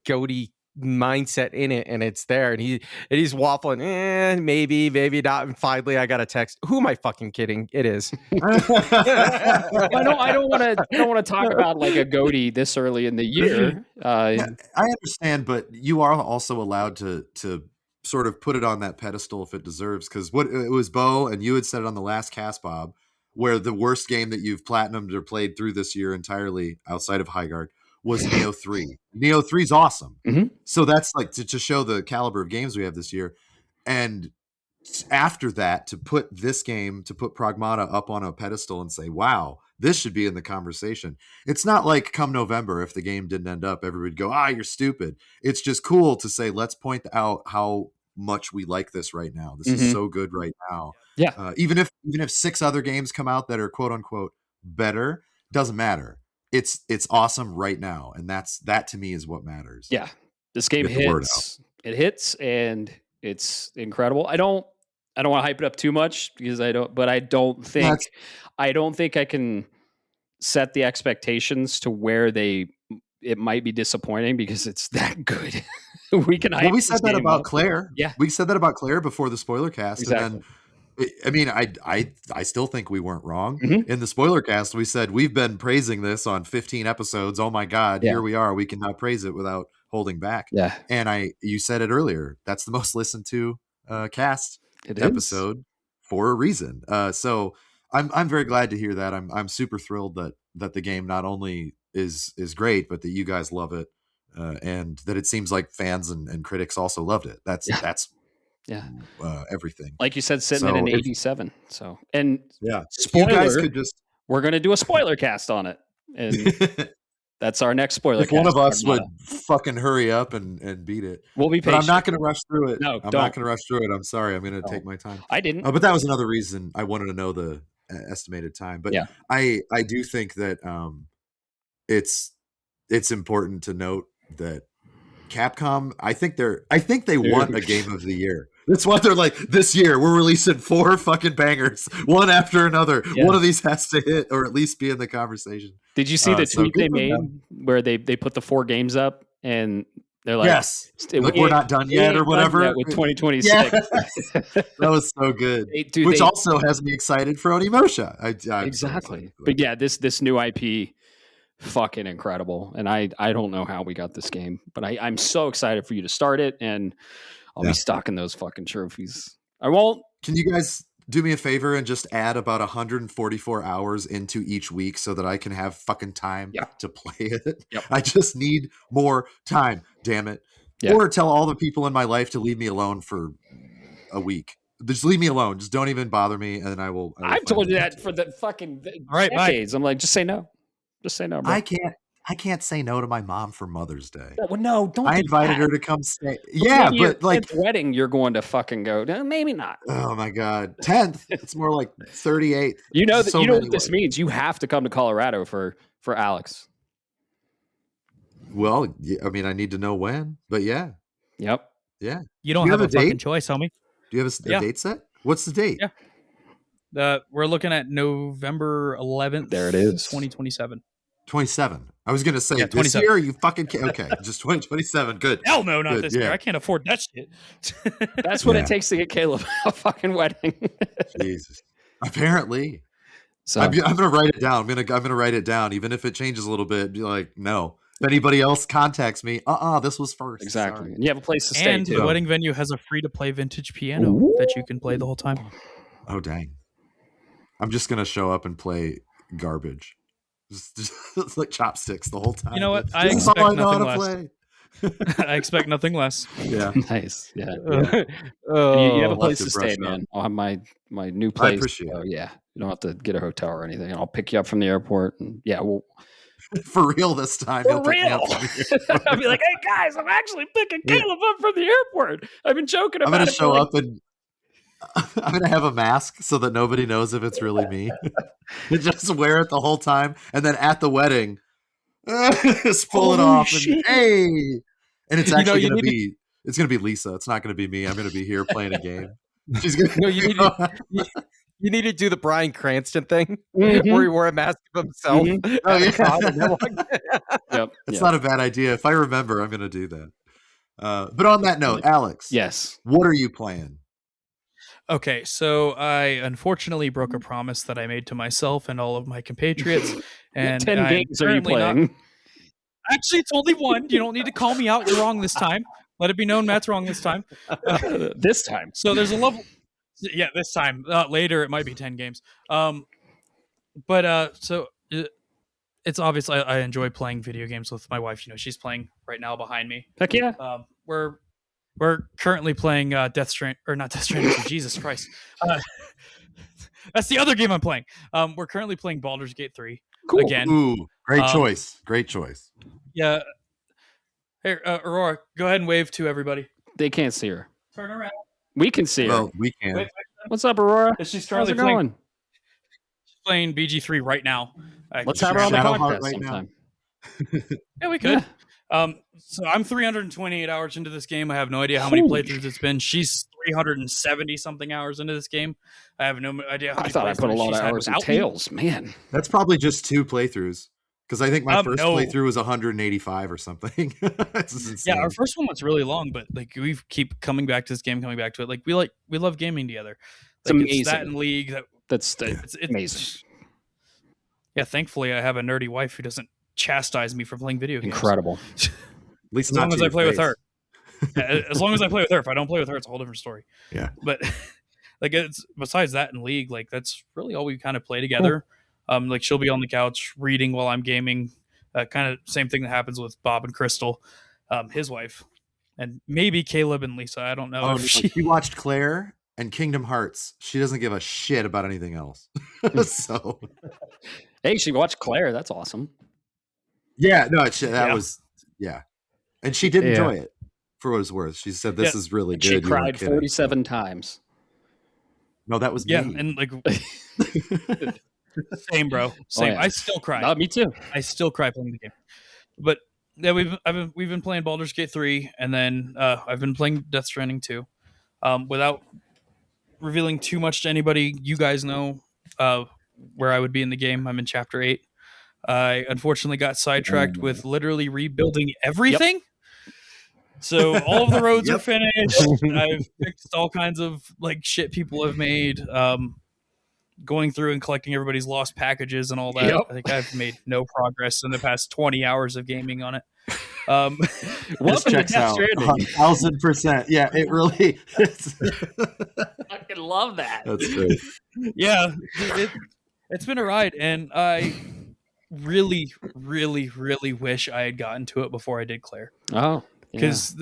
S2: goaty mindset in it, and it's there, and he's waffling, maybe not, and finally I got a text. Who am I fucking kidding? It is.
S1: I don't want to talk about like a goatee this early in the year.
S4: I understand, but you are also allowed to sort of put it on that pedestal if it deserves, because what it was, Bo, and you had said it on the last cast, Bob, where the worst game that you've platinumed or played through this year entirely outside of Highguard was Neo 3. Neo 3 is awesome.
S1: Mm-hmm.
S4: So that's like to show the caliber of games we have this year. And after that, to put Pragmata up on a pedestal and say, wow, this should be in the conversation. It's not like come November, if the game didn't end up, everybody would go, you're stupid. It's just cool to say, let's point out how much we like this right now. This is so good right now.
S1: Yeah.
S4: Even if 6 other games come out that are quote unquote better, doesn't matter. It's awesome right now, and that to me is what matters.
S1: Yeah, this game hits. It hits, and it's incredible. I don't want to hype it up too much, because I don't think I can set the expectations to where it might be disappointing, because it's that good. We said that about Claire.
S4: Yeah, we said that about Claire before the spoiler cast, exactly. And then. I mean, I still think we weren't wrong.
S1: Mm-hmm.
S4: In the spoiler cast, we said we've been praising this on 15 episodes. Oh my God, here we are. We can now praise it without holding back.
S1: Yeah.
S4: And you said it earlier. That's the most listened to cast episode for a reason. So I'm very glad to hear that. I'm super thrilled that the game not only is great, but that you guys love it, and that it seems like fans and critics also loved it. That's everything.
S1: Like you said, sitting at an 87. So, and
S4: spoiler, you guys could
S1: we're going to do a spoiler cast on it, and that's our next spoiler.
S4: If one of us would fucking hurry up and beat it,
S1: we'll be patient.
S4: But I'm not going to rush through it.
S1: No,
S4: I'm not going to rush through it. I'm sorry. I'm going to take my time.
S1: I didn't.
S4: But that was another reason I wanted to know the estimated time. But I do think that it's important to note that Capcom, I think they want a game of the year. That's what they're like. This year, we're releasing 4 fucking bangers, one after another. Yeah. One of these has to hit, or at least be in the conversation.
S1: Did you see the tweet they made where they put the 4 games up, and they're like,
S4: "Yes, we're not done yet," or whatever.
S1: With 2026,
S4: that was so good. Which also has me excited for Onimusha.
S1: Exactly. But yeah, this new IP fucking incredible. And I don't know how we got this game, but I'm so excited for you to start it, and I'll be stocking those fucking trophies. I won't.
S4: Can you guys do me a favor and just add about 144 hours into each week so that I can have fucking time to play it?
S1: Yep.
S4: I just need more time, damn it.
S1: Yeah.
S4: Or tell all the people in my life to leave me alone for a week. Just leave me alone. Just don't even bother me, and then I will
S1: I've told you that for the fucking decades. I'm like, just say no. Just say no, bro.
S4: I can't say no to my mom for Mother's Day.
S1: Well, no, don't.
S4: I invited her to come stay. Yeah, but like
S1: wedding, you're going to fucking go. Maybe not.
S4: Oh my God, 10th. It's more like 38th.
S1: You know that. You know what this means. You have to come to Colorado for Alex.
S4: Well, I mean, I need to know when, but yeah.
S1: Yep.
S4: Yeah.
S3: You don't have a fucking choice, homie.
S4: Do you have a date set? What's the date?
S3: Yeah. We're looking at November 11th.
S1: There it is.
S3: 2027.
S4: 27. I was going to say this year. You fucking okay? Just 2027. Good.
S3: Hell no, not this year. I can't afford that shit.
S1: That's what it takes to get Caleb a fucking wedding.
S4: Jesus. Apparently.
S1: So
S4: I'm going to write it down. I'm going to write it down, even if it changes a little bit. Be like, no. If anybody else contacts me, this was first.
S1: Exactly.
S4: Sorry.
S1: And you have a place to stay.
S3: And
S1: too.
S3: the wedding venue has a free-to-play vintage piano that you can play the whole time.
S4: Oh dang! I'm just going to show up and play garbage. Just like chopsticks the whole time.
S3: You know what?
S4: I expect nothing less.
S3: I expect nothing less.
S4: Yeah.
S1: Nice. Yeah. You have a place to stay, man. I'll have my new place.
S4: I appreciate it.
S1: Yeah. You don't have to get a hotel or anything. I'll pick you up from the airport. And we'll
S4: for real this time.
S1: For real. I'll be like, hey guys, I'm actually picking Caleb up from the airport. I've been joking about it.
S4: I'm going to show up and I'm going to have a mask so that nobody knows if it's really me. Just wear it the whole time. And then at the wedding, just pull it off. And, hey. And it's actually going to be, it's going to be Lisa. It's not going to be me. I'm going to be here playing a game. She's going to
S2: You need to do the Bryan Cranston thing where he wore a mask of himself.
S4: Oh, yeah. It's not a bad idea. If I remember, I'm going to do that. But on that note, Alex.
S1: Yes.
S4: What are you playing?
S3: Okay, so I unfortunately broke a promise that I made to myself and all of my compatriots. And
S1: 10 games are you playing?
S3: Actually, it's only one. You don't need to call me out. You're wrong this time. Let it be known Matt's wrong this time.
S1: This time.
S3: So there's a level. Yeah, this time. Later, it might be 10 games. So it's obvious I enjoy playing video games with my wife. You know, she's playing right now behind me.
S1: Heck yeah.
S3: We're currently playing Death Stranding, or not Death Stranding. Jesus Christ. That's the other game I'm playing. We're currently playing Baldur's Gate 3 again.
S4: Ooh, great choice. Great choice.
S3: Yeah. Hey, Aurora, go ahead and wave to everybody.
S1: They can't see her.
S3: Turn around.
S1: We can see her.
S4: Well, we can.
S3: Wait.
S1: What's up, Aurora?
S3: She's
S1: How's it going?
S3: She's playing BG3 right now.
S1: Let's have her on the podcast
S4: right
S1: sometime.
S3: Yeah, we could. So I'm 328 hours into this game. I have no idea how many playthroughs it's been. She's 370 something hours into this game. I have no idea how many.
S1: I thought I put a lot of hours in Tales, man.
S4: That's probably just 2 playthroughs. Because I think my first playthrough was 185 or something.
S3: Yeah, our first one was really long, but like we keep coming back to this game, coming back to it. Like we love gaming together.
S1: It's
S3: like,
S1: amazing.
S3: It's that in League.
S1: It's
S3: amazing. Yeah, thankfully I have a nerdy wife who doesn't chastise me for playing video games.
S1: Incredible.
S4: At least
S3: as long as I play with her. Yeah, as long as I play with her. If I don't play with her, it's a whole different story.
S4: Yeah.
S3: But like it's besides that in League, like that's really all we kind of play together. Like she'll be on the couch reading while I'm gaming. Kind of same thing that happens with Bob and Crystal, his wife, and maybe Caleb and Lisa. I don't know.
S4: Oh, she watched Claire and Kingdom Hearts. She doesn't give a shit about anything else. So,
S1: hey, she watched Claire. That's awesome.
S4: Yeah, no, that was and she did enjoy it for what it's worth. She said, "This is really good."
S1: She cried 47 times.
S4: No, that was
S3: me.
S4: And
S3: like. Same, bro. Same. Oh, yeah. I still cry.
S1: Me too.
S3: I still cry playing the game. But yeah, we've been playing Baldur's Gate 3, and then I've been playing Death Stranding 2. Without revealing too much to anybody, you guys know where I would be in the game. I'm in Chapter 8. I unfortunately got sidetracked with literally rebuilding everything. Yep. So all of the roads are finished. I've fixed all kinds of like shit people have made. going through and collecting everybody's lost packages and all that.
S1: Yep.
S3: I think I've made no progress in the past 20 hours of gaming on it.
S4: This
S1: Welcome to
S4: checks
S1: Death
S4: out
S1: Stranding.
S4: 1,000%. Yeah, it really is.
S1: Fucking love that.
S4: That's great.
S3: Yeah, it's been a ride, and I really, really, really wish I had gotten to it before I did Claire.
S1: Oh,
S3: Because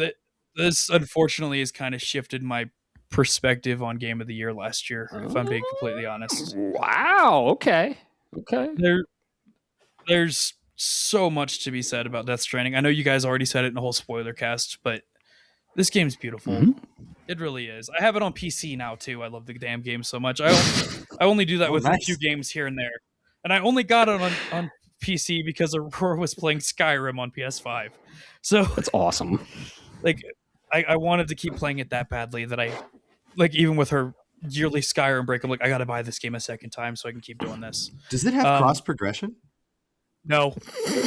S3: this unfortunately has kind of shifted my perspective on Game of the Year last year, if I'm being completely honest.
S1: Wow. Okay.
S3: There's so much to be said about Death Stranding. I know you guys already said it in a whole spoiler cast, but this game's beautiful.
S1: Mhm.
S3: It really is. I have it on PC now too. I love the damn game so much. I only do that with a few games here and there, and I only got it on PC because Aurora was playing Skyrim on PS5. So
S1: That's awesome.
S3: like, I wanted to keep playing it that badly that I, like, even with her yearly Skyrim break, I'm like, I got to buy this game a second time so I can keep doing this.
S4: Does it have cross progression?
S3: No.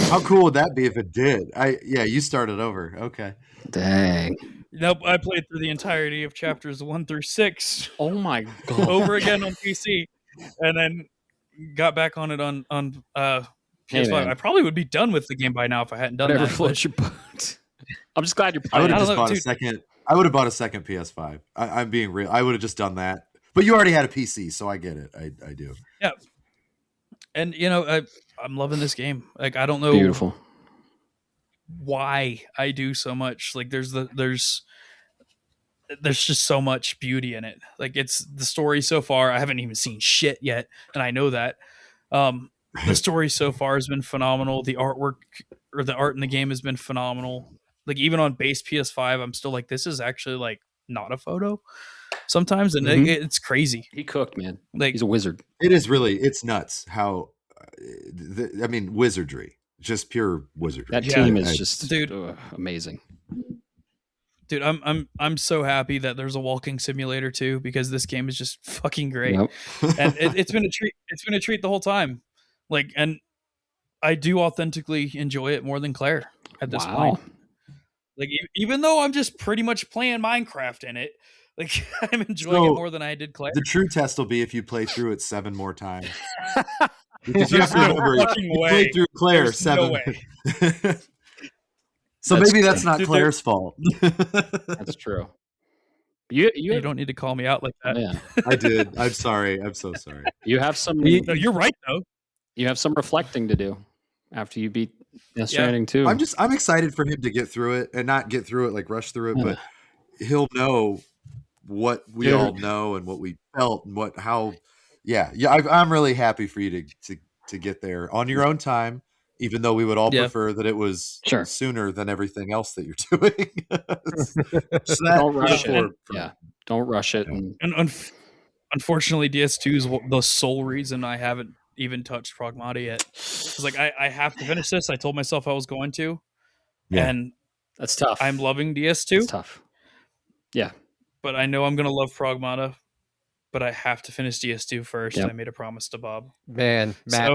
S4: How cool would that be if it did? You started over. Okay.
S1: Dang.
S3: Nope. I played through the entirety of chapters 1 through 6
S1: Oh my god.
S3: over again on PC, and then got back on it on PS5.
S1: Hey, man.
S3: I probably would be done with the game by now if I hadn't done
S1: Whatever
S3: that.
S1: floats your boat. I'm just glad you're
S4: I would
S1: playing.
S4: have
S3: I
S4: just
S3: don't know,
S4: bought a
S3: dude.
S4: second. I would have bought a second PS5. I'm being real. I would have just done that. But you already had a PC, so I get it. I do.
S3: Yeah. And I'm loving this game. Like, I don't know
S1: Beautiful.
S3: why I do so much. Like, there's just so much beauty in it. Like, it's the story so far. I haven't even seen shit yet, and I know that. The story so far has been phenomenal. The artwork or the art in the game has been phenomenal. Like, even on base PS5, I'm still like, this is actually like not a photo sometimes, and
S1: Mhm.
S3: it's crazy.
S1: He cooked, man.
S3: Like,
S1: He's a wizard.
S4: It is really. It's nuts how. Wizardry. Just pure wizardry.
S1: That
S3: Yeah.
S1: team is just
S3: Dude.
S1: amazing.
S3: dude, I'm so happy that there's a walking simulator too, because this game is just fucking great.
S1: Yep.
S3: And it's been a treat. It's been a treat the whole time. Like, and I do authentically enjoy it more than Claire at this point. Like, even though I'm just pretty much playing Minecraft in it, like, I'm enjoying it more than I did Claire.
S4: The true test will be if you play through it 7 more times. Because you have to
S3: There's no
S4: remember,
S3: fucking
S4: you
S3: way.
S4: played through Claire
S3: There's
S4: 7.
S3: no way.
S4: So
S1: That's
S4: maybe that's
S1: true.
S4: not
S3: Dude,
S4: Claire's fault.
S1: That's true. You
S3: You don't need to call me out like that.
S1: yeah.
S4: I did. I'm sorry. I'm so sorry.
S1: You have some
S3: No, you're right though.
S1: you have some reflecting to do after you beat Death Stranding 2.
S4: I'm excited for him to get through it, and not get through it like rush through it, but he'll know what we all know and what we felt and I'm really happy for you to get there on your own time, even though we would all prefer that it was sooner than everything else that you're doing. So
S1: don't rush it. Don't rush it.
S3: And unfortunately, DS2 is the sole reason I haven't even touched Pragmata yet. It's like, I have to finish this. I told myself I was going to, and
S1: that's tough.
S3: I'm loving DS2.
S1: It's tough. Yeah,
S3: but I know I'm gonna love Pragmata. But I have to finish DS2 first.
S1: Yep.
S3: I made a promise to Bob.
S2: Man, Matt,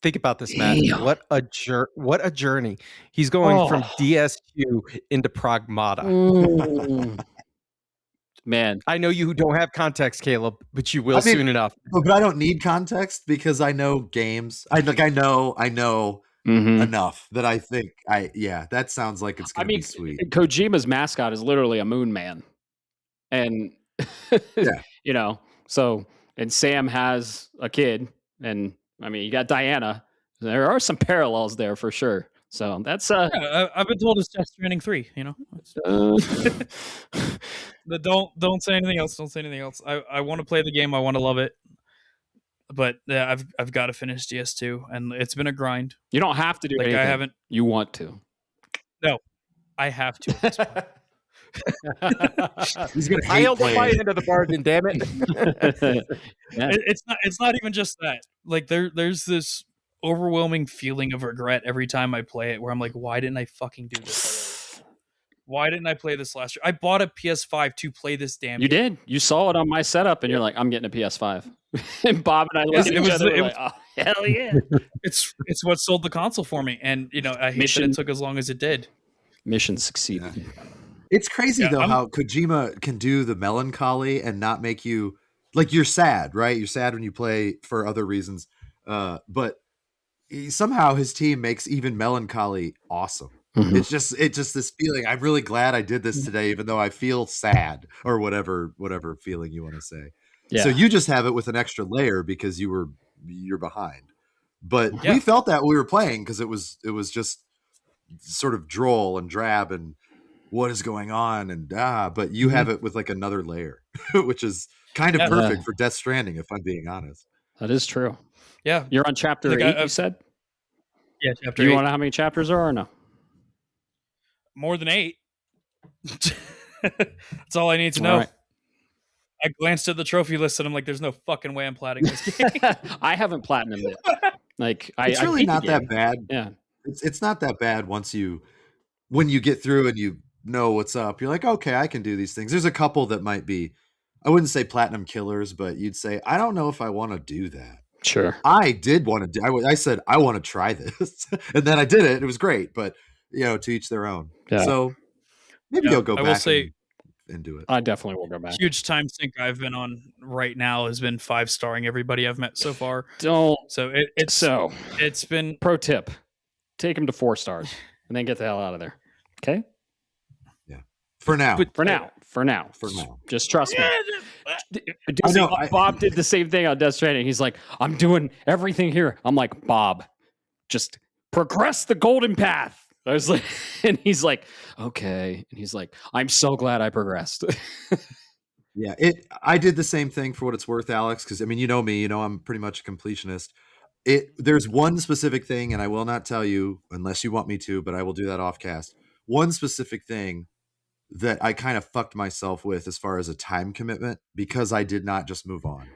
S2: think about this, Matt. What a journey. He's going from DS2 into Pragmata.
S1: Man,
S2: I know you don't have context, Caleb, but you will soon enough.
S4: But I don't need context because I know games. I know enough that I think that sounds like it's gonna be sweet.
S1: Kojima's mascot is literally a moon man. And so, and Sam has a kid, and I mean, you got Diana. There are some parallels there for sure. So that's
S3: I've been told it's Death Stranding 3. But don't say anything else. Don't say anything else. I want to play the game. I want to love it. But I've got to finish DS2, and it's been a grind.
S1: You don't have to do anything.
S3: I haven't.
S1: You want to?
S3: No, I have to. At this point.
S4: He's gonna
S2: I held the fight into the bargain, damn it.
S3: It's not even just that. Like, there's this overwhelming feeling of regret every time I play it, where I'm like, why didn't I fucking do this already? Why didn't I play this last year? I bought a PS5 to play this damn game.
S1: You did. You saw it on my setup, and you're like, I'm getting a PS5. And Bob and I looked at each other like, oh, hell yeah.
S3: It's what sold the console for me. And, I hate that it took as long as it did.
S1: Mission succeeded.
S4: It's crazy though how Kojima can do the melancholy and not make you like you're sad, right? You're sad when you play for other reasons. But somehow his team makes even melancholy awesome.
S1: Mhm.
S4: It's just this feeling. I'm really glad I did this today, even though I feel sad or whatever feeling you want to say.
S1: Yeah.
S4: So you just have it with an extra layer because you're behind. But
S3: Yeah.
S4: we felt that when we were playing because it was just sort of droll and drab and what is going on and but you have it with like another layer, which is kind of perfect for Death Stranding, if I'm being honest.
S1: That is true.
S3: Yeah.
S1: You're on chapter
S3: Like,
S1: 8, you said?
S3: Yeah, chapter
S1: Do you
S3: 8.
S1: want to know how many chapters there are or no?
S3: More than 8. That's all I need to know.
S1: Right.
S3: I glanced at the trophy list and I'm like, there's no fucking way I'm platting this game.
S1: I haven't platinumed it. Like,
S4: It's really not that bad.
S1: Yeah.
S4: It's not that bad when you get through and you know what's up. You're like, okay, I can do these things. There's a couple that might be, I wouldn't say platinum killers, but you'd say, I don't know if I want to do that.
S1: Sure.
S4: I did want to do. I said I want to try this, and then I did it. It was great, but to each their own.
S1: Yeah.
S4: So maybe you'll go
S3: I
S4: back
S3: will say,
S4: and do it.
S1: I definitely will go back.
S3: Huge time sink I've been on right now has been 5-starring everybody I've met so far.
S1: Don't.
S3: So it's been
S1: Pro tip: take him to 4 stars and then get the hell out of there. Okay.
S4: Yeah. For now.
S1: For now. Just trust me. Bob did the same thing on Death Stranding. He's like, I'm doing everything here. I'm like, Bob, just progress the golden path. I was like, and he's like, okay. And he's like, I'm so glad I progressed.
S4: Yeah, I did the same thing for what it's worth, Alex, because I mean, you know me, I'm pretty much a completionist. There's one specific thing, and I will not tell you unless you want me to, but I will do that off cast. One specific thing that I kind of fucked myself with as far as a time commitment because I did not just move on.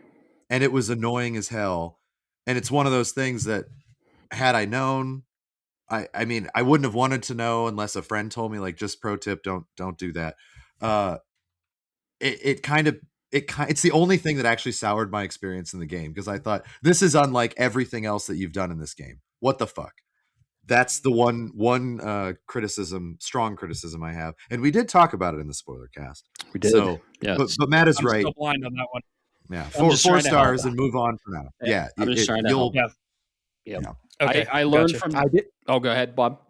S4: And it was annoying as hell. And it's one of those things that had I known, I mean, I wouldn't have wanted to know unless a friend told me, like, just pro tip, don't do that. It's the only thing that actually soured my experience in the game because I thought this is unlike everything else that you've done in this game. What the fuck? That's the one strong criticism I have, and we did talk about it in the spoiler cast.
S1: We did.
S4: So,
S1: yeah.
S4: But Matt is
S3: I'm
S4: right.
S3: still blind on that one.
S4: Yeah, 4 stars and move on for now. Yeah,
S1: I'm just trying to help.
S3: Yeah.
S4: Yeah.
S3: Okay.
S1: I learned
S3: Gotcha.
S1: from.
S2: I did.
S1: Oh, go ahead, Bob.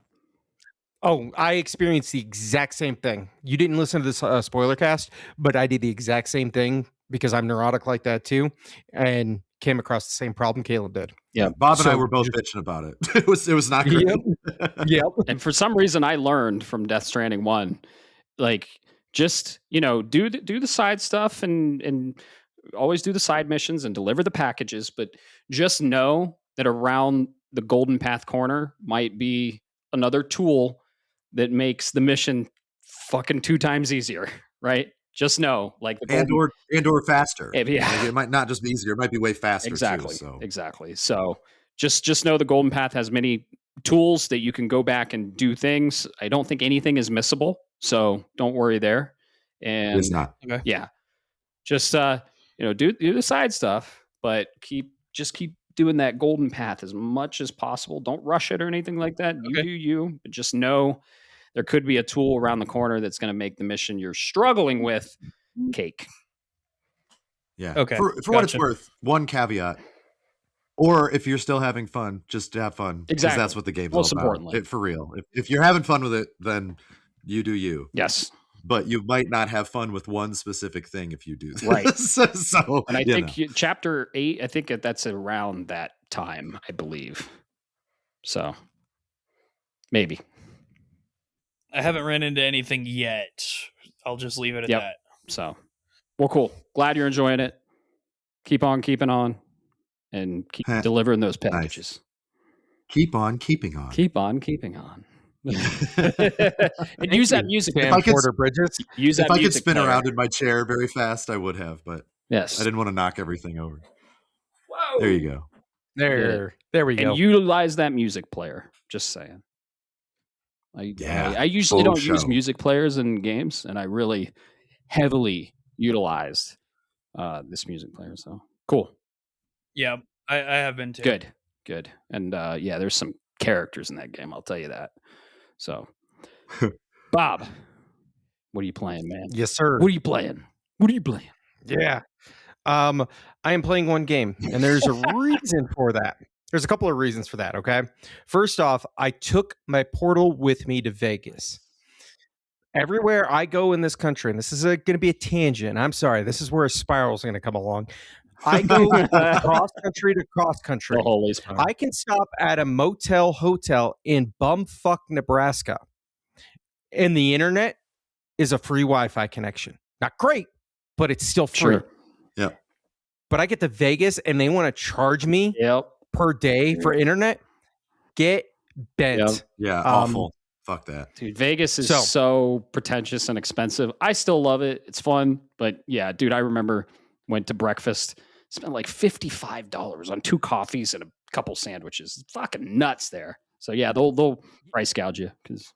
S2: Oh, I experienced the exact same thing. You didn't listen to this spoiler cast, but I did the exact same thing because I'm neurotic like that too, and came across the same problem Caleb did.
S1: Yeah,
S4: Bob and I were both bitching about it. It was not great.
S2: Yep.
S1: And for some reason, I learned from Death Stranding 1, like, just do the side stuff and always do the side missions and deliver the packages, but just know that around the Golden Path corner might be another tool that makes the mission fucking 2 times easier, right? Just know, like, the
S4: and or faster.
S1: Yeah.
S4: Like, it might not just be easier; it might be way faster.
S1: Exactly.
S4: Too, so.
S1: Exactly. So just know the Golden Path has many tools that you can go back and do things. I don't think anything is missable, so don't worry there. And
S4: It's not.
S3: Okay.
S1: yeah, just do the side stuff, but keep doing that Golden Path as much as possible. Don't rush it or anything like that. You do you, but just know there could be a tool around the corner that's going to make the mission you're struggling with cake.
S4: Yeah.
S3: Okay.
S4: For what it's worth, one caveat. Or if you're still having fun, just have fun. Because
S1: Exactly.
S4: that's what the game's
S1: Most
S4: all about.
S1: importantly.
S4: For real. If you're having fun with it, then you do you.
S1: Yes.
S4: But you might not have fun with one specific thing if you do this.
S1: Right.
S4: So,
S1: and I think chapter 8, I think that's around that time, I believe. So maybe.
S3: I haven't ran into anything yet. I'll just leave it at that.
S1: So, well, cool. Glad you're enjoying it. Keep on keeping on, and keep delivering those packages.
S4: Nice. Keep on keeping on.
S1: Keep on keeping on. And use that music.
S2: If I
S4: could spin around in my chair very fast, I would have, but
S1: yes,
S4: I didn't want to knock everything over. Whoa. There you go.
S2: There we go.
S1: And utilize that music player. Just saying. I usually don't use music players in games, and I really heavily utilized this music player. So cool.
S3: Yeah, I have been too.
S1: Good. And there's some characters in that game. I'll tell you that. So, Bob, what are you playing, man?
S2: Yes, sir.
S1: What are you playing?
S2: Yeah. I am playing one game, and there's a reason for that. There's a couple of reasons for that, okay? First off, I took my portal with me to Vegas. Everywhere I go in this country, and this is going to be a tangent. I'm sorry. This is where a spiral is going to come along. I go cross country to cross country. I can stop at a motel hotel in bumfuck Nebraska, and the internet is a free Wi-Fi connection. Not great, but it's still free.
S1: Sure.
S4: Yeah.
S2: But I get to Vegas, and they want to charge me per day for internet. Get bent.
S4: Yeah, awful. Fuck that.
S1: Dude, Vegas is so pretentious and expensive. I still love it. It's fun. But yeah, dude, I remember went to breakfast, spent like $55 on 2 coffees and a couple sandwiches. It's fucking nuts there. So yeah, they'll price gouge you because.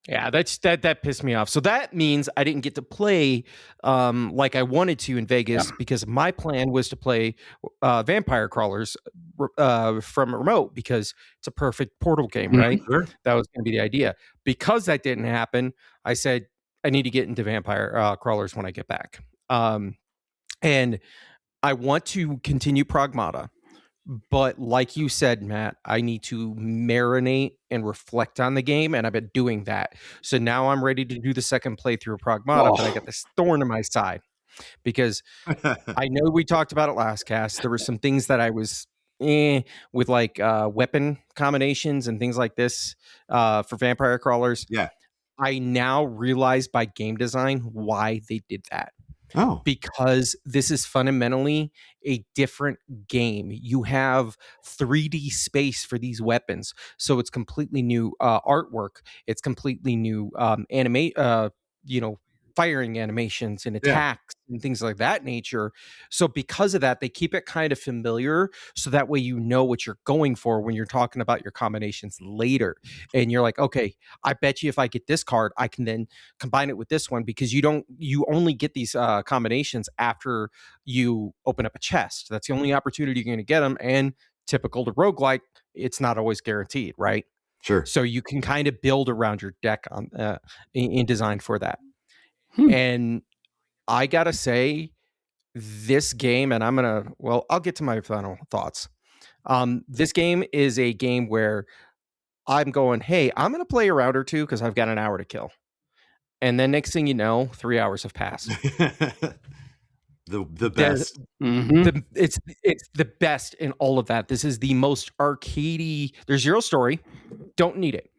S2: Yeah, that pissed me off. So that means I didn't get to play like I wanted to in Vegas because my plan was to play Vampire Crawlers from remote because it's a perfect portal game, right?
S4: Sure.
S2: That was going to be the idea. Because that didn't happen, I said I need to get into Vampire Crawlers when I get back. And I want to continue Pragmata. But like you said, Matt, I need to marinate and reflect on the game, and I've been doing that. So now I'm ready to do the second playthrough of Pragmata, but I got this thorn in my side because I know we talked about it last cast. There were some things that I was with like weapon combinations and things like this for Vampire Crawlers.
S4: Yeah.
S2: I now realize by game design why they did that.
S4: Oh,
S2: because this is fundamentally a different game. You have 3D space for these weapons, so it's completely new artwork. It's completely new firing animations and attacks and things like that nature. So because of that, they keep it kind of familiar, so that way you know what you're going for when you're talking about your combinations later. And you're like, okay, I bet you if I get this card, I can then combine it with this one, because you only get these combinations after you open up a chest. That's the only opportunity you're going to get them. And typical to roguelike, it's not always guaranteed, right?
S4: Sure.
S2: So you can kind of build around your deck on in design for that. And I gotta say, this game, and I'll get to my final thoughts. This game is a game where I'm going, hey, I'm gonna play a round or two because I've got an hour to kill. And then next thing you know, 3 hours have passed.
S4: the best.
S2: It's the best in all of that. This is the most arcadey. There's zero story. Don't need it.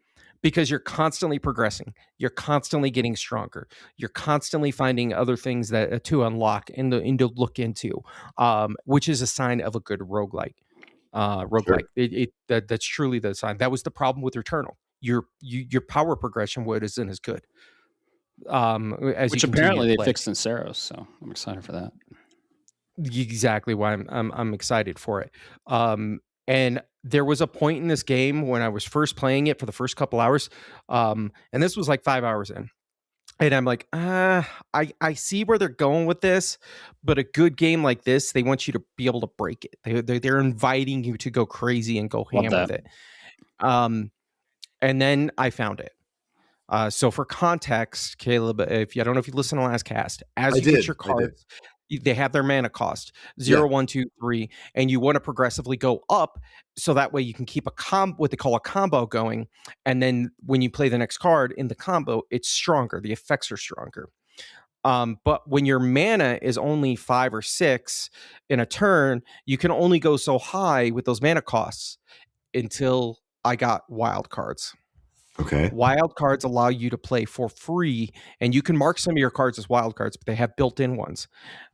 S2: Because you're constantly progressing, you're constantly getting stronger, you're constantly finding other things that to unlock and to look into, which is a sign of a good roguelike. Sure. That's truly the sign. That was the problem with Returnal. Your power progression isn't as good.
S1: Which apparently they fixed in Saros, so I'm excited for that.
S2: Exactly why I'm excited for it. And there was a point in this game when I was first playing it for the first couple hours, and this was like 5 hours in, and I'm like, I see where they're going with this, but a good game like this, they want you to be able to break it. They're inviting you to go crazy and go ham with it. And then I found it. So for context, Caleb, I don't know if you listened to last cast, you get your cards, they have their mana cost 0, 1, 2, 3, and you want to progressively go up, so that way you can keep what they call a combo going, and then when you play the next card in the combo, it's stronger. The effects are stronger. But when your mana is only 5 or 6 in a turn, you can only go so high with those mana costs until I got wild cards.
S4: Okay.
S2: Wild cards allow you to play for free, and you can mark some of your cards as wild cards, but they have built-in ones.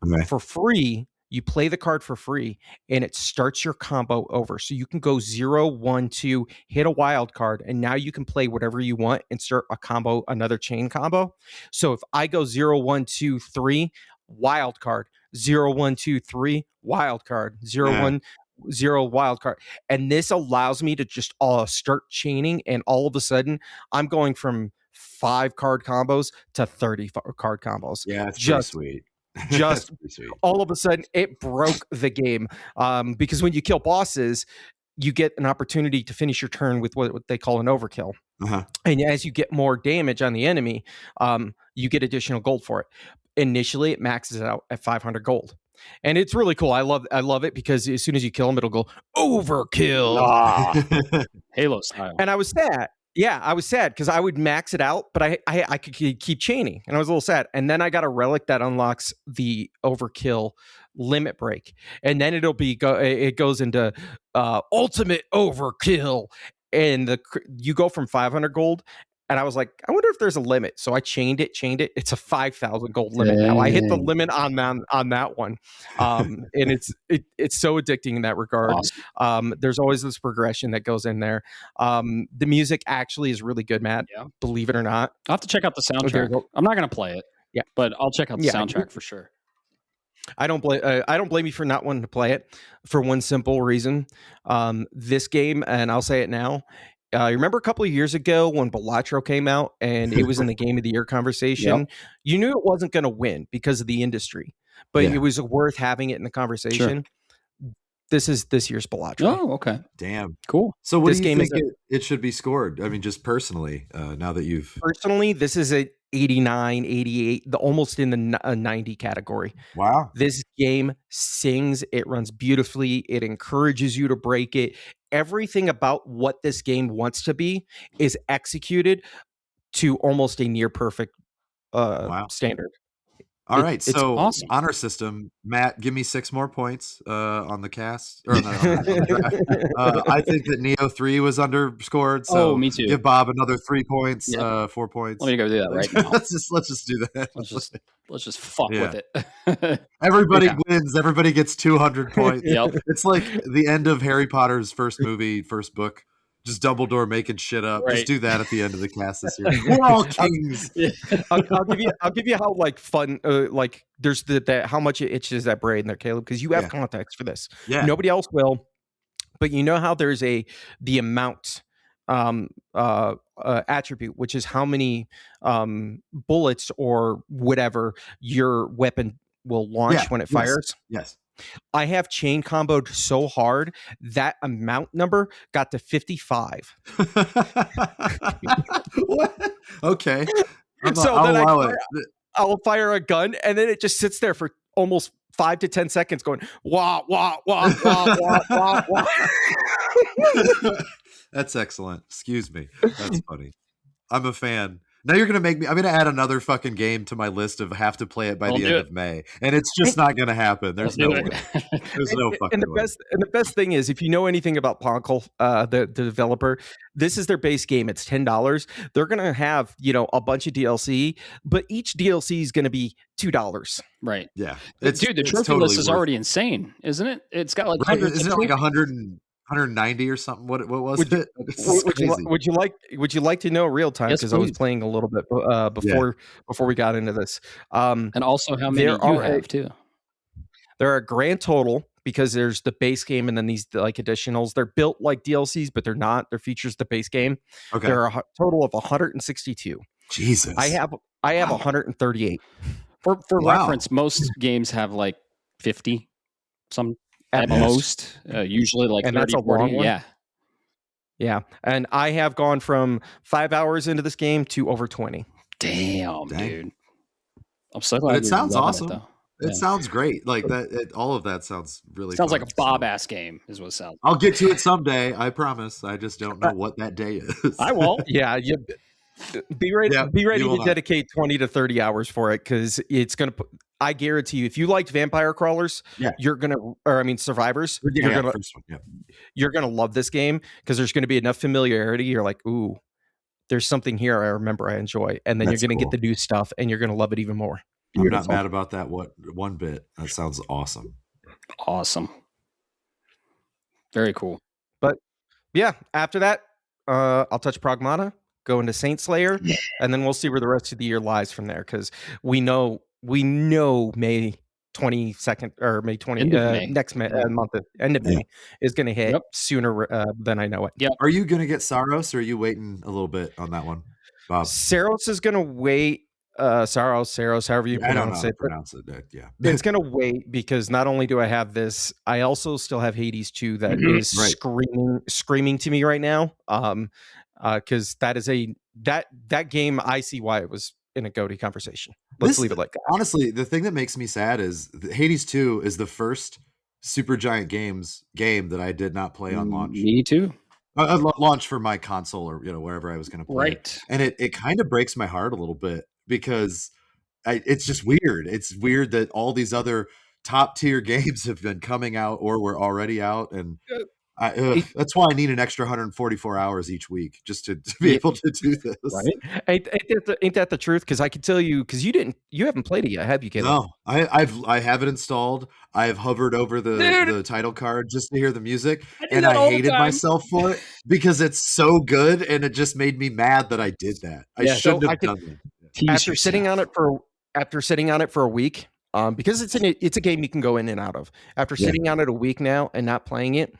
S2: Okay. For free, you play the card for free, and it starts your combo over. So you can go 0, 1, 2, hit a wild card, and now you can play whatever you want and start a combo, another chain combo. So if I go 0, 1, 2, 3, wild card, 0, 1, 2, 3, wild card, 0, 1, 0 wild card, and this allows me to just start chaining, and all of a sudden I'm going from 5 card combos to 30 card combos.
S4: Yeah, it's just sweet.
S2: Just sweet. All of a sudden it broke the game, because when you kill bosses, you get an opportunity to finish your turn with what they call an overkill. And as you get more damage on the enemy, you get additional gold for it. initially it maxes out at 500 gold. And it's really cool. I love it because as soon as you kill them, it'll go overkill.
S1: Halo style.
S2: And I was sad. Yeah, I was sad because I would max it out, but I could keep chaining, and I was a little sad. And then I got a relic that unlocks the overkill limit break, and then it goes into ultimate overkill, and you go from 500 gold. And I was like, I wonder if there's a limit. So I chained it. It's a 5,000 gold limit now. I hit the limit on that one, and it's so addicting in that regard. Awesome. There's always this progression that goes in there. The music actually is really good, Matt.
S1: Yeah.
S2: Believe it or not.
S1: I'll have to check out the soundtrack. I'm not going to play it.
S2: Yeah,
S1: but I'll check out the soundtrack for sure.
S2: I don't blame you for not wanting to play it for one simple reason. This game, and I'll say it now. You remember a couple of years ago when Balatro came out and it was in the Game of the Year conversation? Yep. You knew it wasn't going to win because of the industry, but it was worth having it in the conversation. Sure. This is this year's Balatro.
S1: Oh, okay.
S4: Damn.
S1: Cool.
S4: So what do you think it should be scored? I mean, just personally, now that you've...
S2: Personally, this is a 89, 88, almost in the 90 category.
S4: Wow.
S2: This game sings, it runs beautifully, it encourages you to break it. Everything about what this game wants to be is executed to almost a near perfect standard.
S4: All right, so awesome. Honor system, Matt, give me 6 more points on the cast. Or on the I think that Neo 3 was underscored. So
S1: me too.
S4: Give Bob another 3 points, 4 points.
S1: Let me go do that right now.
S4: let's just do that.
S1: Let's just fuck with it.
S4: Everybody wins. Everybody gets 200 points.
S1: Yep.
S4: It's like the end of Harry Potter's first movie, first book. Just Dumbledore making shit up. Right. Just do that at the end of the cast this year. We're all kings.
S2: I'll give you how fun there's how much it itches that brain there, Caleb, because you have context for this.
S4: Yeah.
S2: Nobody else will, but you know how there's the amount attribute, which is how many bullets or whatever your weapon will launch when it fires.
S4: Yes.
S2: I have chain comboed so hard that amount number got to 55.
S4: What? Okay.
S2: I'll fire a gun and then it just sits there for almost 5 to 10 seconds going wah wah wah wah wah wah wah.
S4: That's excellent. Excuse me. That's funny. I'm a fan. Now you're going to make me... I'm going to add another fucking game to my list of have to play it by the end of May. And it's just not going to happen. There's no way. There's no fucking way.
S2: And the best thing is, if you know anything about Poncle, the developer, this is their base game. It's $10. They're going to have, a bunch of DLC, but each DLC is going to be $2.
S1: Right.
S4: Yeah.
S1: Dude, the trophy list is already insane, isn't it? It's got like...
S4: Right. Isn't it like 190 or something? What was it?
S2: Would you like to know real time? Because I was playing a little bit before we got into this.
S1: And also how many you have too.
S2: There are a grand total, because there's the base game and then these like additionals. They're built like DLCs, but they're not. They're features the base game.
S4: Okay.
S2: There are a total of 162.
S4: Jesus.
S2: I have 138.
S1: For reference, most games have like 50. Some at most, usually like 30, 40.
S2: Yeah. And I have gone from 5 hours into this game to over 20.
S1: Damn. Dude. I'm so glad.
S4: But it sounds awesome. It sounds great. Like that. All of that sounds really
S1: sounds
S4: fun,
S1: like a Bob-ass game is what it sounds.
S4: I'll get to it someday. I promise. I just don't know what that day is.
S1: I won't.
S2: Yeah. Be ready to dedicate 20 to 30 hours for it, because it's going to I guarantee you, if you liked vampire crawlers, survivors, you're going to love this game, because there's going to be enough familiarity. You're like, ooh, there's something here I remember I enjoy. And then you're going to get the new stuff and you're going to love it even more.
S4: Beautiful. I'm not mad about that one bit. That sounds awesome.
S1: Awesome. Very cool.
S2: But yeah, after that, I'll touch Pragmata, go into Saint Slayer, and then we'll see where the rest of the year lies from there, because we know May 22nd or May 20 next month, end of May is going to hit sooner than I know it.
S1: Yep.
S4: Are you going to get Saros, or are you waiting a little bit on that one, Bob?
S2: Saros is going to wait. Saros, however you pronounce it. It's going to wait, because not only do I have this, I also still have Hades 2 that is screaming to me right now. Because that is that game, I see why it was in a GOTY conversation. Let's leave it like that.
S4: Honestly, the thing that makes me sad is Hades 2 is the first Supergiant Games game that I did not play on launch.
S1: Me too.
S4: Launch for my console or wherever I was going to play.
S1: Right.
S4: And it kind of breaks my heart a little bit because it's just weird. It's weird that all these other top tier games have been coming out or were already out, and that's why I need an extra 144 hours each week just to be able to do this.
S2: Right? Ain't that the truth? Because I can tell you, because you haven't played it yet, have you, Caleb?
S4: No, I have it installed. I've hovered over the title card just to hear the music, and I hated myself for it because it's so good, and it just made me mad that I did that. I shouldn't have done that.
S2: After sitting on it for a week, because it's a game you can go in and out of. After sitting on it a week now and not playing it,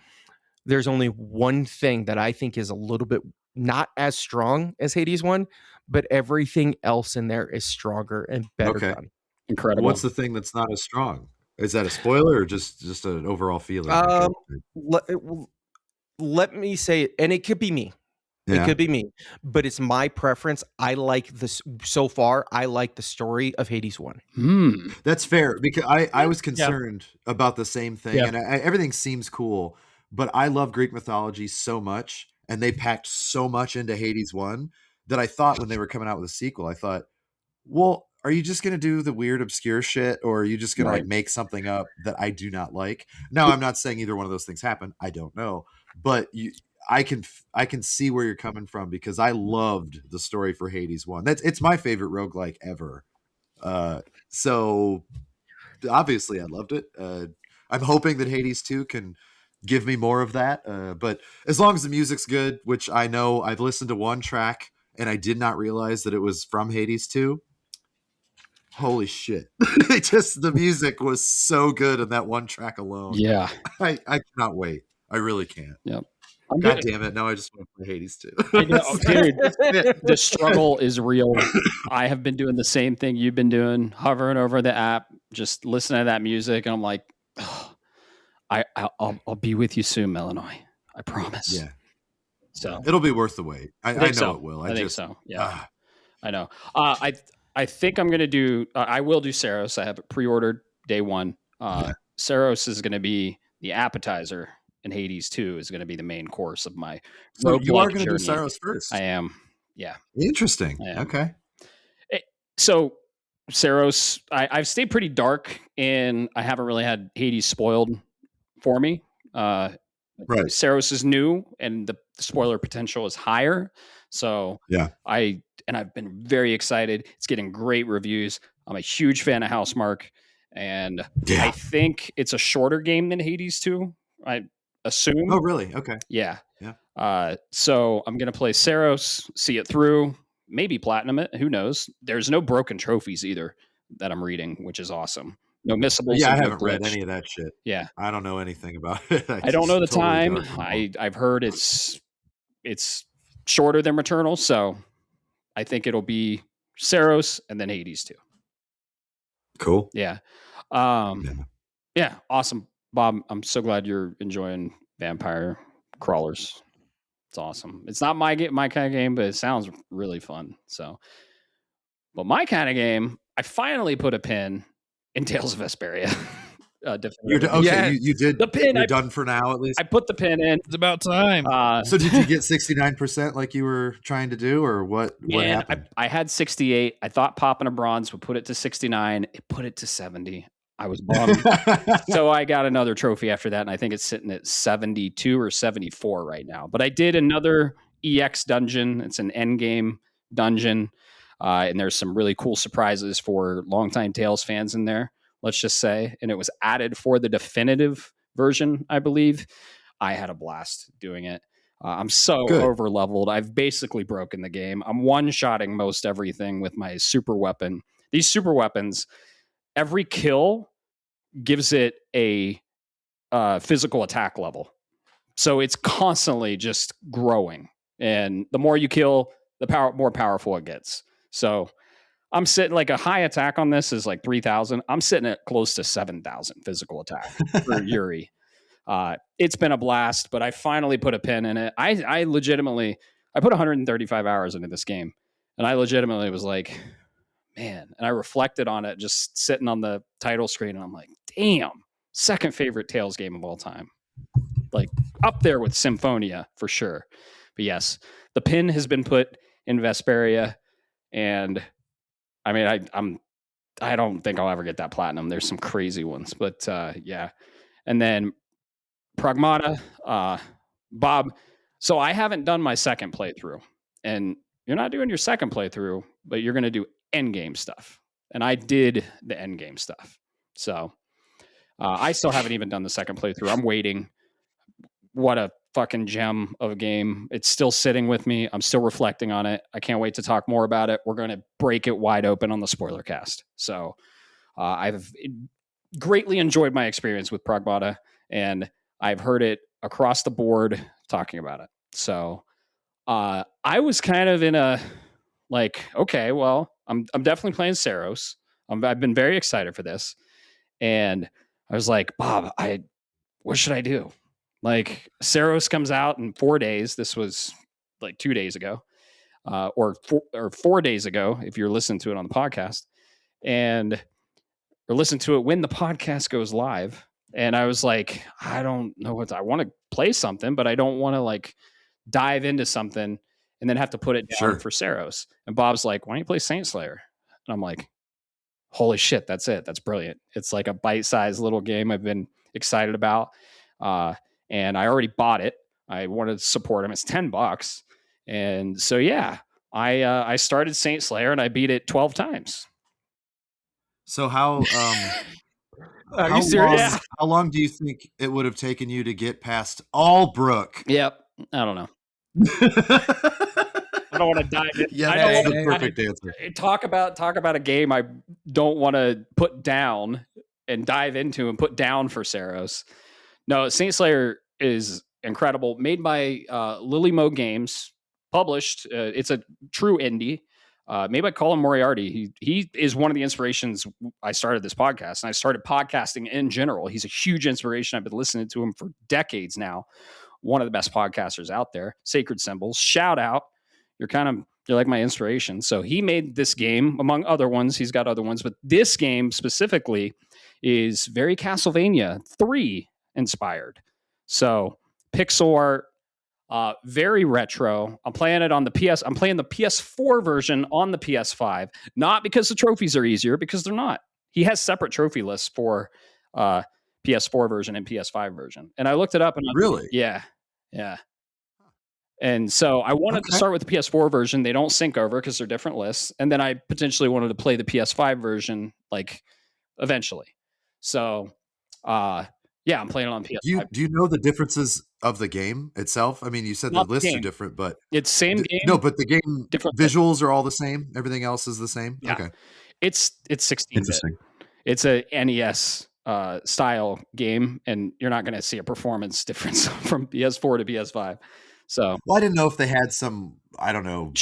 S2: there's only one thing that I think is a little bit not as strong as Hades 1, but everything else in there is stronger and better done.
S1: Incredible.
S4: What's the thing that's not as strong? Is that a spoiler or just an overall feeling?
S2: Let me say it, and it could be me. It could be me, but it's my preference. I like this so far. I like the story of Hades 1.
S4: That's fair, because I was concerned about the same thing, and everything seems cool, but I love Greek mythology so much, and they packed so much into Hades 1 that I thought when they were coming out with a sequel, I thought, well, are you just going to do the weird obscure shit, or are you just going to like make something up that I do not like? Now, I'm not saying either one of those things happen. I don't know, but I can see where you're coming from, because I loved the story for Hades 1. It's my favorite roguelike ever. So obviously I loved it. I'm hoping that Hades 2 can give me more of that. But as long as the music's good, which I know I've listened to one track and I did not realize that it was from Hades 2. Holy shit. The music was so good in that one track alone.
S1: Yeah.
S4: I cannot wait. I really can't.
S1: Yep.
S4: God damn it. Now I just want to play Hades 2.
S1: I know, dude, the struggle is real. I have been doing the same thing you've been doing, hovering over the app, just listening to that music. And I'm like, oh, I'll be with you soon, Melanoy. I promise.
S4: Yeah.
S1: So
S4: it'll be worth the wait. I know it will.
S1: I think so. Yeah. I know. I think I'm going to do, I will do Saros. I have it pre-ordered day one. Saros is going to be the appetizer, and Hades 2 is going to be the main course of my
S4: So you are going to do Saros first?
S1: I am. Yeah.
S4: Interesting. Okay.
S1: So Saros, I've stayed pretty dark, and I haven't really had Hades spoiled for me. Right. Saros is new, and the spoiler potential is higher. So I've been very excited. It's getting great reviews. I'm a huge fan of Housemarque, and I think it's a shorter game than Hades 2. I assume.
S4: Oh, really? Okay.
S1: Yeah. So I'm going to play Saros, see it through, maybe platinum it. Who knows? There's no broken trophies either that I'm reading, which is awesome. No missables.
S4: Yeah, I haven't read any of that shit.
S1: Yeah.
S4: I don't know anything about it.
S1: I don't know the time. I've heard it's shorter than Returnal, so I think it'll be Saros and then Hades 2.
S4: Cool.
S1: Yeah. Yeah, awesome. Bob, I'm so glad you're enjoying Vampire Crawlers. It's awesome. It's not my kind of game, but it sounds really fun. So, but my kind of game, I finally put a pin in Tales of Vesperia.
S4: You did
S1: the pin.
S4: You're done for now, at least.
S1: I put the pin in.
S3: It's about time.
S4: So did you get 69% like you were trying to do, or what happened?
S1: I had 68. I thought popping a bronze would put it to 69. It put it to 70. I was bummed. So I got another trophy after that, and I think it's sitting at 72 or 74 right now. But I did another EX dungeon. It's an endgame dungeon, and there's some really cool surprises for longtime Tales fans in there, let's just say. And it was added for the definitive version, I believe. I had a blast doing it. I'm so over leveled. I've basically broken the game. I'm one-shotting most everything with my super weapon. These super weapons, every kill gives it a physical attack level. So it's constantly just growing. And the more you kill, the more powerful it gets. So I'm sitting like a high attack on this is like 3,000. I'm sitting at close to 7,000 physical attack for Yuri. It's been a blast, but I finally put a pin in it. I legitimately put 135 hours into this game, and I legitimately was like, man. And I reflected on it just sitting on the title screen, and I'm like, damn, second favorite Tales game of all time. Like up there with Symphonia for sure. But yes, the pin has been put in Vesperia, and I mean, I don't think I'll ever get that platinum. There's some crazy ones, but yeah. And then Pragmata, Bob. So I haven't done my second playthrough, and you're not doing your second playthrough, but you're going to do endgame stuff. And I did the endgame stuff. So I still haven't even done the second playthrough. I'm waiting. What a fucking gem of a game. It's still sitting with me. I'm still reflecting on it. I can't wait to talk more about it. We're going to break it wide open on the spoiler cast. So I've greatly enjoyed my experience with Pragmata, and I've heard it across the board talking about it. So I was kind of in a like, okay, well, I'm definitely playing Saros. I've been very excited for this. And I was like, Bob, what should I do? Like, Saros comes out in 4 days. This was like 2 days ago, or 4 days ago, if you're listening to it on the podcast, or listen to it when the podcast goes live. And I was like, I don't know I want to play something, but I don't want to like dive into something and then have to put it down for Saros. And Bob's like, why don't you play Saint Slayer? And I'm like, holy shit, that's it. That's brilliant. It's like a bite-sized little game I've been excited about. And I already bought it. I wanted to support him. It's $10. And so, yeah, I started Saint Slayer and I beat it 12 times.
S4: So how
S2: Are you serious?
S4: How long do you think it would have taken you to get past Albrook?
S1: Yep. I don't know. I don't want to dive in.
S4: Yeah, that's the perfect answer.
S1: Talk about a game I don't want to put down and dive into and put down for Saros. No, Saint Slayer is incredible. Made by Lily Mo Games, published. It's a true indie. Made by Colin Moriarty. He is one of the inspirations I started this podcast, and I started podcasting in general. He's a huge inspiration. I've been listening to him for decades now. One of the best podcasters out there. Sacred Symbols. Shout out. You're like my inspiration. So he made this game, among other ones. He's got other ones, but this game specifically is very Castlevania 3 inspired. So pixel art, very retro. I'm playing it on the PS. I'm playing the PS4 version on the PS5, not because the trophies are easier, because they're not. He has separate trophy lists for PS4 version and PS5 version. And I looked it up and
S4: really,
S1: yeah. And so I wanted to start with the PS4 version. They don't sync over because they're different lists. And then I potentially wanted to play the PS5 version, like eventually. So, yeah, I'm playing it on PS5.
S4: Do you know the differences of the game itself? I mean, you said
S1: Not
S4: the lists
S1: the
S4: are different, but
S1: it's same game.
S4: No, but the game
S1: different
S4: visuals are all the same. Everything else is the same.
S1: Yeah.
S4: Okay,
S1: It's 16.
S4: Interesting.
S1: It's a NES style game, and you're not going to see a performance difference from PS4 to PS5. So,
S4: well, I didn't know if they had some, I don't know,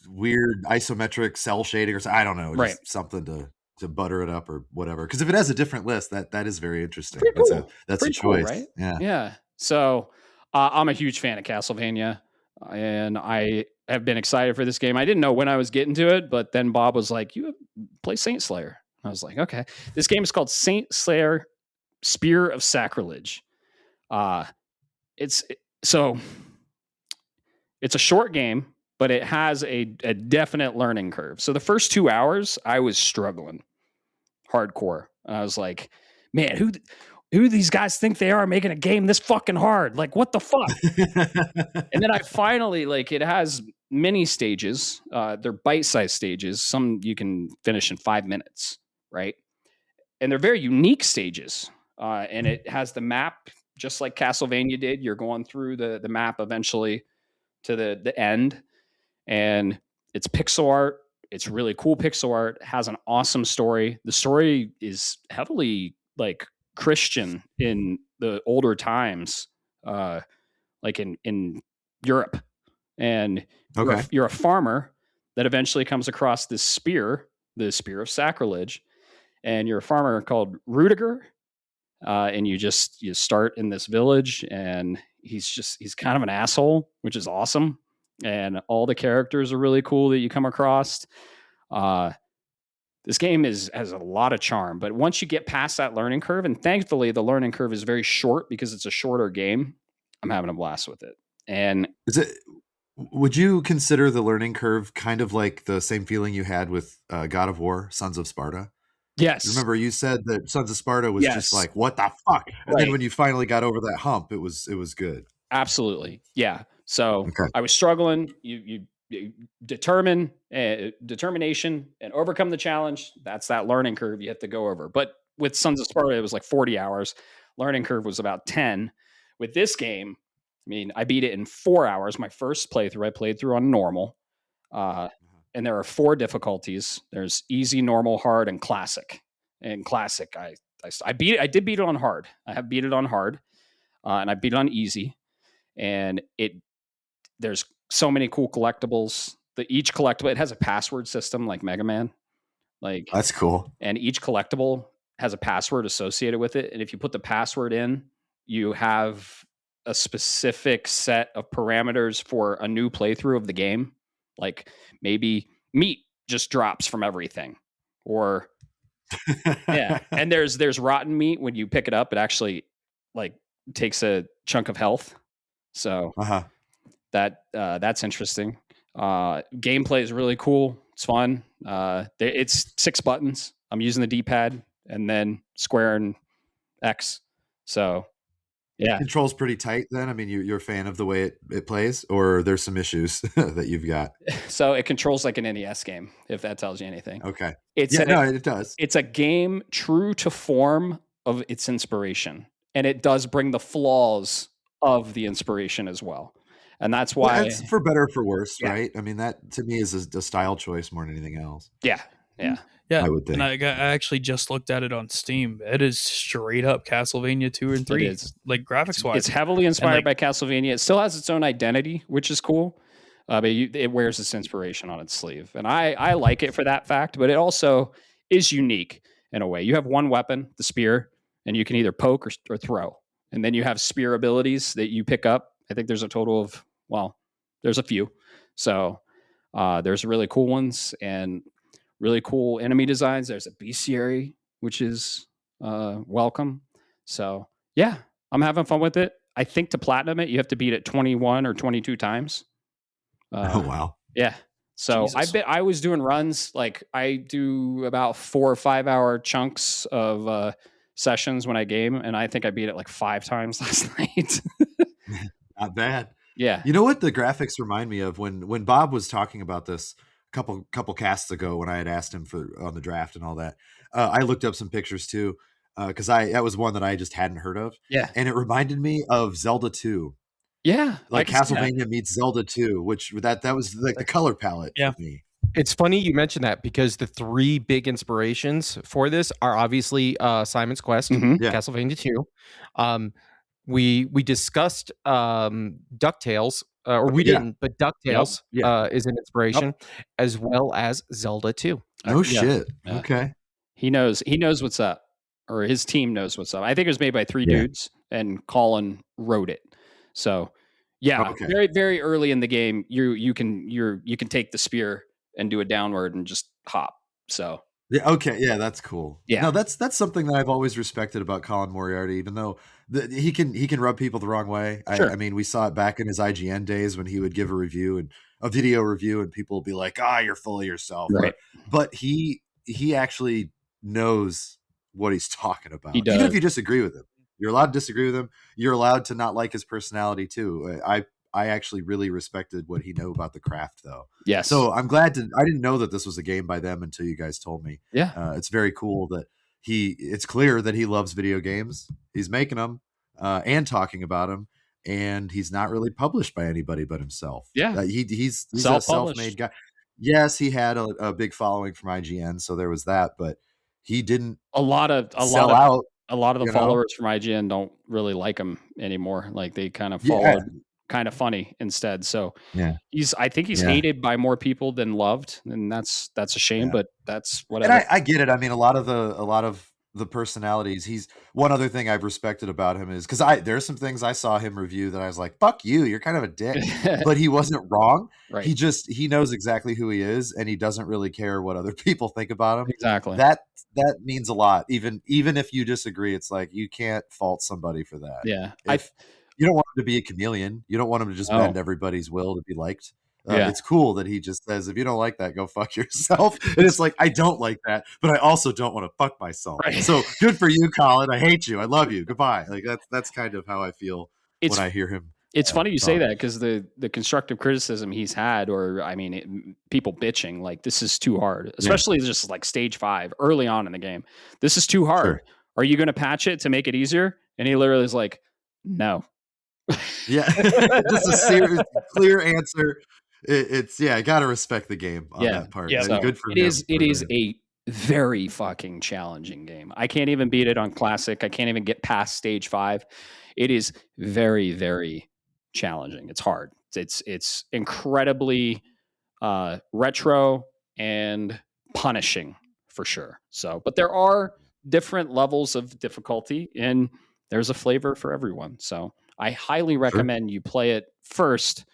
S4: weird isometric cell shading or something. I don't know, just something to butter it up or whatever. Because if it has a different list, that is very interesting. That's a choice,
S1: cool, right?
S4: Yeah.
S1: So I'm a huge fan of Castlevania, and I have been excited for this game. I didn't know when I was getting to it, but then Bob was like, "You play Saint Slayer." I was like, "Okay." This game is called Saint Slayer: Spear of Sacrilege. It's a short game, but it has a definite learning curve. So the first 2 hours, I was struggling hardcore. And I was like, man, who do these guys think they are making a game this fucking hard? Like, what the fuck? And then I finally, like, it has mini stages. They're bite-sized stages. Some you can finish in 5 minutes, right? And they're very unique stages. And it has the map, just like Castlevania did. You're going through the map eventually to the end, and it's pixel art. It's really cool pixel art. It has an awesome story. The story is heavily like Christian in the older times, like in Europe. And you're a farmer that eventually comes across this spear, the Spear of Sacrilege, and you're a farmer called Rudiger. And you start in this village, and he's kind of an asshole, which is awesome. And all the characters are really cool that you come across. This game has a lot of charm, but once you get past that learning curve, and thankfully the learning curve is very short because it's a shorter game, I'm having a blast with it. And
S4: would you consider the learning curve kind of like the same feeling you had with God of War, Sons of Sparta?
S1: Yes.
S4: Remember you said that Sons of Sparta was just like, what the fuck? And then when you finally got over that hump, it was good.
S1: Absolutely. Yeah. So I was struggling. You determination and overcome the challenge. That's that learning curve you have to go over. But with Sons of Sparta, it was like 40 hours. Learning curve was about 10. With this game, I mean, I beat it in 4 hours. My first playthrough, I played through on normal. And there are 4 difficulties. There's easy, normal, hard, and classic. And classic, I beat it. I did beat it on hard. I have beat it on hard, and I beat it on easy. And there's so many cool collectibles. Each collectible, it has a password system like Mega Man. Like,
S4: that's cool.
S1: And each collectible has a password associated with it. And if you put the password in, you have a specific set of parameters for a new playthrough of the game. Like maybe meat just drops from everything, or yeah. And there's rotten meat. When you pick it up, it actually like takes a chunk of health. So that's interesting. Gameplay is really cool. It's fun. It's 6 buttons. I'm using the D-pad and then square and X. So yeah,
S4: controls pretty tight then. I mean, you're a fan of the way it plays, or there's some issues that you've got?
S1: So it controls like an NES game, if that tells you anything.
S4: Okay.
S1: It does. It's a game true to form of its inspiration, and it does bring the flaws of the inspiration as well. And that's why
S4: it's for better or for worse, right? I mean, that to me is a style choice more than anything else.
S1: Yeah.
S3: Yeah,
S4: I would think.
S3: And I actually just looked at it on Steam. It is straight up Castlevania 2 and 3.
S1: It is.
S3: Like graphics wise.
S1: It's heavily inspired by Castlevania. It still has its own identity, which is cool. But it wears its inspiration on its sleeve. And I like it for that fact, but it also is unique in a way. You have one weapon, the spear, and you can either poke or throw. And then you have spear abilities that you pick up. I think there's a total of, there's a few. So there's really cool ones and really cool enemy designs. There's a bestiary, which is welcome. So yeah, I'm having fun with it. I think to platinum it, you have to beat it 21 or 22 times.
S4: Oh, wow.
S1: Yeah. So I was doing runs. Like I do about 4 or 5 hour chunks of sessions when I game. And I think I beat it like 5 times last night.
S4: Not bad.
S1: Yeah.
S4: You know what the graphics remind me of? When Bob was talking about this a couple casts ago, when I had asked him on the draft and all that, I looked up some pictures too, because that was one that I just hadn't heard of.
S1: Yeah.
S4: And it reminded me of Zelda 2.
S1: Yeah.
S4: Like Castlevania meets Zelda 2, which that was like the color palette for me.
S2: It's funny you mentioned that because the 3 big inspirations for this are obviously Simon's Quest, Castlevania 2. We discussed DuckTales, or we didn't, but DuckTales is an inspiration, as well as Zelda 2.
S4: Oh shit! Yeah. Okay,
S1: he knows what's up, or his team knows what's up. I think it was made by 3 dudes, and Colin wrote it. So very very early in the game, you can take the spear and do a downward and just hop. So.
S4: Yeah. Okay. Yeah, that's cool.
S1: Yeah.
S4: No, that's something that I've always respected about Colin Moriarty, even though he can rub people the wrong way. Sure. I mean, we saw it back in his IGN days when he would give a video review, and people would be like, "You're full of yourself."
S1: Right.
S4: But he actually knows what he's talking about.
S1: He does.
S4: Even if you disagree with him, you're allowed to disagree with him. You're allowed to not like his personality too. I actually really respected what he knew about the craft, though.
S1: Yes.
S4: So I'm glad I didn't know that this was a game by them until you guys told me.
S1: Yeah.
S4: It's very cool that it's clear that he loves video games. He's making them and talking about them, and he's not really published by anybody but himself.
S1: Yeah.
S4: He's a self-made guy. Yes, he had a big following from IGN, so there was that, but he didn't sell out.
S1: A lot of the followers from IGN don't really like him anymore. Like they kind of followed kind of funny instead. So I think he's hated by more people than loved, and that's a shame, but that's whatever.
S4: And I get it. I mean, a lot of the personalities. He's one other thing I've respected about him is because there's some things I saw him review that I was like, fuck you, you're kind of a dick. But he wasn't wrong.
S1: Right.
S4: He knows exactly who he is, and he doesn't really care what other people think about him.
S1: Exactly.
S4: That means a lot. Even if you disagree, it's like you can't fault somebody for that.
S1: Yeah.
S4: You don't want him to be a chameleon. You don't want him to just bend everybody's will to be liked. It's cool that he just says, if you don't like that, go fuck yourself. And it's like, I don't like that, but I also don't want to fuck myself. Right. So good for you, Colin. I hate you. I love you. Goodbye. Like that's kind of how I feel when I hear him.
S1: It's funny you say that, because the constructive criticism he's had, or I mean, people bitching like this is too hard, especially just like stage 5 early on in the game. This is too hard. Sure. Are you going to patch it to make it easier? And he literally is like, no.
S4: Yeah, just a serious, clear answer. It's I got to respect the game on that part.
S1: Yeah, so
S4: good for
S1: it
S4: him.
S1: It is a very fucking challenging game. I can't even beat it on classic. I can't even get past stage 5. It is very, very challenging. It's hard. It's incredibly retro and punishing for sure. So, but there are different levels of difficulty, and there's a flavor for everyone. So I highly recommend you play it first.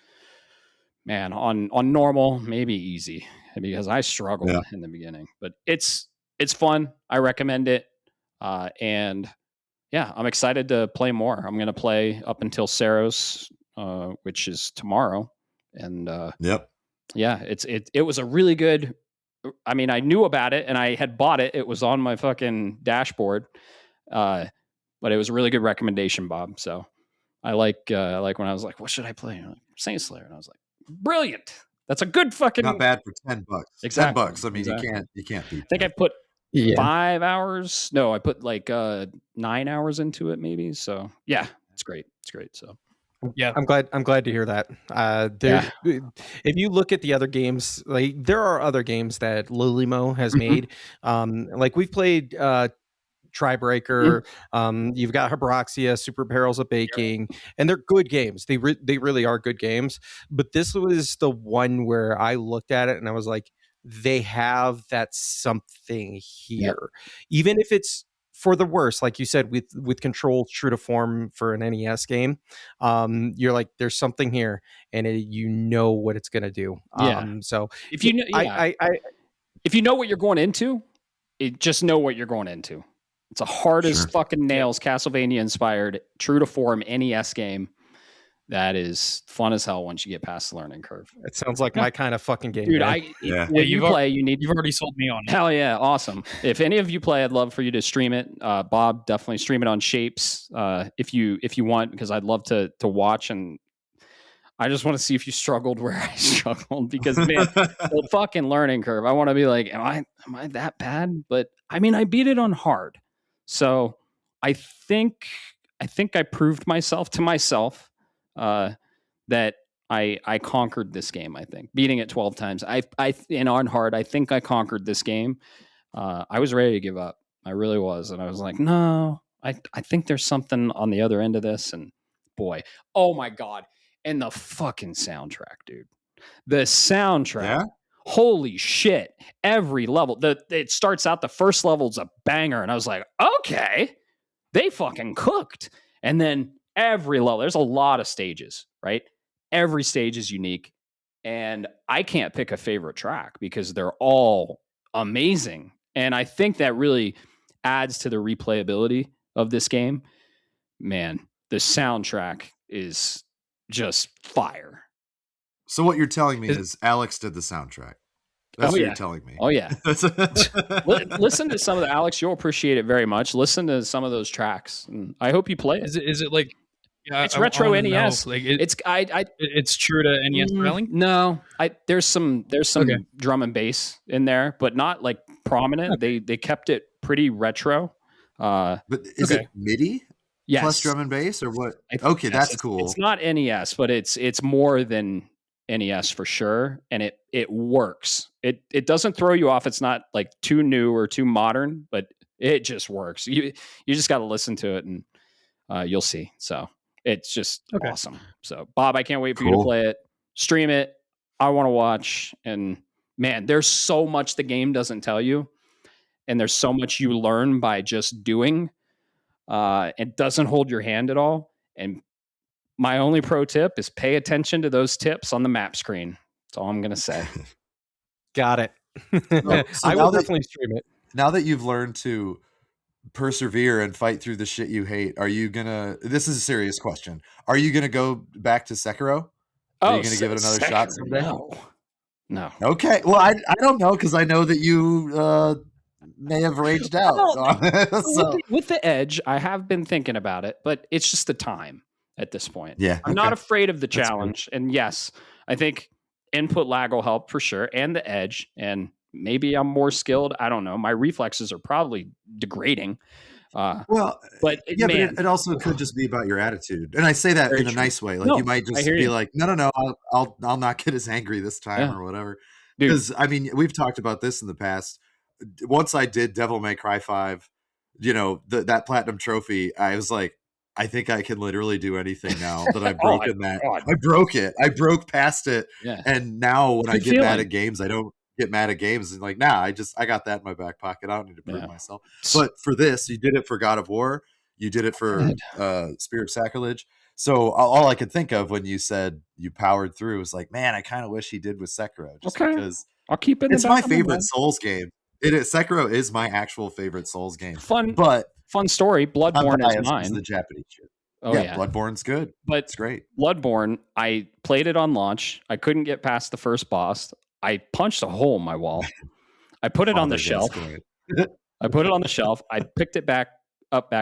S1: Man, on normal, maybe easy, because I struggled in the beginning, but it's fun. I recommend it. And yeah, I'm excited to play more. I'm going to play up until Saros, which is tomorrow. And yeah, it was a really good, I mean, I knew about it and I had bought it. It was on my fucking dashboard. But it was a really good recommendation, Bob. So I like when I was like, what should I play? Like, Saint Slayer. And I was like, brilliant. That's a good fucking,
S4: not bad for $10.
S1: Exactly.
S4: $10. I mean, you can't beat.
S1: I think I put 5 hours. No, I put like 9 hours into it, maybe. So yeah, it's great. It's great. So
S2: yeah, I'm glad to hear that. If you look at the other games, like there are other games that Lilimo has made. Like we've played Tribreaker, you've got Hybraxia, Super Barrels of Baking, and they're good games. They really are good games. But this was the one where I looked at it and I was like, they have that something here, even if it's for the worse, like you said, with Control true to form for an NES game. You're like, there's something here, and you know what it's going to do. So
S1: if you know, if you know what you're going into, just know what you're going into. It's a hard as fucking nails, Castlevania inspired, true to form NES game. That is fun as hell once you get past the learning curve.
S2: It sounds like my kind of fucking game.
S1: Dude,
S3: when you play, you've already sold me on it.
S1: Hell yeah, awesome. If any of you play, I'd love for you to stream it. Bob, definitely stream it on Shapes if you want, because I'd love to watch, and I just want to see if you struggled where I struggled, because man, the fucking learning curve. I want to be like, am I that bad? But I mean, I beat it on hard. So I think I proved myself to myself that I conquered this game. I think beating it 12 times. And on hard, I think I conquered this game. I was ready to give up. I really was, and I was like, no, I think there's something on the other end of this. And boy, oh my god, and the fucking soundtrack, dude. The soundtrack. Yeah? Holy shit. Every level. It starts out, the first level's a banger. And I was like, okay, they fucking cooked. And then every level, there's a lot of stages, right? Every stage is unique. And I can't pick a favorite track because they're all amazing. And I think that really adds to the replayability of this game. Man, the soundtrack is just fire.
S4: So what you're telling me is Alex did the soundtrack. That's what you're telling me.
S1: Oh, yeah. Listen to some of the Alex. You'll appreciate it very much. Listen to some of those tracks. And I hope you play it.
S3: Is it like...
S1: it's retro NES.
S3: Like it's true to NES styling?
S1: No. There's some drum and bass in there, but not like prominent. Okay. They kept it pretty retro.
S4: But is it MIDI?
S1: Yes.
S4: Plus drum and bass, or what? Okay, that's cool.
S1: It's not NES, but it's more than NES for sure, and it works. It doesn't throw you off. It's not like too new or too modern, but it just works. You just got to listen to it, and you'll see. So it's just awesome. So Bob, I can't wait for you to play it, stream it. I want to watch, and man, there's so much the game doesn't tell you, and there's so much you learn by just doing. It doesn't hold your hand at all. And my only pro tip is pay attention to those tips on the map screen. That's all I'm going to say.
S2: Got it.
S4: So
S2: I will definitely stream it.
S4: Now that you've learned to persevere and fight through the shit you hate, are you gonna, this is a serious question, are you gonna go back to Sekiro? Are you gonna give it another shot someday?
S1: No.
S4: Okay, well, I don't know, because I know that you may have raged out. So.
S1: With the Edge, I have been thinking about it, but it's just the time at this point.
S4: Yeah,
S1: I'm not afraid of the challenge. And yes, I think input lag will help for sure, and the Edge, and maybe I'm more skilled. I don't know. My reflexes are probably degrading.
S4: But it also could just be about your attitude, and I say that in a nice way. Like, you might just be like, no, I'll not get as angry this time or whatever. Because I mean, we've talked about this in the past. Once I did Devil May Cry 5, that platinum trophy, I was like, I think I can literally do anything now that I've broken that. God. I broke it. I broke past it. Yeah. And now when I get mad at games, I don't get mad at games and like, nah, I got that in my back pocket. I don't need to prove myself. But for this, you did it for God of War. You did it for Spirit Sacrilege. So all I could think of when you said you powered through was like, man, I kind of wish he did with Sekiro. Just because
S1: I'll keep it.
S4: It's my favorite Souls game. It is. Sekiro is my actual favorite Souls game.
S1: Fun story. Bloodborne is mine.
S4: The Japanese shit.
S1: Oh yeah,
S4: Bloodborne's good.
S1: But
S4: it's great.
S1: Bloodborne, I played it on launch. I couldn't get past the first boss. I punched a hole in my wall. I put it on the shelf. I put it on the shelf. I picked it back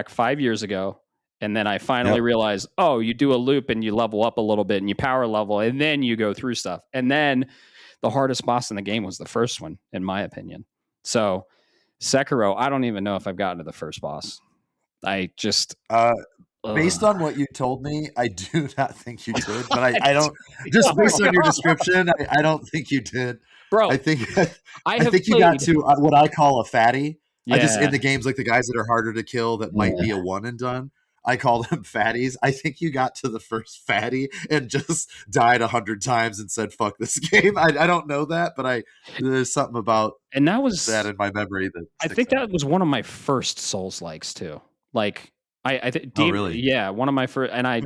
S1: 5 years ago. And then I finally realized, oh, you do a loop and you level up a little bit and you power level and then you go through stuff. And then the hardest boss in the game was the first one, in my opinion. So Sekiro, I don't even know if I've gotten to the first boss. I just...
S4: based on what you told me, I do not think you did. But I don't... Just based on your description, I don't think you did.
S1: Bro,
S4: I think you got to what I call a fatty. Yeah. I just, in the games, like the guys that are harder to kill that might be a one and done, I call them fatties. I think you got to the first fatty and just died 100 times and said, fuck this game. I don't know that, but there's something about
S1: and that was
S4: that in my memory. That
S1: I think that was one of my first Souls likes too. Like I think
S4: really?
S1: Yeah, one of my first, and I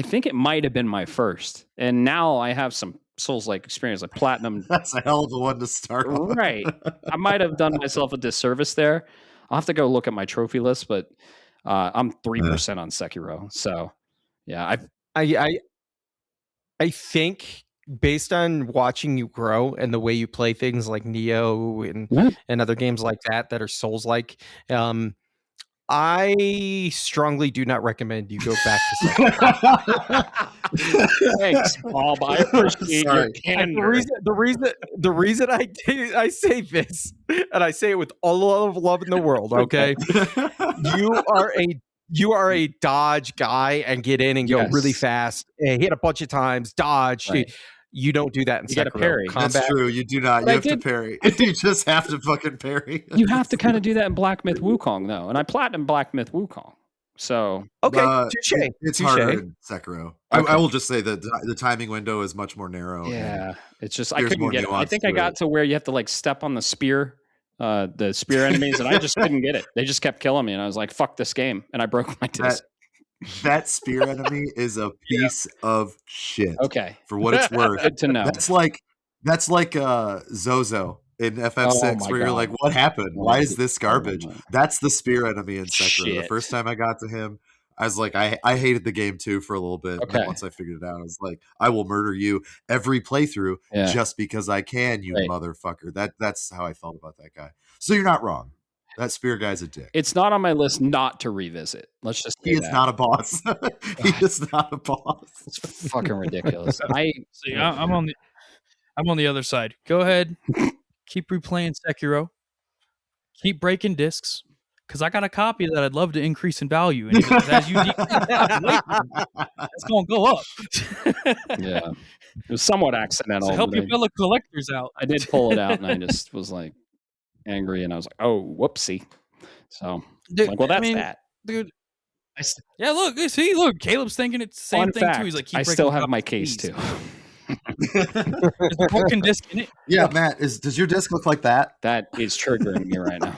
S1: think it might have been my first. And now I have some Souls-like experience, like platinum.
S4: That's a hell of a one to start with.
S1: Right. I might have done myself a disservice there. I'll have to go look at my trophy list, but I'm 3% on Sekiro. So yeah,
S2: I think based on watching you grow and the way you play things like Neo and other games like that are Souls-like, I strongly do not recommend you go back to Sekiro.
S1: Thanks, Bob. I appreciate your candor.
S2: The reason I say this, and I say it with all of love in the world, okay? You are a dodge guy and get in and go really fast, and hit a bunch of times, dodge. Right. You don't do that in Sekiro.
S1: You got to parry.
S4: That's true. You do not. You have to parry. You just have to fucking parry.
S1: You have to kind of do that in Black Myth Wukong, though. And I platinum Black Myth Wukong. So
S2: okay, touche.
S4: It's harder in Sekiro. Okay. I will just say that the timing window is much more narrow.
S1: Yeah, it's just I couldn't get it. I think I got to where you have to like step on the spear enemies, and I just couldn't get it. They just kept killing me, and I was like, "Fuck this game," and I broke my disc.
S4: That spear enemy is a piece of shit.
S1: Okay,
S4: for what it's worth.
S1: Good to know.
S4: That's like Zozo in FF6, where you're like, "What happened? Why is this garbage?" That's the spear enemy in Sekiro. Shit. The first time I got to him, I was like, I hated the game too for a little bit. Okay. And once I figured it out, I was like, I will murder you every playthrough just because I can, you motherfucker. That's how I felt about that guy. So you're not wrong. That spear guy's a dick.
S1: It's not on my list not to revisit. Let's just say
S4: he is not a boss. He is not a boss.
S1: It's fucking ridiculous.
S3: I'm on the other side. Go ahead. Keep replaying Sekiro. Keep breaking discs. Because I got a copy that I'd love to increase in value. And as you decrease it's going to go up.
S1: Yeah. It was somewhat accidental.
S3: So help your fellow collectors out.
S1: I did pull it out, and I just was like angry, and I was like, oh, whoopsie. So,
S3: dude,
S1: like, well, that's that.
S3: Dude. Look, Caleb's thinking it's the same thing, too. He's like,
S1: I still have my case, too.
S3: There's a broken disc in it.
S4: Yeah, Matt, does your disc look like that?
S1: That is triggering me right now.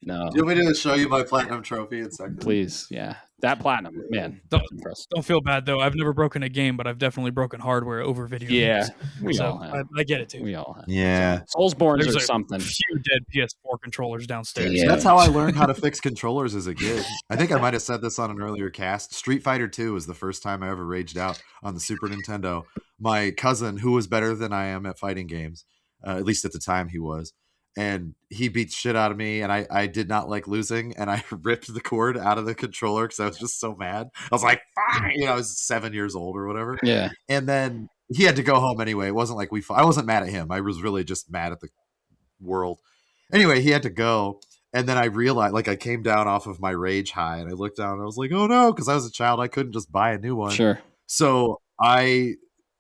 S1: No.
S4: Do you want me to show you my platinum trophy in a second?
S1: Please, yeah. That platinum, man.
S3: Don't,
S1: Impressive.
S3: don't feel bad though. I've never broken a game, but I've definitely broken hardware over video games.
S1: We all have.
S3: I get it too.
S1: We all have.
S4: Yeah.
S1: Soulsborns
S3: There's
S1: or something.
S3: A few dead PS4 controllers downstairs.
S1: Yeah.
S4: That's how I learned how to fix controllers as a kid. I think I might have said this on an earlier cast. Street Fighter 2 was the first time I ever raged out on the Super Nintendo. My cousin, who was better than I am at fighting games, at least at the time he was, and he beat shit out of me, and I did not like losing, and I ripped the cord out of the controller because I was just so mad. I was like, fuck! I was 7 years old or whatever.
S1: Yeah.
S4: And then he had to go home anyway. It wasn't like I wasn't mad at him. I was really just mad at the world. Anyway, he had to go. And then I realized, I came down off of my rage high, and I looked down and I was like, oh no, because I was a child. I couldn't just buy a new one.
S1: Sure.
S4: So I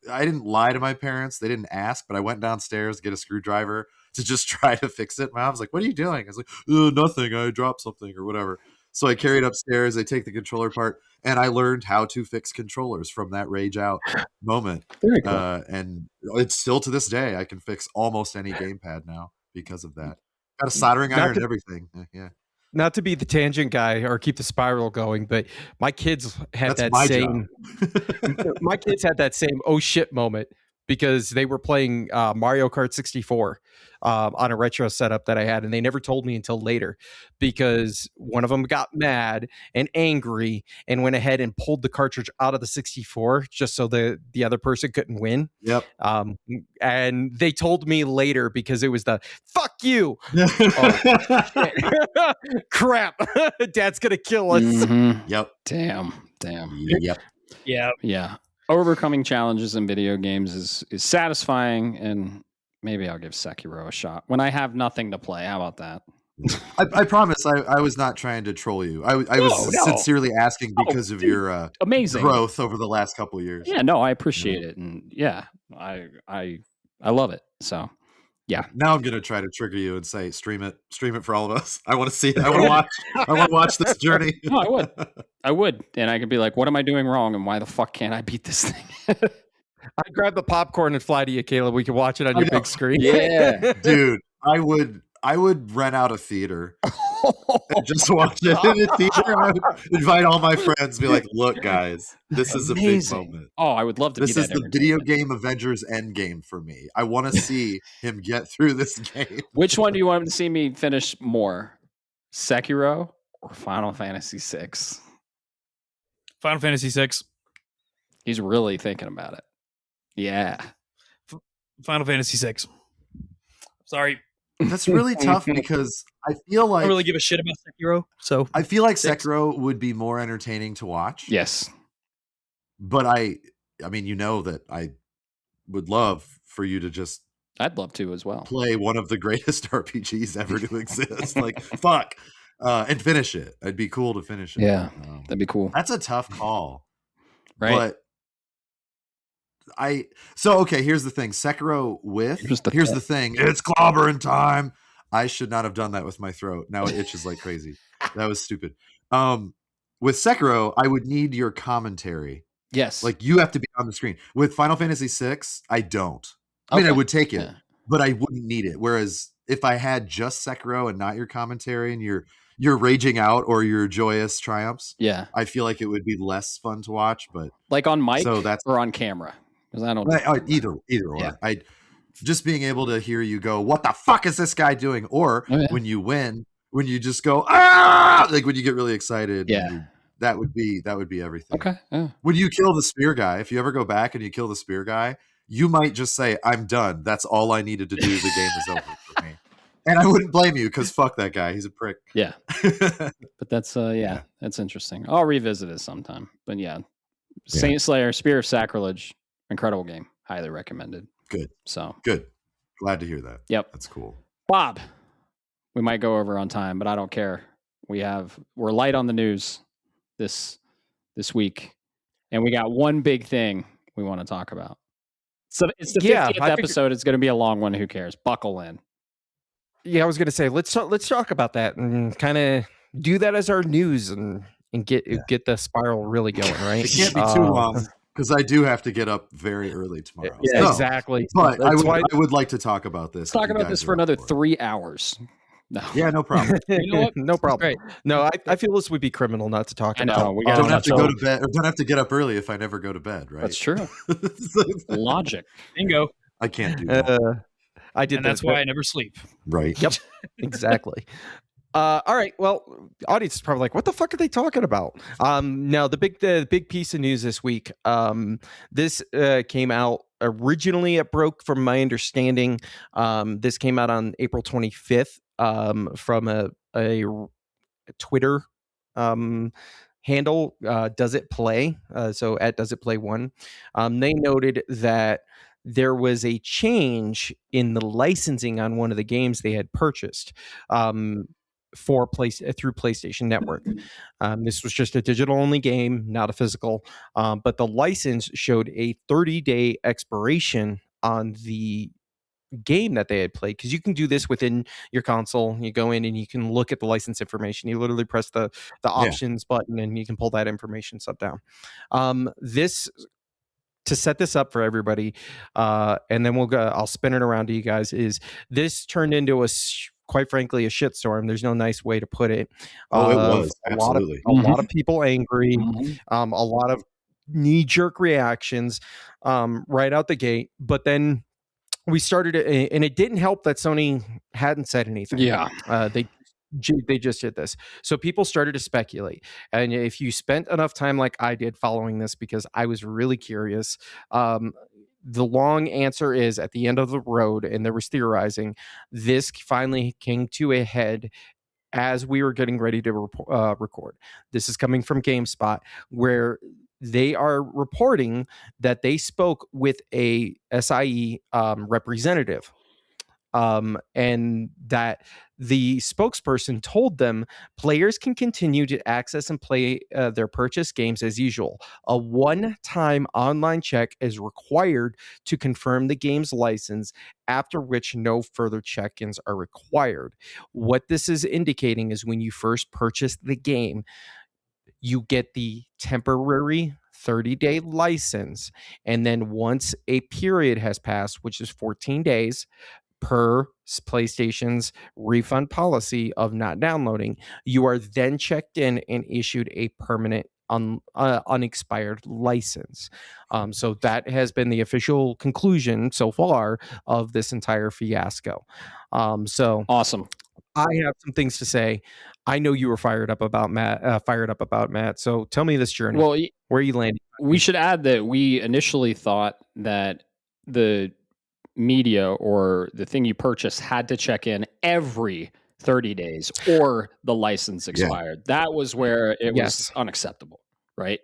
S4: didn't lie to my parents. They didn't ask, but I went downstairs to get a screwdriver to just try to fix it. My mom was like, what are you doing? I was like, nothing. I dropped something or whatever. So I carried upstairs. I take the controller part, and I learned how to fix controllers from that rage out moment.
S1: Very cool.
S4: And it's still to this day, I can fix almost any gamepad now because of that. Got a soldering iron and everything. Yeah.
S2: Not to be the tangent guy or keep the spiral going, but my kids had
S4: That's
S2: that
S4: my
S2: same. My kids had that same oh shit moment because they were playing Mario Kart 64 on a retro setup that I had, and they never told me until later because one of them got mad and angry and went ahead and pulled the cartridge out of the 64 just so the other person couldn't win.
S4: Yep.
S2: And they told me later because it was the fuck you. Crap. Dad's gonna kill us.
S1: Mm-hmm.
S4: Yep.
S1: Damn.
S4: Yep.
S3: Yeah.
S1: Overcoming challenges in video games is satisfying, and maybe I'll give Sekiro a shot when I have nothing to play. How about that?
S4: I promise I was not trying to troll you. I was sincerely asking because of your
S1: amazing
S4: growth over the last couple of years.
S1: Yeah, no, I appreciate it, and I love it. So yeah.
S4: Now I'm gonna try to trigger you and say stream it for all of us. I want to see it. I want to watch this journey.
S1: No, I would, and I could be like, what am I doing wrong, and why the fuck can't I beat this thing?
S2: I'd grab the popcorn and fly to you, Caleb. We can watch it on your big screen.
S1: Yeah,
S4: dude, I would rent out a theater and just watch it in a theater. I would invite all my friends, be like, look, guys, this is a big moment.
S1: Oh, I would love to.
S4: This is the video game Avengers Endgame for me. I want to see him get through this game.
S1: Which one do you want to see me finish more? Sekiro or Final Fantasy VI?
S3: Final Fantasy VI.
S1: He's really thinking about it. Yeah.
S3: Final Fantasy VI. Sorry.
S4: That's really tough because I feel like
S3: I don't really give a shit about Sekiro. So
S4: I feel like Sekiro would be more entertaining to watch.
S1: Yes.
S4: But I mean, that I would love for you to just
S1: I'd love to as well.
S4: Play one of the greatest RPGs ever to exist. Like, fuck. And finish it. It'd be cool to finish it.
S1: Yeah. That'd be cool.
S4: That's a tough call.
S1: Right.
S4: But okay, here's the thing. Sekiro here's the thing. It's clobbering time. I should not have done that with my throat. Now it itches like crazy. That was stupid. With Sekiro, I would need your commentary.
S1: Yes.
S4: Like you have to be on the screen. With Final Fantasy VI, I don't. I mean, I would take it, but I wouldn't need it. Whereas if I had just Sekiro and not your commentary and you're raging out or your joyous triumphs, I feel like it would be less fun to watch. But
S1: like on mic or on camera, because I don't
S4: either or. I just being able to hear you go, "What the fuck is this guy doing?" Or when you win, when you just go, "Ah!" Like when you get really excited.
S1: Yeah.
S4: That would be everything.
S1: Okay. Yeah.
S4: When you kill the spear guy, if you ever go back and you kill the spear guy, you might just say, "I'm done. That's all I needed to do. The game is over for me." And I wouldn't blame you because fuck that guy. He's a prick.
S1: Yeah. But that's that's interesting. I'll revisit it sometime. But Saint Slayer, Spear of Sacrilege, incredible game. Highly recommended.
S4: Good.
S1: So
S4: good. Glad to hear that.
S1: Yep.
S4: That's cool.
S1: Bob, we might go over on time, but I don't care. We're light on the news this week, and we got one big thing we want to talk about. So it's the 50th episode. It's going to be a long one. Who cares? Buckle in.
S2: Yeah, I was going to say let's talk about that and kind of do that as our news and and get the spiral really going, right?
S4: It can't be too long because I do have to get up very early tomorrow.
S2: Yeah, exactly.
S4: But I would like to talk about this.
S1: Let's talk about this for another 3 hours. No.
S4: Yeah, no problem.
S3: You know what?
S2: No problem.
S3: Great.
S2: No, I feel this would be criminal not to talk about.
S1: I know. We
S4: don't have to go to bed, or don't have to get up early if I never go to bed, right?
S1: That's true. Logic.
S3: Bingo.
S4: I can't do that.
S2: I did,
S3: and that's why I never sleep.
S4: Right.
S2: Yep. Exactly. All right. Well, audience is probably like, what the fuck are they talking about? No, the big piece of news this week. This came out originally. It broke, from my understanding. This came out on April 25th. From a Twitter handle, Does It Play? So at Does It Play 1, they noted that there was a change in the licensing on one of the games they had purchased through PlayStation Network. This was just a digital-only game, not a physical, but the license showed a 30-day expiration on the game that they had played, because you can do this within your console. You go in and you can look at the license information. You literally press the options button and you can pull that information stuff down. To set this up for everybody, and then I'll spin it around to you guys, is this turned into quite frankly, a shitstorm. There's no nice way to put it.
S4: It was absolutely
S2: a lot of people angry, a lot of knee-jerk reactions right out the gate. But then we started, and it didn't help that Sony hadn't said anything.
S1: Yeah,
S2: they just did this. So people started to speculate. And if you spent enough time like I did following this, because I was really curious, the long answer is, at the end of the road, and there was theorizing, this finally came to a head as we were getting ready to record. This is coming from GameSpot, where they are reporting that they spoke with a SIE representative. And that the spokesperson told them players can continue to access and play their purchased games as usual. A one-time online check is required to confirm the game's license, after which no further check-ins are required. What this is indicating is, when you first purchase the game, you get the temporary 30-day license, and then once a period has passed, which is 14 days, per PlayStation's refund policy of not downloading, you are then checked in and issued a permanent unexpired license. So that has been the official conclusion so far of this entire fiasco. So
S1: awesome.
S2: I have some things to say. I know you were fired up about Matt. So tell me this journey.
S1: Well,
S2: where are you landing?
S1: We should add that we initially thought that the media, or the thing you purchased, had to check in every 30 days or the license expired. That was where it was unacceptable, right?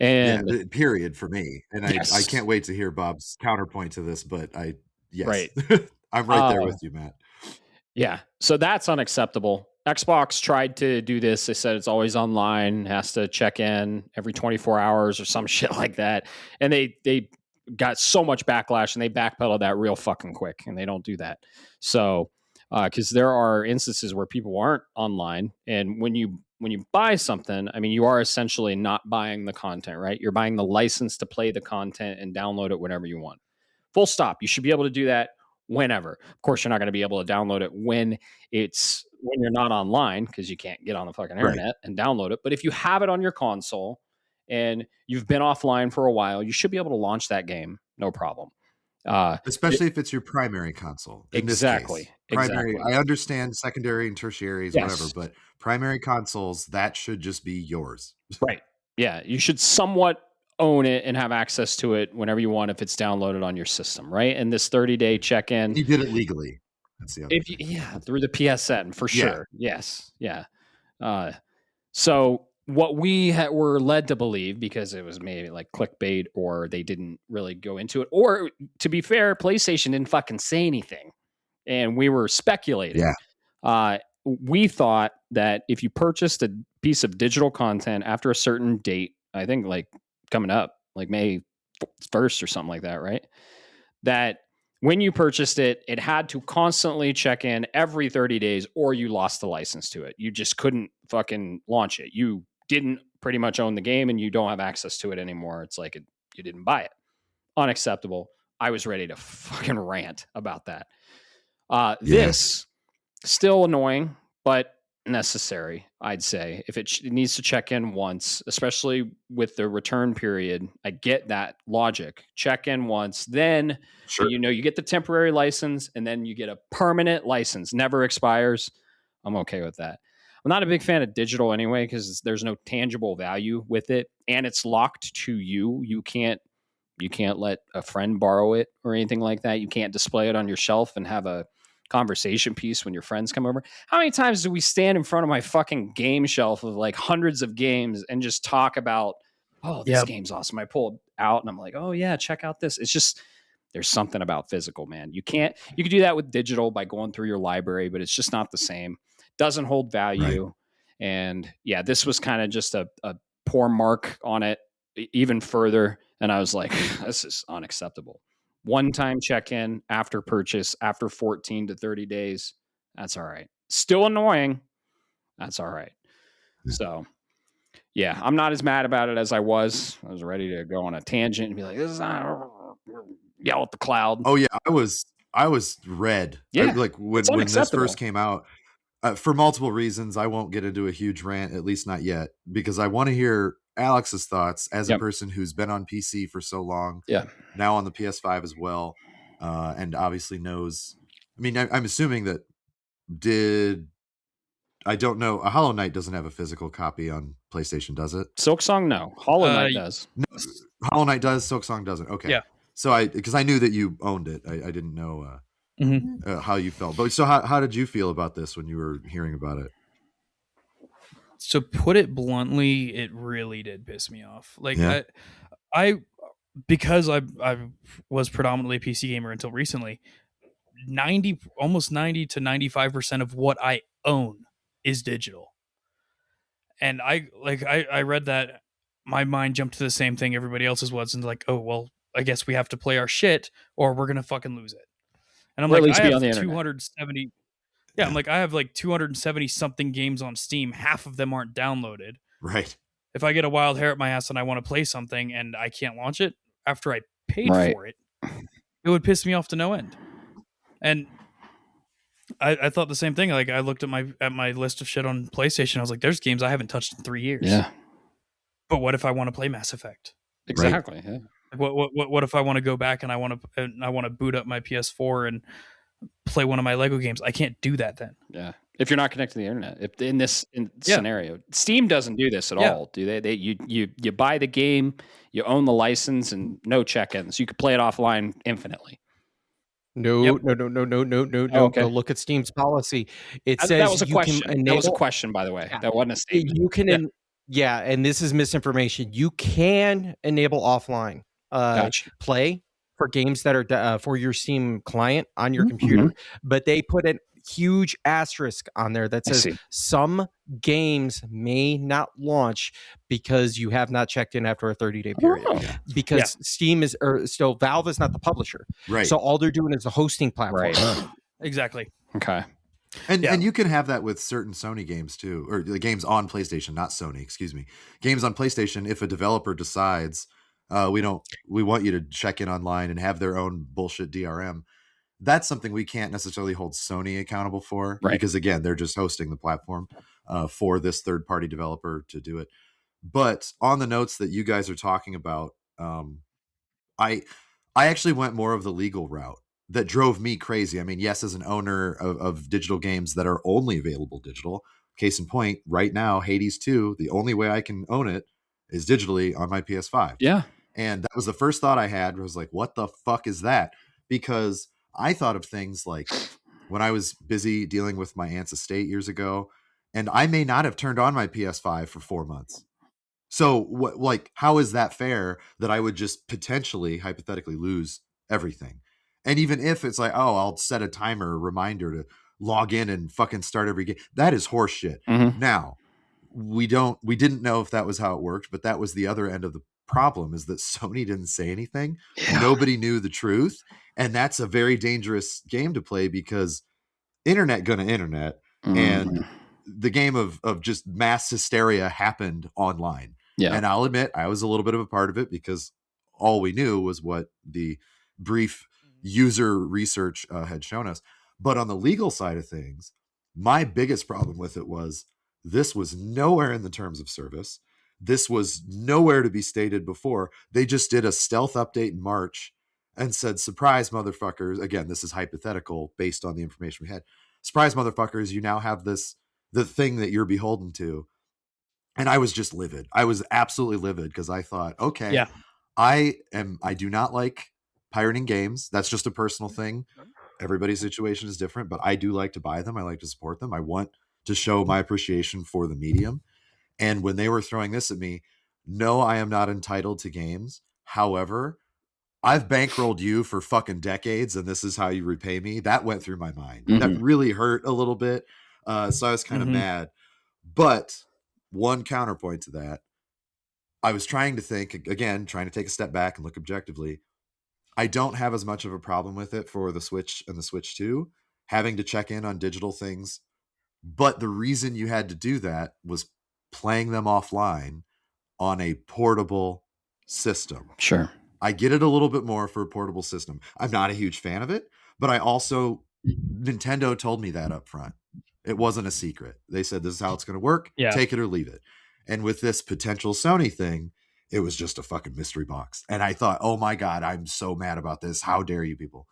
S1: And
S4: period for me. And I can't wait to hear Bob's counterpoint to this, but right. I'm right there with you, Matt.
S1: Yeah. So that's unacceptable. Xbox tried to do this. They said it's always online, has to check in every 24 hours or some shit like that. And they got so much backlash, and they backpedaled that real fucking quick, and they don't do that. So, because there are instances where people aren't online, and when you buy something, I mean, you are essentially not buying the content, right? You're buying the license to play the content and download it whenever you want. Full stop. You should be able to do that whenever. Of course, you're not going to be able to download it when you're not online, because you can't get on the fucking internet and download it. But if you have it on your console and you've been offline for a while, you should be able to launch that game, no problem.
S4: Especially if it's your primary console.
S1: Exactly.
S4: I understand secondary and tertiaries, whatever, but primary consoles, that should just be yours.
S1: Right. Yeah. You should somewhat own it and have access to it whenever you want if it's downloaded on your system, right? And this 30-day check-in.
S4: You did it legally. That's the other thing.
S1: Through the PSN, for sure. Yes. Yeah. So what we were led to believe, because it was maybe like clickbait, or they didn't really go into it, or to be fair, PlayStation didn't fucking say anything, and we were speculating. We thought that if you purchased a piece of digital content after a certain date, I think like coming up, like May 1st or something like that, right? That when you purchased it, it had to constantly check in every 30 days, or you lost the license to it. You just couldn't fucking launch it. You didn't pretty much own the game and you don't have access to it anymore. It's like you didn't buy it. Unacceptable. I was ready to fucking rant about that. This still annoying, but necessary, I'd say. If it needs to check in once, especially with the return period, I get that logic. Check in once, then you get the temporary license, and then you get a permanent license. Never expires. I'm okay with that. I'm not a big fan of digital anyway because there's no tangible value with it, and it's locked to you. You can't let a friend borrow it or anything like that. You can't display it on your shelf and have a conversation piece when your friends come over. How many times do we stand in front of my fucking game shelf of like hundreds of games and just talk about, oh, this game's awesome. I pull it out and I'm like, oh yeah, check out this. It's just, there's something about physical, man. You can do that with digital by going through your library, but it's just not the same. Doesn't hold value. Right. And yeah, this was kind of just a poor mark on it even further. And I was like, this is unacceptable. One-time check-in after purchase, after 14 to 30 days. That's all right. Still annoying. That's all right. So, yeah, I'm not as mad about it as I was. I was ready to go on a tangent and be like, this is not... yell at the cloud.
S4: Oh, yeah. I was red.
S1: Yeah.
S4: Like when this first came out, for multiple reasons. I won't get into a huge rant, at least not yet, because I want to hear Alex's thoughts as a person who's been on PC for so long, now on the PS5 as well, and obviously knows. I mean, I'm assuming that I don't know. A Hollow Knight doesn't have a physical copy on PlayStation, does it?
S1: Silksong, no. Hollow Knight does.
S4: No, Hollow Knight does. Silksong doesn't. Okay. Yeah. So because I knew that you owned it, I didn't know how you felt. But so how did you feel about this when you were hearing about it?
S3: So put it bluntly, it really did piss me off. Like I because I was predominantly a PC gamer until recently, almost 90 to 95% of what I own is digital. And I read that, my mind jumped to the same thing everybody else's was, and like, oh well, I guess we have to play our shit or we're gonna fucking lose it. And I'm like, I have 270. Yeah, I'm like, I have like 270 something games on Steam. Half of them aren't downloaded.
S4: Right.
S3: If I get a wild hair at my ass and I want to play something and I can't launch it after I paid for it, it would piss me off to no end. And I thought the same thing. Like, I looked at my list of shit on PlayStation. I was like, there's games I haven't touched in 3 years.
S1: Yeah.
S3: But what if I want to play Mass Effect?
S1: Exactly.
S3: Right. Yeah. What if I want to go back and I want to boot up my PS4 and play one of my Lego games? I can't do that then.
S1: Yeah. If you're not connected to the internet, if in this scenario, Steam doesn't do this at all, do they? You buy the game, you own the license, and no check-ins. You could play it offline infinitely.
S2: No. Okay. Go look at Steam's policy. It says
S1: that was a question. That was a question, by the way. That wasn't a statement.
S2: You can, and this is misinformation. You can enable offline play for games that are for your Steam client on your computer, but they put a huge asterisk on there that says some games may not launch because you have not checked in after a 30-day period. Because Steam is still, Valve is not the publisher, right? So all they're doing is a hosting platform.
S3: Right. Exactly.
S1: Okay.
S4: And you can have that with certain Sony games too, or the games on PlayStation, not Sony, excuse me. Games on PlayStation, if a developer decides we want you to check in online and have their own bullshit DRM, that's something we can't necessarily hold Sony accountable for, because again, they're just hosting the platform for this third-party developer to do it. But on the notes that you guys are talking about, I actually went more of the legal route. That drove me crazy. I mean, yes, as an owner of digital games that are only available digital, case in point, right now, Hades 2, the only way I can own it is digitally on my PS5.
S1: Yeah.
S4: And that was the first thought I had, was like, what the fuck is that? Because I thought of things like when I was busy dealing with my aunt's estate years ago, and I may not have turned on my PS5 for 4 months. So how is that fair that I would just potentially, hypothetically lose everything? And even if it's like, oh, I'll set a timer, reminder to log in and fucking start every game, that is horseshit. Now, we didn't know if that was how it worked, but that was the other end of the problem, is that Sony didn't say anything. Nobody knew the truth. And that's a very dangerous game to play, because internet gonna internet. And the game of just mass hysteria happened online.
S1: Yeah.
S4: And I'll admit I was a little bit of a part of it because all we knew was what the brief user research had shown us. But on the legal side of things, my biggest problem with it was this was nowhere in the terms of service. This was nowhere to be stated before. They just did a stealth update in March and said, surprise, motherfuckers. Again, this is hypothetical based on the information we had. Surprise, motherfuckers, you now have the thing that you're beholden to. And I was just livid. I was absolutely livid because I thought, okay,
S3: Yeah.
S4: I do not like pirating games. That's just a personal thing. Everybody's situation is different, but I do like to buy them. I like to support them. I want to show my appreciation for the medium. And when they were throwing this at me, no, I am not entitled to games. However, I've bankrolled you for fucking decades, and this is how you repay me. That went through my mind. That really hurt a little bit. So I was kind of mad. But one counterpoint to that, I was trying to think, again, trying to take a step back and look objectively. I don't have as much of a problem with it for the Switch and the Switch 2, having to check in on digital things. But the reason you had to do that was playing them offline on a portable system.
S1: Sure.
S4: I get it a little bit more for a portable system. I'm not a huge fan of it, but I also, Nintendo told me that up front. It wasn't a secret. They said, this is how it's going to work.
S3: Yeah.
S4: Take it or leave it. And with this potential Sony thing, it was just a fucking mystery box. And I thought, oh my God, I'm so mad about this. How dare you people?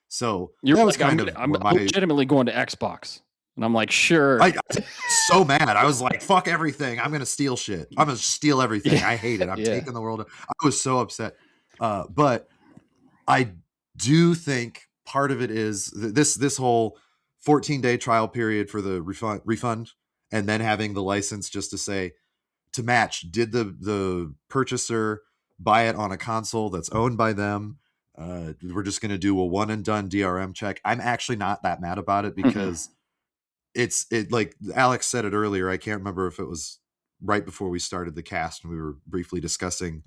S4: So
S1: You're
S4: that was
S1: like,
S4: kind
S1: I'm
S4: of my,
S1: legitimately going to Xbox. And I'm like, sure.
S4: I so mad. I was like, fuck everything. I'm going to steal shit. I'm going to steal everything. I hate it. I'm taking the world. I was so upset. But I do think part of it is this whole 14-day trial period for the refund and then having the license just to say, to match, did the purchaser buy it on a console that's owned by them? We're just going to do a one and done DRM check. I'm actually not that mad about it because it's like Alex said it earlier. I can't remember if it was right before we started the cast and we were briefly discussing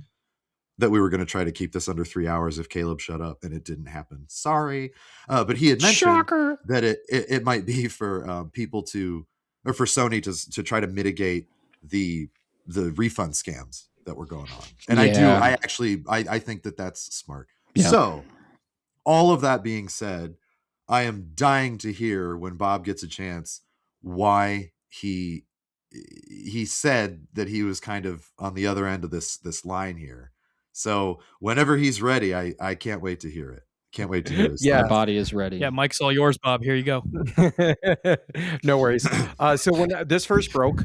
S4: that we were going to try to keep this under 3 hours if Caleb shut up, and it didn't happen. Sorry. But he had mentioned that it might be for people to, or for Sony to try to mitigate the refund scams that were going on. And I think that that's smart. Yeah. So all of that being said, I am dying to hear when Bob gets a chance why he said that he was kind of on the other end of this line here. So whenever he's ready, I can't wait to hear it. Can't wait to hear this.
S1: My body is ready.
S3: Yeah, Mike's all yours, Bob. Here you go.
S2: No worries. So when this first broke,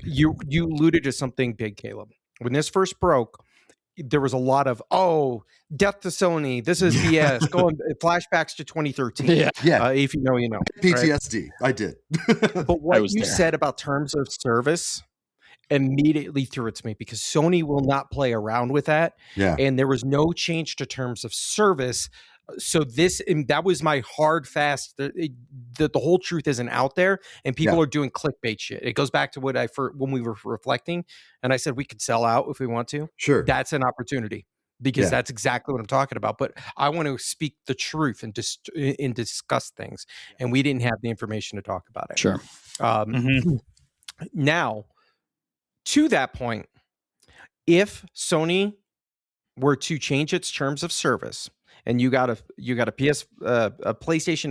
S2: you alluded to something big, Caleb. When this first broke, there was a lot of, death to Sony. This is BS. Going flashbacks to 2013.
S4: Yeah.
S2: If you know, you know.
S4: PTSD. Right? I did.
S2: But what you said about terms of service immediately threw it to me because Sony will not play around with that.
S4: Yeah.
S2: And there was no change to terms of service. So that was my hard, fast, the whole truth isn't out there and people are doing clickbait shit. It goes back to what when we were reflecting and I said, we could sell out if we want to.
S4: Sure.
S2: That's an opportunity because that's exactly what I'm talking about. But I want to speak the truth and discuss things. And we didn't have the information to talk about it.
S1: Sure.
S2: Now, to that point, if Sony were to change its terms of service, and you got a PlayStation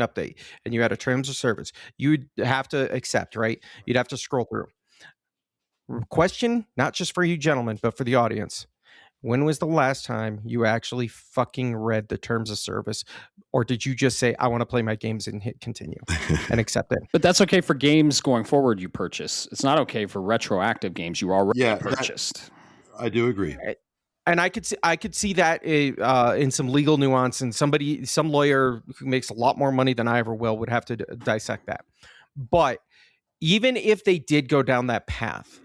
S2: update, and you had a terms of service, you'd have to accept, right? You'd have to scroll through. Question, not just for you gentlemen, but for the audience. When was the last time you actually fucking read the terms of service? Or did you just say, I want to play my games and hit continue and accept it?
S1: But that's okay for games going forward you purchase. It's not okay for retroactive games you already purchased.
S4: I do agree.
S2: And I could see that in some legal nuance, and some lawyer who makes a lot more money than I ever will would have to dissect that. But even if they did go down that path,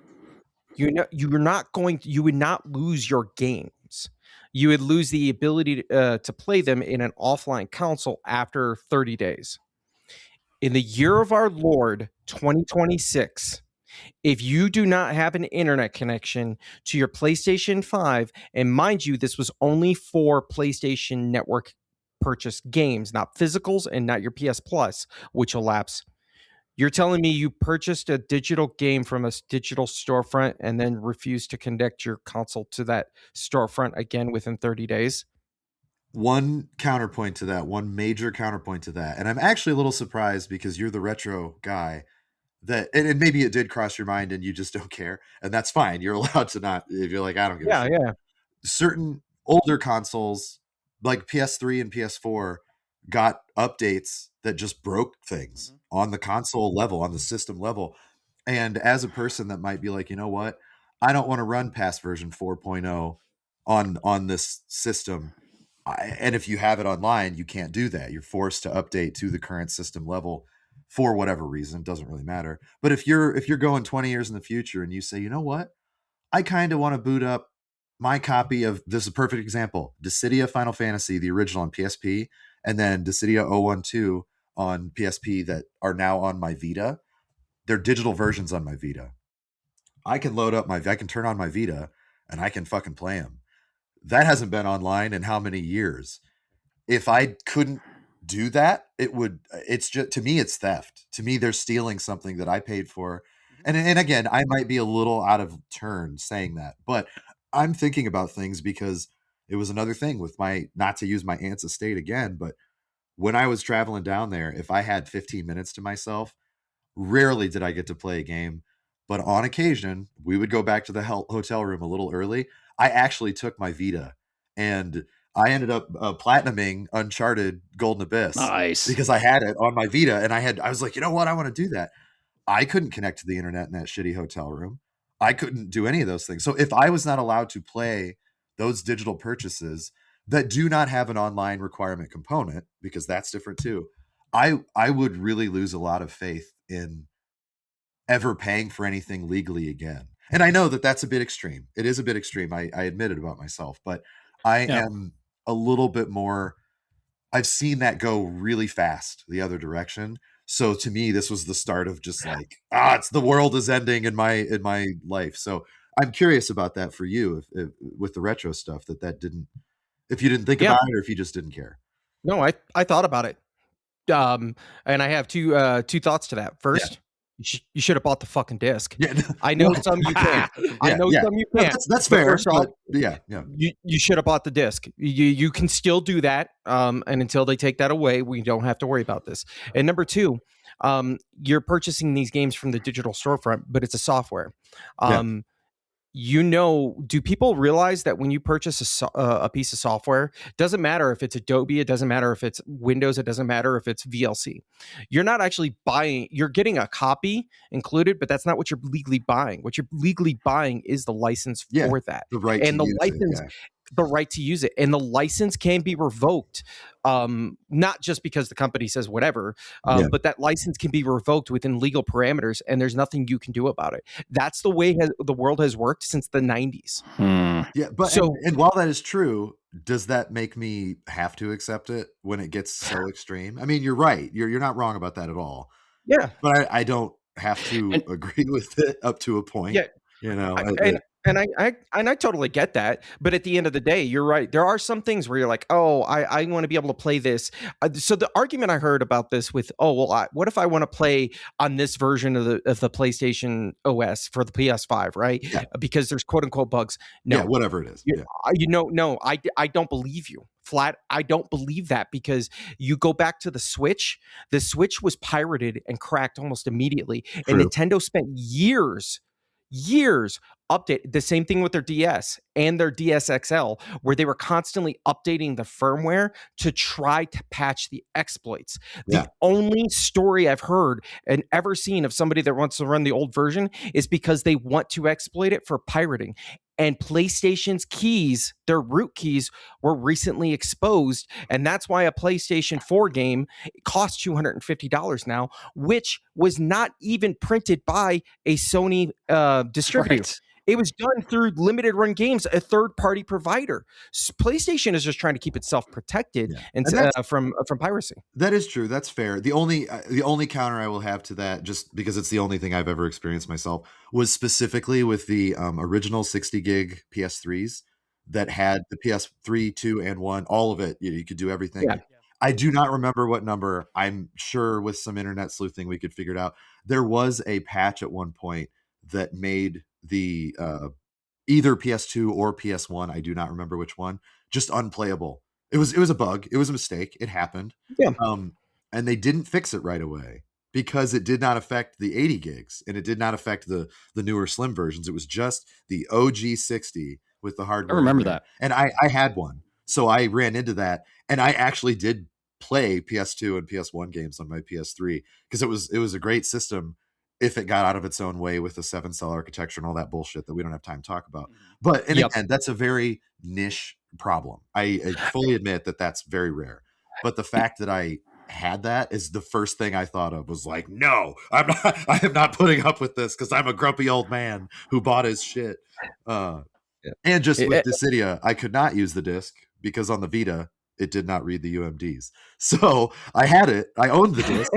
S2: you would not lose your games. You would lose the ability to play them in an offline console after 30 days. In the year of our Lord, 2026, if you do not have an internet connection to your PlayStation 5, and mind you, this was only for PlayStation Network purchased games, not physicals and not your PS Plus, which elapse, You're telling me you purchased a digital game from a digital storefront and then refused to connect your console to that storefront again within 30 days?
S4: One counterpoint to that, one major counterpoint to that, and I'm actually a little surprised because you're the retro guy, that and maybe it did cross your mind and you just don't care, and that's fine. You're allowed to not, if you're like, I don't give a shit.
S2: Yeah.
S4: Certain older consoles like PS3 and PS4 got updates that just broke things on the console level, on the system level. And as a person that might be like, you know what, I don't want to run past version 4.0 on this system. And if you have it online, you can't do that. You're forced to update to the current system level for whatever reason. It doesn't really matter. But if you're going 20 years in the future and you say, you know what, I kind of want to boot up my copy of, this is a perfect example, Dissidia Final Fantasy, the original on PSP, and then Dissidia 012 on PSP that are now on my Vita. They're digital versions on my Vita. I can turn on my Vita and I can fucking play them. That hasn't been online in how many years? If I couldn't do that, it's just, to me, it's theft. To me, they're stealing something that I paid for. And again, I might be a little out of turn saying that, but I'm thinking about things because it was another thing with not to use my aunt's estate again, but when I was traveling down there, if I had 15 minutes to myself, rarely did I get to play a game, but on occasion, we would go back to the hotel room a little early. I actually took my Vita and I ended up platinuming Uncharted Golden Abyss.
S1: Nice.
S4: Because I had it on my Vita and I was like, you know what? I want to do that. I couldn't connect to the internet in that shitty hotel room. I couldn't do any of those things. So if I was not allowed to play those digital purchases that do not have an online requirement component, because that's different too, I would really lose a lot of faith in ever paying for anything legally again. And I know that that's a bit extreme. It is a bit extreme. I admit it about myself, but I am a little bit more, I've seen that go really fast the other direction. So to me, this was the start of just like, it's the world is ending in my life. So I'm curious about that for you, if with the retro stuff, that didn't, if you didn't think about it or if you just didn't care.
S2: No, I thought about it. And I have two thoughts to that. First, you should have bought the fucking disc.
S4: Yeah.
S2: I know some you can't. I know some you can't.
S4: That's fair.
S2: First off,
S4: yeah.
S2: You should have bought the disc. You can still do that. And until they take that away, we don't have to worry about this. And number two, you're purchasing these games from the digital storefront, but it's a software. Do people realize that when you purchase a piece of software, doesn't matter if it's Adobe, it doesn't matter if it's Windows, it doesn't matter if it's VLC. You're not actually buying, you're getting a copy included, but that's not what you're legally buying. What you're legally buying is the license for that.
S4: The right
S2: and
S4: to
S2: the
S4: use
S2: license.
S4: it,
S2: the right to use it, and the license can be revoked, not just because the company says whatever, but that license can be revoked within legal parameters, and there's nothing you can do about it. That's the way the world has worked since the 90s.
S4: Yeah, but and while that is true, does that make me have to accept it when it gets so extreme? I mean, you're right. You're not wrong about that at all.
S2: Yeah,
S4: but I don't have to agree with it up to a point. Yeah, you know.
S2: And I totally get that, but at the end of the day, you're right. There are some things where you're like, oh, I want to be able to play this. So the argument I heard about this with, what if I want to play on this version of the PlayStation OS for the PS5, right? Yeah. Because there's quote unquote bugs. No,
S4: whatever it is.
S2: No, I don't believe you. Flat, I don't believe that, because you go back to the Switch. The Switch was pirated and cracked almost immediately, and Nintendo spent years update the same thing with their DS and their DS XL, where they were constantly updating the firmware to try to patch the exploits. The only story I've heard and ever seen of somebody that wants to run the old version is because they want to exploit it for pirating. And PlayStation's keys, their root keys, were recently exposed. And that's why a PlayStation 4 game costs $250 now, which was not even printed by a Sony distributor. Right. It was done through limited run games, a third-party provider. PlayStation is just trying to keep itself protected from piracy.
S4: That is true. That's fair. The only counter I will have to that, just because it's the only thing I've ever experienced myself, was specifically with the original 60 gig PS3s that had the PS3, 2, and 1, all of it. You could do everything. Yeah. I do not remember what number. I'm sure with some internet sleuthing we could figure it out. There was a patch at one point that made the either PS2 or PS1, I do not remember which one, just unplayable. It was a bug. It was a mistake. It happened.
S2: Yeah.
S4: And they didn't fix it right away because it did not affect the 80 gigs and it did not affect the newer slim versions. It was just the OG 60 with the hardware.
S1: I remember that.
S4: And I had one. So I ran into that, and I actually did play PS2 and PS1 games on my PS3 because it was a great system if it got out of its own way with the 7-cell architecture and all that bullshit that we don't have time to talk about. But again, that's a very niche problem. I fully admit that that's very rare. But the fact that I had that is the first thing I thought of was like, no, I am not putting up with this because I'm a grumpy old man who bought his shit. And just with Dissidia, I could not use the disc because on the Vita, it did not read the UMDs. So I had it. I owned the disc,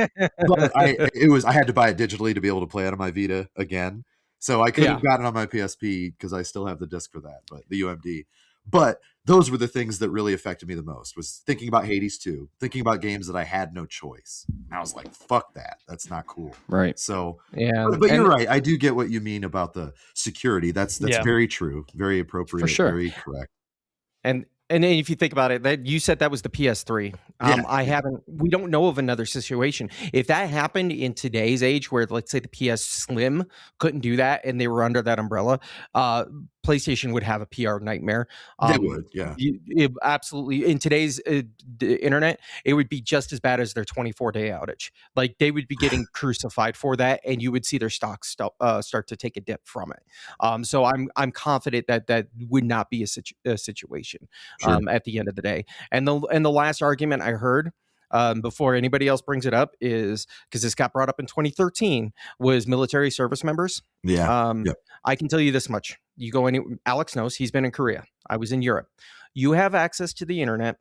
S4: but I had to buy it digitally to be able to play it on my Vita again. So I could have gotten it on my PSP because I still have the disc for that, but the UMD. But those were the things that really affected me the most, was thinking about Hades 2, thinking about games that I had no choice. And I was like, fuck that. That's not cool.
S1: Right.
S4: So,
S2: yeah.
S4: But you're right. I do get what you mean about the security. That's very true. Very appropriate.
S1: For sure.
S4: Very correct.
S2: And then if you think about it, that you said that was the PS3. We don't know of another situation. If that happened in today's age where, let's say, the PS Slim couldn't do that and they were under that umbrella, PlayStation would have a PR nightmare.
S4: They would, yeah.
S2: Absolutely. In today's internet, it would be just as bad as their 24-day outage. Like, they would be getting crucified for that, and you would see their stocks start to take a dip from it. So I'm confident that would not be a situation. Sure. At the end of the day. And the last argument I heard before anybody else brings it up is, because this got brought up in 2013, was military service members.
S4: Yeah.
S2: I can tell you this much. You go Alex knows, he's been in Korea. I was in Europe. You have access to the internet,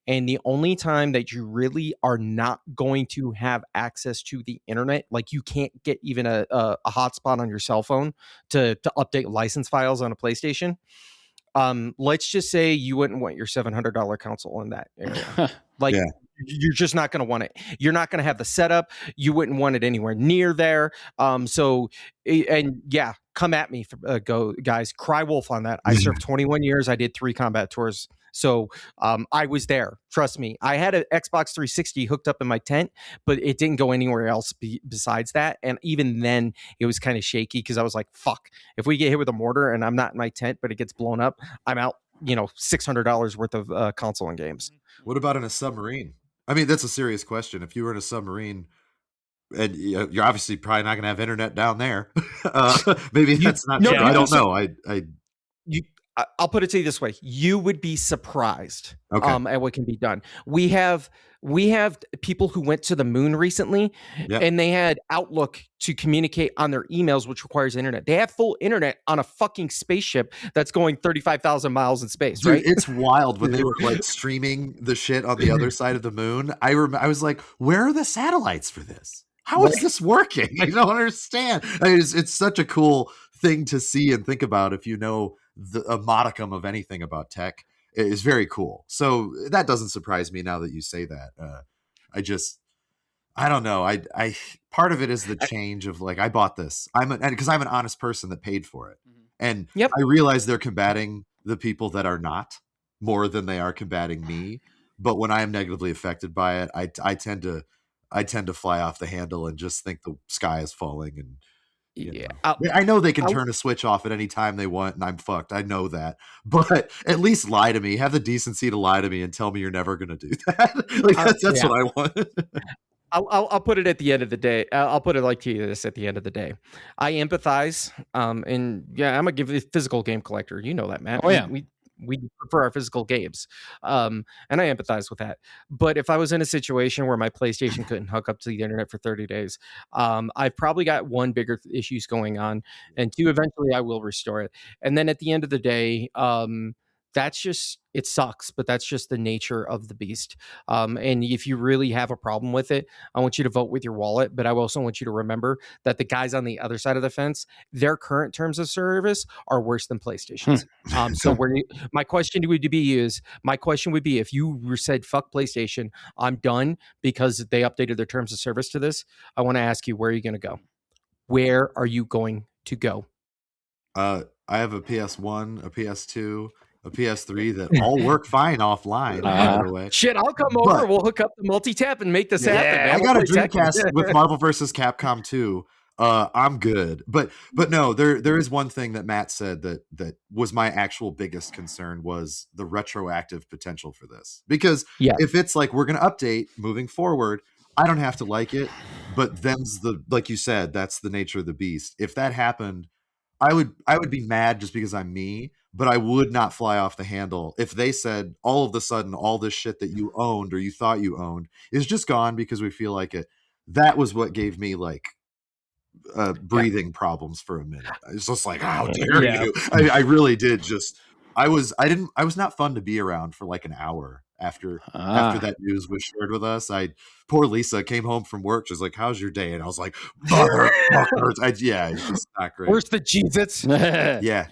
S2: and the only time that you really are not going to have access to the internet, like you can't get even a hotspot on your cell phone to update license files on a PlayStation. Let's just say you wouldn't want your $700 console in that area. You're just not going to want it. You're not going to have the setup. You wouldn't want it anywhere near there. Come at me, go guys, cry wolf on that. I served 21 years. I did 3 combat tours. So I was there. Trust me. I had an Xbox 360 hooked up in my tent, but it didn't go anywhere else besides that. And even then, it was kind of shaky because I was like, fuck, if we get hit with a mortar and I'm not in my tent, but it gets blown up, I'm out, $600 worth of console and games.
S4: What about in a submarine? I mean, that's a serious question. If you were in a submarine, and you're obviously probably not going to have internet down there. Maybe that's not true. I don't know.
S2: I'll put it to you this way: you would be surprised at what can be done. We have people who went to the moon recently, and they had Outlook to communicate on their emails, which requires internet. They have full internet on a fucking spaceship that's going 35,000 miles in space.
S4: Dude,
S2: right?
S4: It's wild when they were like streaming the shit on the other side of the moon. I was like, where are the satellites for this? How is this working? I don't understand. It's such a cool thing to see and think about if you know a modicum of anything about tech. It is very cool. So that doesn't surprise me now that you say that. I don't know. I part of it is the change of like, I bought this. Because I'm an honest person that paid for it. And I realize they're combating the people that are not more than they are combating me. But when I am negatively affected by it, I tend to fly off the handle and just think the sky is falling. And I know they can turn a switch off at any time they want, and I'm fucked. I know that, but at least lie to me. Have the decency to lie to me and tell me you're never going to do that. That's what I want.
S2: I'll put it at the end of the day. I'll put it like to you this at the end of the day. I empathize, and I'm a physical game collector. You know that, Matt.
S1: Oh yeah,
S2: we prefer our physical games, and I empathize with that. But if I was in a situation where my PlayStation couldn't hook up to the internet for 30 days, I've probably got 1, bigger issues going on, and 2, eventually I will restore it. And then at the end of the day, that's just, it sucks, but that's just the nature of the beast. And if you really have a problem with it, I want you to vote with your wallet, but I also want you to remember that the guys on the other side of the fence, their current terms of service are worse than PlayStation's. So my question would be if you said fuck PlayStation, I'm done because they updated their terms of service to this, I want to ask you, where are you going to go? Where are you going to go?
S4: I have a PS1, a PS2, a PS3 that all work fine offline, by the way.
S2: Shit, I'll come over. We'll hook up the multi-tap and make this happen, man.
S4: I got a Dreamcast with Marvel vs. Capcom 2. I'm good. But no, there is one thing that Matt said that was my actual biggest concern, was the retroactive potential for this. Because if it's like, we're going to update moving forward, I don't have to like it, but them's the, like you said, that's the nature of the beast. If that happened, I would be mad just because I'm me, but I would not fly off the handle if they said all of a sudden all this shit that you owned or you thought you owned is just gone because we feel like it. That was what gave me like breathing problems for a minute. It's just like, how dare you? I really did. Just I was not fun to be around for like an hour after that news was shared with us. Poor Lisa came home from work. She's like, "How's your day?" And I was like, it's just not great.
S2: Where's the Jesus?
S4: Yeah.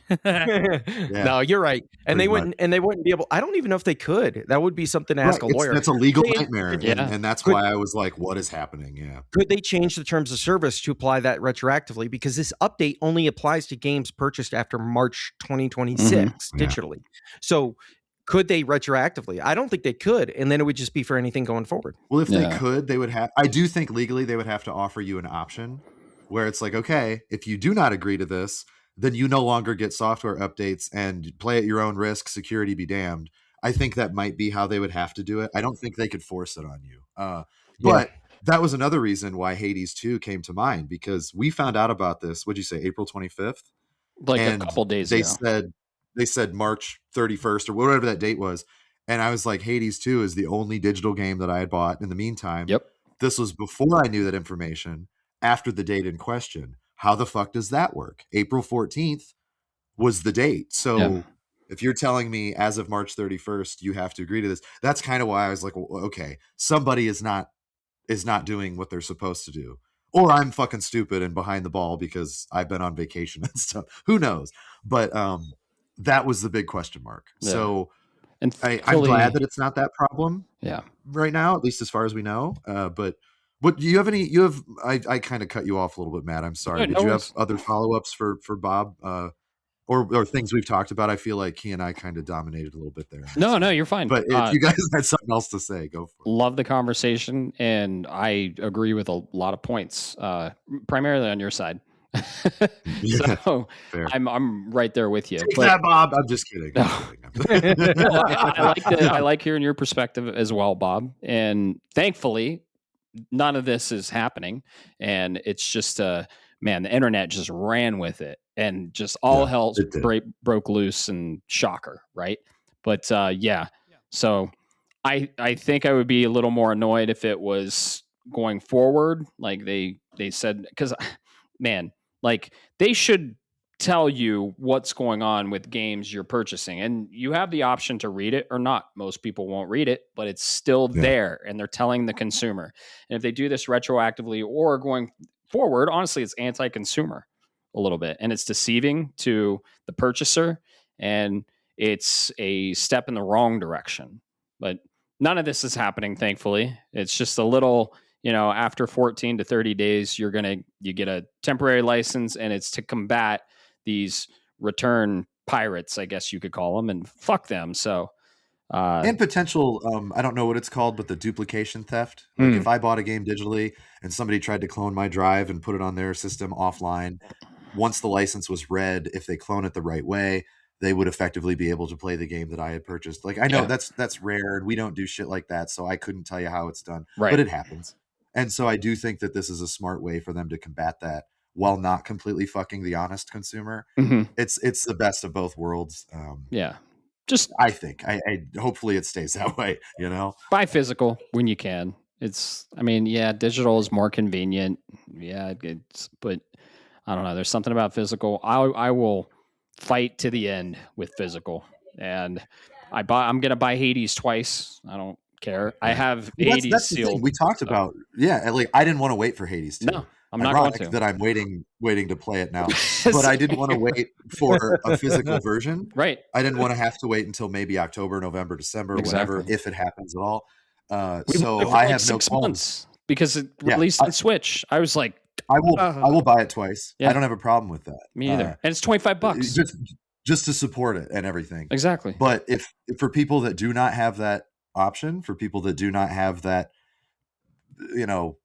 S2: No, you're right. And they wouldn't be able. I don't even know if they could. That would be something to ask a lawyer.
S4: That's a legal nightmare. And that's why I was like, what is happening? Yeah.
S2: Could they change the terms of service to apply that retroactively? Because this update only applies to games purchased after March 2026 digitally. So could they retroactively? I don't think they could. And then it would just be for anything going forward.
S4: Well, if they could, they would have, I do think legally they would have to offer you an option where it's like, okay, if you do not agree to this, then you no longer get software updates and play at your own risk, security be damned. I think that might be how they would have to do it. I don't think they could force it on you. But that was another reason why Hades 2 came to mind, because we found out about this, what'd you say, April 25th?
S1: Like a couple days ago.
S4: They said March 31st or whatever that date was. And I was like, Hades 2 is the only digital game that I had bought in the meantime.
S1: Yep.
S4: This was before I knew that information, after the date in question. How the fuck does that work? April 14th was the date. So if you're telling me as of March 31st, you have to agree to this, that's kind of why I was like, well, okay, somebody is not doing what they're supposed to do. Or I'm fucking stupid and behind the ball because I've been on vacation and stuff. Who knows? But that was the big question mark. Yeah. So and I'm glad that it's not that problem right now, at least as far as we know. But what do you have any, I kind of cut you off a little bit, Matt. I'm sorry. Did you have other follow-ups for Bob or things we've talked about? I feel like he and I kind of dominated a little bit there.
S1: No, you're fine.
S4: But if you guys had something else to say, go for it.
S1: Love the conversation. And I agree with a lot of points, primarily on your side. So fair. I'm right there with you.
S4: Take that, Bob. I'm just kidding.
S1: No. I like hearing your perspective as well, Bob. And thankfully, none of this is happening. And it's just man, the internet just ran with it, and just all hell broke loose, and shocker, right? But so I think I would be a little more annoyed if it was going forward, like they said, because man, like they should tell you what's going on with games you're purchasing, and you have the option to read it or not. Most people won't read it, but it's still there, and they're telling the consumer. And if they do this retroactively or going forward, honestly, it's anti-consumer a little bit, and it's deceiving to the purchaser, and it's a step in the wrong direction. But none of this is happening, thankfully. It's just a little, after 14 to 30 days, you get a temporary license, and it's to combat these return pirates, I guess you could call them, and fuck them. So,
S4: and potential, I don't know what it's called, but the duplication theft. Like if I bought a game digitally and somebody tried to clone my drive and put it on their system offline, once the license was read, if they clone it the right way, they would effectively be able to play the game that I had purchased. Like I know that's rare, and we don't do shit like that, so I couldn't tell you how it's done, but it happens. And so I do think that this is a smart way for them to combat that, while not completely fucking the honest consumer. It's the best of both worlds. Just I think I hopefully it stays that way.
S1: Buy physical when you can. Digital is more convenient. But I don't know. There's something about physical. I will fight to the end with physical. and I'm gonna buy Hades twice. I don't care. I have Hades
S4: that's the
S1: sealed.
S4: thing we talked about. Yeah, like I didn't want to wait for Hades 2.
S1: No, I'm not going to.
S4: That I'm waiting to play it now, but I didn't want to wait for a physical version.
S1: Right.
S4: I didn't want to have to wait until maybe October, November, December, whatever, if it happens at all. So I have no
S1: months because it released on Switch. I was like,
S4: I will buy it twice.
S1: Yeah.
S4: I don't have a problem with that.
S1: Me either. And it's $25
S4: just to support it and everything.
S1: Exactly.
S4: But if for people that do not have that option, for people that do not have that,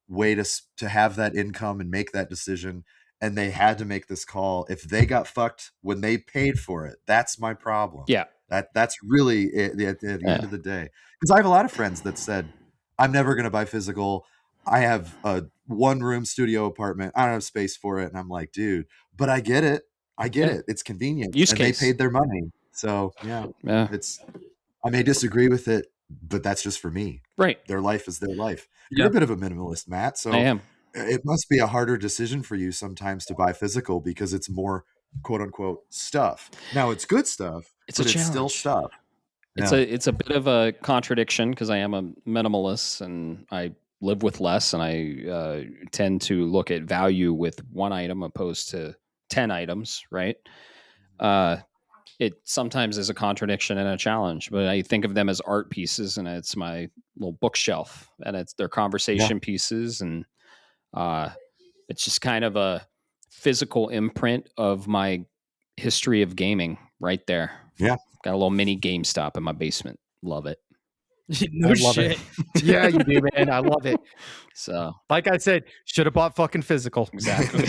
S4: way to have that income and make that decision, and they had to make this call, if they got fucked when they paid for it, that's my problem.
S1: Yeah.
S4: That's really it, at the end of the day. Because I have a lot of friends that said, I'm never going to buy physical. I have a 1-room studio apartment. I don't have space for it. And I'm like, dude, but I get it. It. It's convenient.
S1: Use case.
S4: They paid their money. So yeah. I may disagree with it, but that's just for me.
S1: Right.
S4: Their life is their life. You're a bit of a minimalist, Matt. So
S1: I am.
S4: It must be a harder decision for you sometimes to buy physical because it's more quote unquote stuff. Now it's good stuff.
S1: It's
S4: still stuff.
S1: It's a bit of a contradiction because I am a minimalist and I live with less, and I tend to look at value with one item opposed to 10 items. Right. It sometimes is a contradiction and a challenge, but I think of them as art pieces, and it's my little bookshelf, and they're conversation pieces, and it's just kind of a physical imprint of my history of gaming right there.
S4: Yeah.
S1: Got a little mini GameStop in my basement. Love it.
S3: No shit.
S2: Yeah, you do, man. I love it.
S1: So,
S2: like I said, should have bought fucking physical.
S1: Exactly.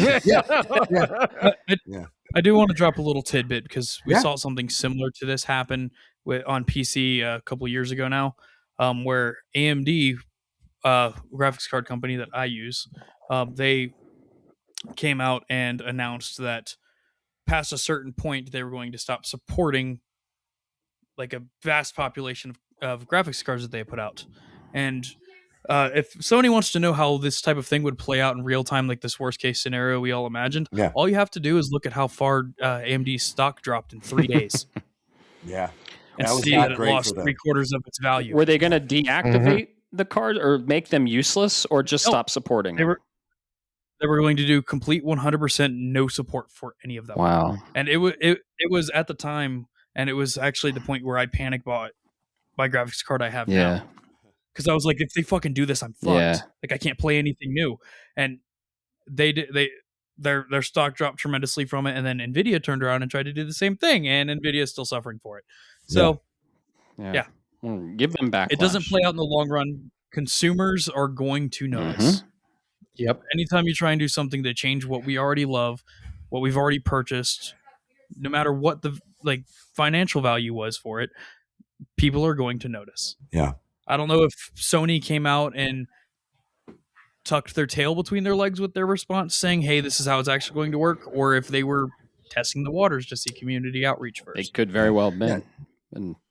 S3: I do want to drop a little tidbit because we saw something similar to this happen on PC a couple of years ago now, where AMD, graphics card company that I use, they came out and announced that past a certain point they were going to stop supporting like a vast population of graphics cards that they put out. And if Sony wants to know how this type of thing would play out in real time, like this worst case scenario we all imagined, all you have to do is look at how far AMD's stock dropped in 3 days.
S4: Yeah.
S3: And see that it lost 3/4 of its value.
S1: Were they going to deactivate the card or make them useless or just stop supporting?
S3: They were going to do complete 100% no support for any of them.
S1: Wow.
S3: And it was at the time, and it was actually the point where I panic bought my graphics card I have now. Because I was like, if they fucking do this, I'm fucked.
S1: Yeah.
S3: Like I can't play anything new. And their stock dropped tremendously from it, and then Nvidia turned around and tried to do the same thing, and Nvidia is still suffering for it. So yeah.
S1: Give them back.
S3: It doesn't play out in the long run. Consumers are going to notice.
S2: Yep.
S3: Anytime you try and do something to change what we already love, what we've already purchased, no matter what the financial value was for it, people are going to notice.
S4: Yeah.
S3: I don't know if Sony came out and tucked their tail between their legs with their response, saying, hey, this is how it's actually going to work, or if they were testing the waters to see community outreach first.
S1: They could very well have been.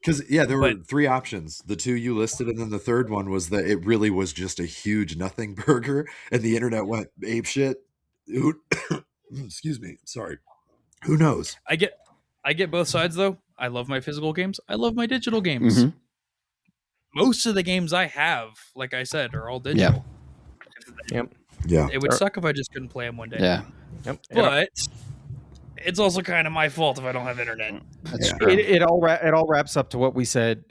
S4: Because there were 3 options. The 2 you listed, and then the third one was that it really was just a huge nothing burger, and the internet went apeshit. Excuse me. Sorry. Who knows?
S3: I get both sides, though. I love my physical games. I love my digital games. Most of the games I have, like I said, are all digital.
S4: Yeah.
S3: It would suck if I just couldn't play them one day.
S1: Yeah.
S3: But it's also kind of my fault if I don't have internet.
S1: That's true.
S2: It all wraps up to what we said.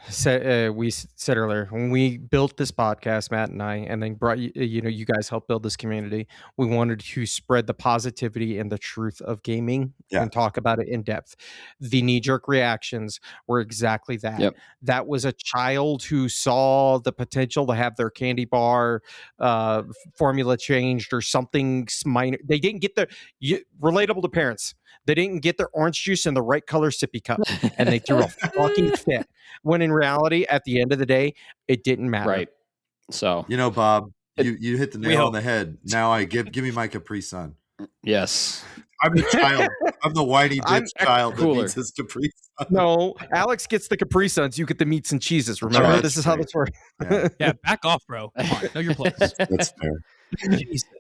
S2: We said earlier when we built this podcast, Matt and I, and then brought you guys helped build this community. We wanted to spread the positivity and the truth of gaming and talk about it in depth. The knee-jerk reactions were exactly that.
S1: Yep.
S2: That was a child who saw the potential to have their candy bar formula changed or something minor. They didn't get relatable to parents. They didn't get their orange juice in the right color sippy cup, and they threw a fucking fit. When in reality, at the end of the day, it didn't matter.
S1: Right. So
S4: Bob, you hit the nail on the head. Now I give me my Capri Sun.
S1: Yes.
S4: I'm the child. I'm the whitey bitch child that needs his Capri Sun.
S2: No, Alex gets the Capri Suns. You get the meats and cheeses. Remember, this is how this works.
S3: Yeah, back off, bro. Come on, know your place.
S4: That's fair.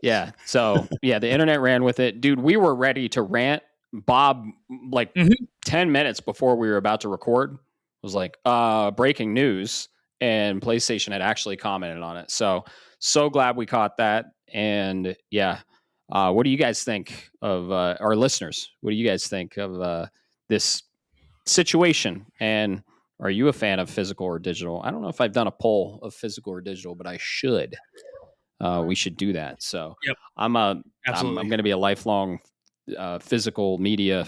S1: Yeah. So the internet ran with it, dude. We were ready to rant Bob, like 10 minutes before we were about to record, was like, breaking news, and PlayStation had actually commented on it. So glad we caught that. And yeah, what do you guys think of our listeners? What do you guys think of this situation? And are you a fan of physical or digital? I don't know if I've done a poll of physical or digital, but I should. We should do that. So
S3: Yep.
S1: I'm going to be a lifelong physical media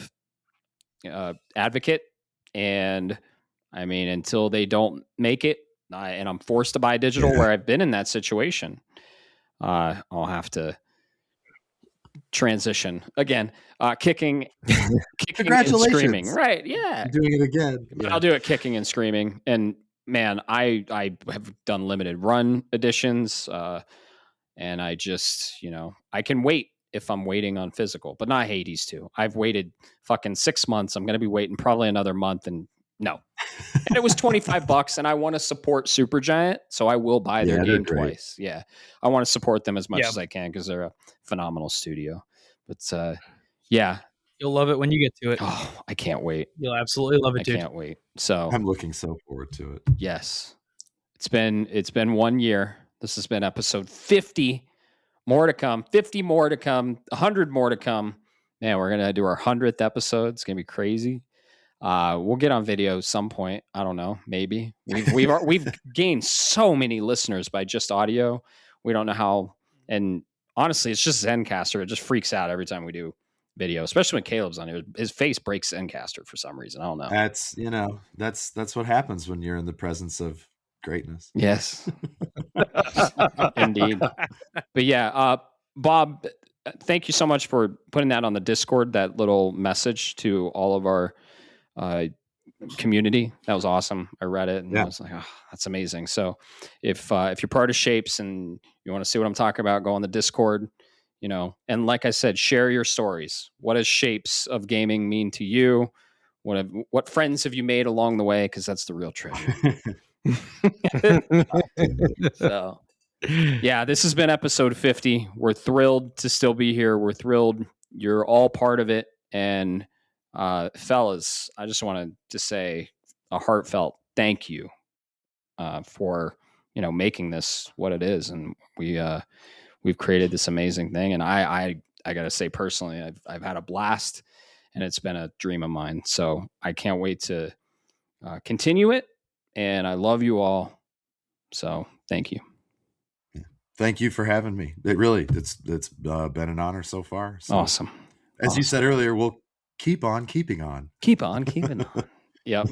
S1: advocate. And I mean, until they don't make it, and I'm forced to buy digital, where I've been in that situation, I'll have to transition again, kicking and screaming. Right? Yeah,
S4: you're doing it again.
S1: But I'll do it kicking and screaming. And man, I have done limited run editions, and I just, I can wait if I'm waiting on physical, but not Hades 2. I've waited fucking 6 months. I'm going to be waiting probably another month, and no. And it was $25, and I want to support Supergiant, so I will buy their game twice. Yeah, I want to support them as much as I can because they're a phenomenal studio. But yeah,
S3: you'll love it when you get to it.
S1: Oh, I can't wait.
S3: You'll absolutely love it, dude.
S1: I can't wait. So
S4: I'm looking so forward to it.
S1: Yes, it's been 1 year. This has been episode 50. More to come. 50 more to come. 100 more to come. Man, we're gonna do our 100th episode. It's gonna be crazy. We'll get on video some point. I don't know. Maybe we've gained so many listeners by just audio. We don't know how. And honestly, it's just Zencaster. It just freaks out every time we do video, especially when Caleb's on here. His face breaks Zencaster for some reason. I don't know.
S4: That's what happens when you're in the presence of greatness.
S1: Yes, indeed. But yeah, Bob, thank you so much for putting that on the Discord. That little message to all of our community. That was awesome. I read it and I was like, oh, that's amazing. So if you're part of Shapes and you want to see what I'm talking about, go on the Discord, and like I said, share your stories. What does Shapes of Gaming mean to you? What friends have you made along the way? Because that's the real treasure. So yeah, this has been episode 50. We're thrilled to still be here. We're thrilled you're all part of it. And fellas, I just wanted to say a heartfelt thank you for making this what it is, and we've created this amazing thing. And I gotta say personally, I've had a blast, and it's been a dream of mine. So I can't wait to continue it, and I love you all. So thank you.
S4: Thank you for having me. It's been an honor so far. So,
S1: awesome.
S4: As you said earlier, we'll keep on keeping on.
S1: Keep on keeping on. Yep.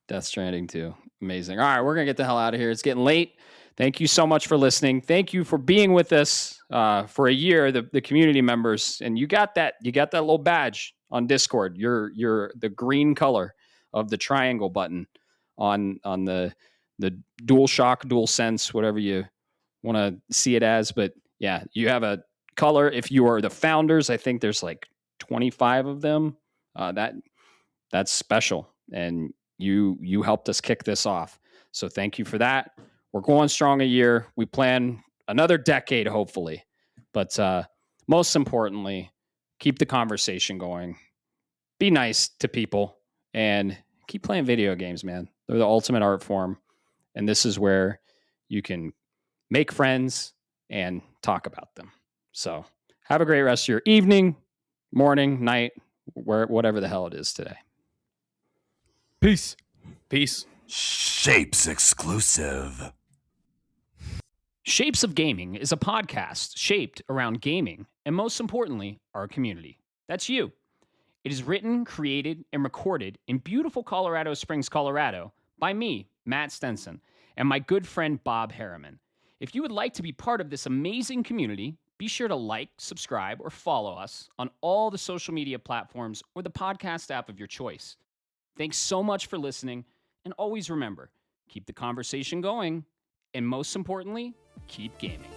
S1: Death Stranding 2. Amazing. All right, we're going to get the hell out of here. It's getting late. Thank you so much for listening. Thank you for being with us for a year, the community members. And you got that little badge on Discord. You're the green color of the triangle button on the DualShock, DualSense, whatever you want to see it as. But yeah, you have a color. If you are the founders, I think there's like 25 of them. That's special, and you helped us kick this off. So thank you for that. We're going strong a year. We plan another decade, hopefully. But most importantly, keep the conversation going. Be nice to people and keep playing video games, man. They're the ultimate art form, and this is where you can make friends and talk about them. So have a great rest of your evening, morning, night, whatever the hell it is today.
S2: Peace.
S6: Shapes exclusive.
S1: Shapes of Gaming is a podcast shaped around gaming and, most importantly, our community. That's you. It is written, created, and recorded in beautiful Colorado Springs, Colorado by me, Matt Stenson, and my good friend Bob Harriman. If you would like to be part of this amazing community, be sure to like, subscribe, or follow us on all the social media platforms or the podcast app of your choice. Thanks so much for listening, and always remember, keep the conversation going, and most importantly, keep gaming.